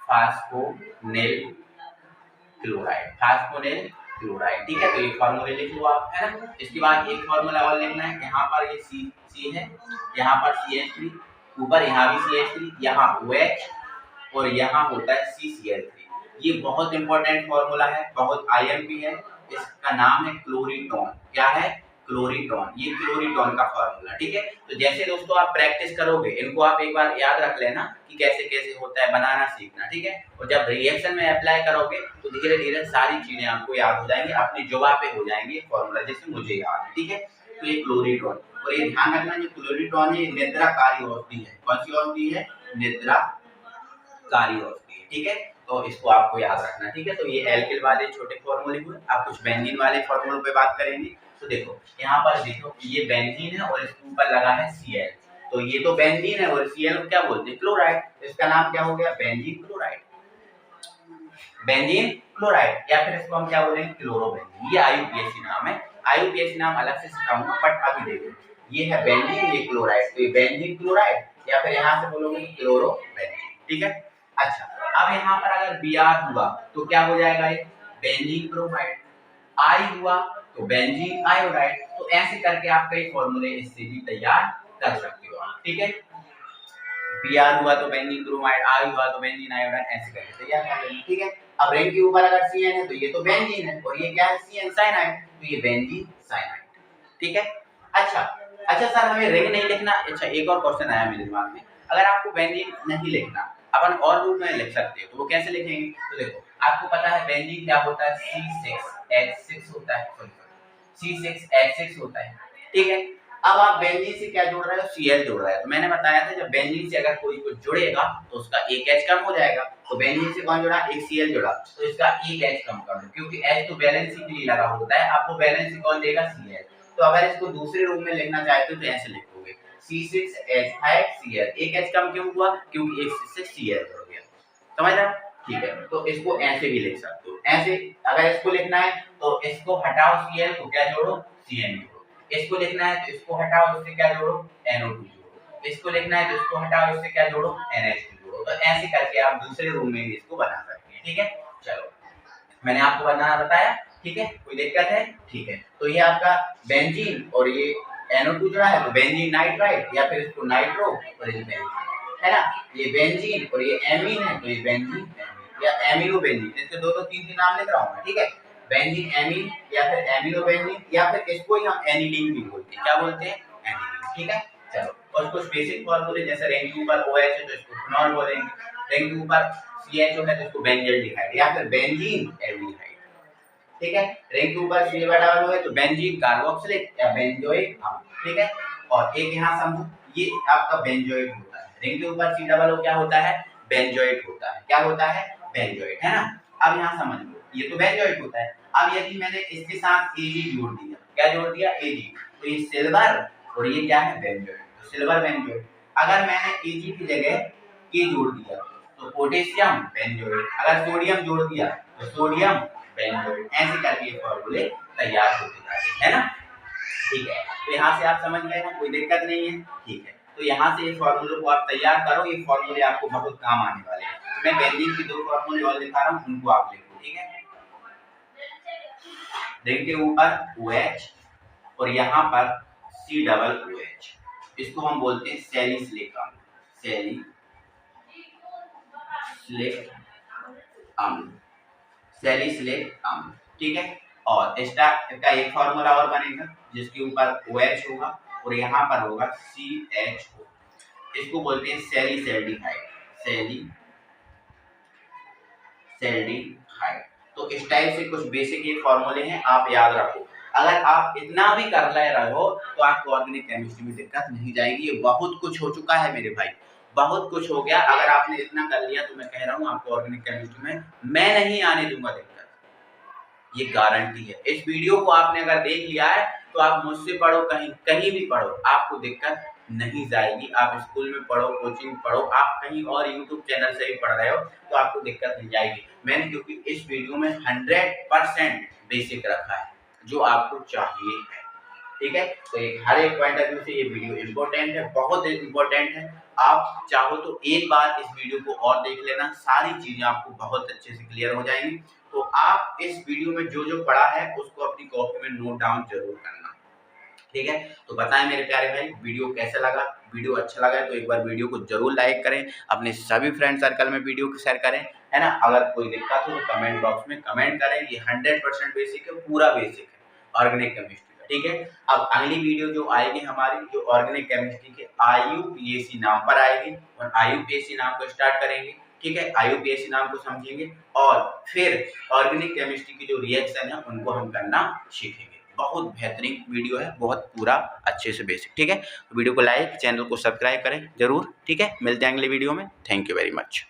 S1: फास्फोनिल क्लोराइड, फास्फोनिल क्लोराइड, ठीक है। तो ये फॉर्मूले लिख लो आप, है ना। इसके बाद एक फॉर्मूला और लिखना है, यहाँ पर ये C है, यहाँ पर CH3, ऊपर यहाँ भी CH3, यहाँ OH और यहाँ होता है CCl3। ये बहुत इंपॉर्टेंट फॉर्मूला है, बहुत IMP है। इसका नाम है क्लोरीटोन। क्या है, क्लोरीटोन। ये क्लोरीटोन का फॉर्मूला, ठीक है। तो जैसे दोस्तों आप प्रैक्टिस करोगे, इनको आप एक बार याद रख लेना कि कैसे कैसे होता है, बनाना सीखना, ठीक है। और जब रिएक्शन में अप्लाई करोगे तो धीरे धीरे सारी चीजें आपको याद हो जाएंगी, अपनी जुबान पे हो जाएंगी फॉर्मूला, जैसे मुझे याद है, ठीक है। तो ये क्लोरीटोन, और ये ध्यान रखना जो क्लोरीटोन है निद्राकारी औषधि है। कौन सी औषधि है, निद्राकारी औषधि है, ठीक है। तो इसको आपको याद रखना, ठीक है। तो ये एल्किल वाले छोटे फॉर्मूले हुए। आप कुछ बेंजीन वाले फॉर्मूलों पे बात करेंगे। तो देखो यहाँ पर देखो ये बेंजीन है और इसके ऊपर लगा है Cl। तो ये तो बेंजीन है और Cl को क्या बोलते हैं, क्लोराइड। इसका नाम क्या हो गया, बेंजीन क्लोराइड, बेंजीन क्लोराइड, या फिर इसको हम क्या बोलेंगे, क्लोरोबेंजीन। ये IUPAC नाम है, IUPAC नाम अलग से सिखाऊंगा, बट अभी देखो ये है बेंजीन, ये क्लोराइड, तो ये बेंजीन क्लोराइड, या फिर यहाँ से बोलोगे क्लोरोबेंजीन, ठीक है। अच्छा अब यहाँ पर अगर Br हुआ तो क्या हो जाएगा, ये बेंजीन ब्रोमाइड, I हुआ तो बेंजीन आयोडाइड। तो ऐसे करके आप कई फॉर्मूले इससे भी तैयार कर सकते हो, ठीक है। Br हुआ तो बेंजीन ब्रोमाइड, I हुआ तो बेंजीन आयोडाइड, ऐसे करके तैयार कर लेंगे, ठीक है। अब रिंग के ऊपर अगर Cn है तो ये तो बेंजीन है, और ये क्या है, Cn साइनाइड, तो ये बेंजीन साइनाइड, ठीक है। अच्छा सर हमें रिंग नहीं लिखना। अच्छा एक और क्वेश्चन आया मेरे दिमाग में, अगर आपको बेंजीन नहीं लिखना, अपन और रूप में लिख सकते हो, तो वो कैसे लिखेंगे। तो देखो आपको पता है बेंजीन क्या होता है, C6H6 होता है, C6H6 होता है, ठीक है। अब आप बेंजीन से क्या जोड़ रहे हो, Cl जोड़ रहे हो। तो मैंने बताया था जब बेंजीन से अगर कोई कुछ जुड़ेगा तो उसका एक H कम हो जाएगा। तो बेंजीन से कौन जुड़ा, एक Cl जुड़ा, तो इसका एक H कम कर दो, क्योंकि H तो बैलेंसिंग के लिए लगा होता है। आपको बैलेंसिंग कौन देगा, Cl। तो अगर इसको दूसरे रूप में लिखना चाहते हो तो ऐसे लिखोगे C6H5Cl। एक H कम क्यों हुआ, क्योंकि एक से Cl जुड़ गया, समझ रहे हो, ठीक है। तो इसको ऐसे भी लिख सकते हो, ऐसे अगर इसको लिखना है तो इसको हटाओ Cl को क्या जोड़ो, Cn जोड़ो। इसको लिखना है तो इसको हटाओ, इससे क्या जोड़ो, NO2 जोड़ो। इसको लिखना है तो इसको हटाओ, इससे क्या जोड़ो, NH2 जोड़ो। तो ऐसे करके आप दूसरे रूप में भी इसको बना सकते हैं, ठीक है। चलो मैंने आपको बनाना बताया, ठीक है, कोई दिक्कत है, ठीक है। तो ये आपका बेंजीन और ये NO2 जुड़ा है तो बेंजीन नाइट्राइड, या फिर इसको नाइट्रो और ये बेंजीन, है ना। ये बेंजीन और ये एमीन है तो ये बेंजीन या एमिनो बेंजीन, इसके दो दो तीन तीन नाम लिख रहा हूं मैं, ठीक है। बेंजीन एमीन या फिर एमिनो बेंजीन, या फिर इसको ही हम एनिलीन भी बोलते हैं। क्या बोलते हैं, एनिलीन, ठीक है। चलो और कुछ बेसिक फॉर्मूले, जैसे रिंग के ऊपर OH है तो इसको फिनॉल बोलेंगे, रिंग के ऊपर CHO है तो इसको बेंजल्डिहाइड या फिर बेंजीन एल्डिहाइड, ठीक है। रिंग के ऊपर CH डबल है तो बेंजीन कार्बोक्सिलिक या बेंजोइक अम्ल, ठीक है। और एक यहाँ समझो, ये आपका बेंजोइट होता है। रिंग के ऊपर सी डबल ओ क्या होता है? बेंजोइट होता है। क्या होता है? बेंजोइट, है ना। अब यहाँ समझ लो, ये तो बेंजोइट होता है। अब यदि मैंने इसके साथ एजी जोड़ दिया, क्या जोड़ दिया? एजी, तो ये सिल्वर और ये क्या है? बेंजोइट, तो सिल्वर बेंजोइट। अगर मैंने एजी की जगह के जोड़ दिया तो पोटेशियम बेंजोइट, अगर सोडियम जोड़ दिया तो सोडियम बेंजोइट। ऐसे करके ये फॉर्मूले तैयार होते जाते हैं, है ना। ठीक है, तो यहाँ से आप समझ गए ना, कोई दिक्कत नहीं है। ठीक है, तो यहाँ से इस फॉर्मूले को आप तैयार करो, ये फॉर्मूले आपको बहुत काम आने वाले हैं। मैं बेंजीन की 2 फॉर्मूले और दिखा रहा हूँ, उनको आप लिखो, ठीक है। रिंग के ऊपर OH और यहाँ पर C डबल OH, इसको हम बोलते हैं सैलिसिलिक अम्ल, सैलिसिलिक अम्ल, सैलिसिलिक अम्ल, ठीक है। और इसका एक फॉर्मूला और बनेगा जिसके ऊपर OH होगा और यहाँ पर होगा CHO, इसको बोलते हैं सैलिसैल्डिहाइड, सैलिसैल्डिहाइड। तो इस टाइप से कुछ बेसिक ये फॉर्मूले हैं, आप याद रखो। अगर आप इतना भी कर ले रहे हो तो आपको ऑर्गेनिक केमिस्ट्री में दिक्कत नहीं जाएगी। ये बहुत कुछ हो चुका है मेरे भाई, बहुत कुछ हो गया। अगर आपने इतना कर लिया तो मैं कह रहा हूँ आपको ऑर्गेनिक केमिस्ट्री में मैं नहीं आने दूंगा दिक्कत, ये गारंटी है। इस वीडियो को आपने अगर देख लिया है तो आप मुझसे पढ़ो, कहीं भी पढ़ो, आपको दिक्कत नहीं जाएगी। आप स्कूल में पढ़ो, कोचिंग पढ़ो, आप कहीं और यूट्यूब चैनल से भी पढ़ रहे हो तो आपको दिक्कत नहीं जाएगी। मैंने क्योंकि इस वीडियो में 100% बेसिक रखा है जो आपको चाहिए है, ठीक है। तो एक हर एक पॉइंट ऑफ व्यू से ये वीडियो इम्पोर्टेंट है, बहुत इम्पोर्टेंट है। आप चाहो तो एक बार इस वीडियो को और देख लेना, सारी चीजें आपको बहुत अच्छे से क्लियर हो जाएंगी। तो आप इस वीडियो में जो जो पढ़ा है उसको अपनी कॉपी में नोट डाउन जरूर करना, ठीक है। तो बताएं मेरे प्यारे भाई, वीडियो कैसा लगा? वीडियो अच्छा लगा है तो एक बार वीडियो को जरूर लाइक करें, अपने सभी फ्रेंड सर्कल में वीडियो को शेयर करें, है ना। अगर कोई दिक्कत हो तो कमेंट बॉक्स में कमेंट करें। ये 100% बेसिक है, पूरा बेसिक है ऑर्गेनिक केमिस्ट्री, ठीक है। अब अगली वीडियो जो आएगी हमारी, जो ऑर्गेनिक केमिस्ट्री के IUPAC नाम पर आएगी, और IUPAC नाम को स्टार्ट करेंगे, ठीक है। IUPAC नाम को समझेंगे और फिर ऑर्गेनिक केमिस्ट्री की जो रिएक्शन है उनको हम करना सीखेंगे। बहुत बेहतरीन वीडियो है, बहुत पूरा अच्छे से बेसिक, ठीक है। वीडियो को लाइक, चैनल को सब्सक्राइब करें जरूर, ठीक है। मिलते हैं अगले वीडियो में। Thank you very much.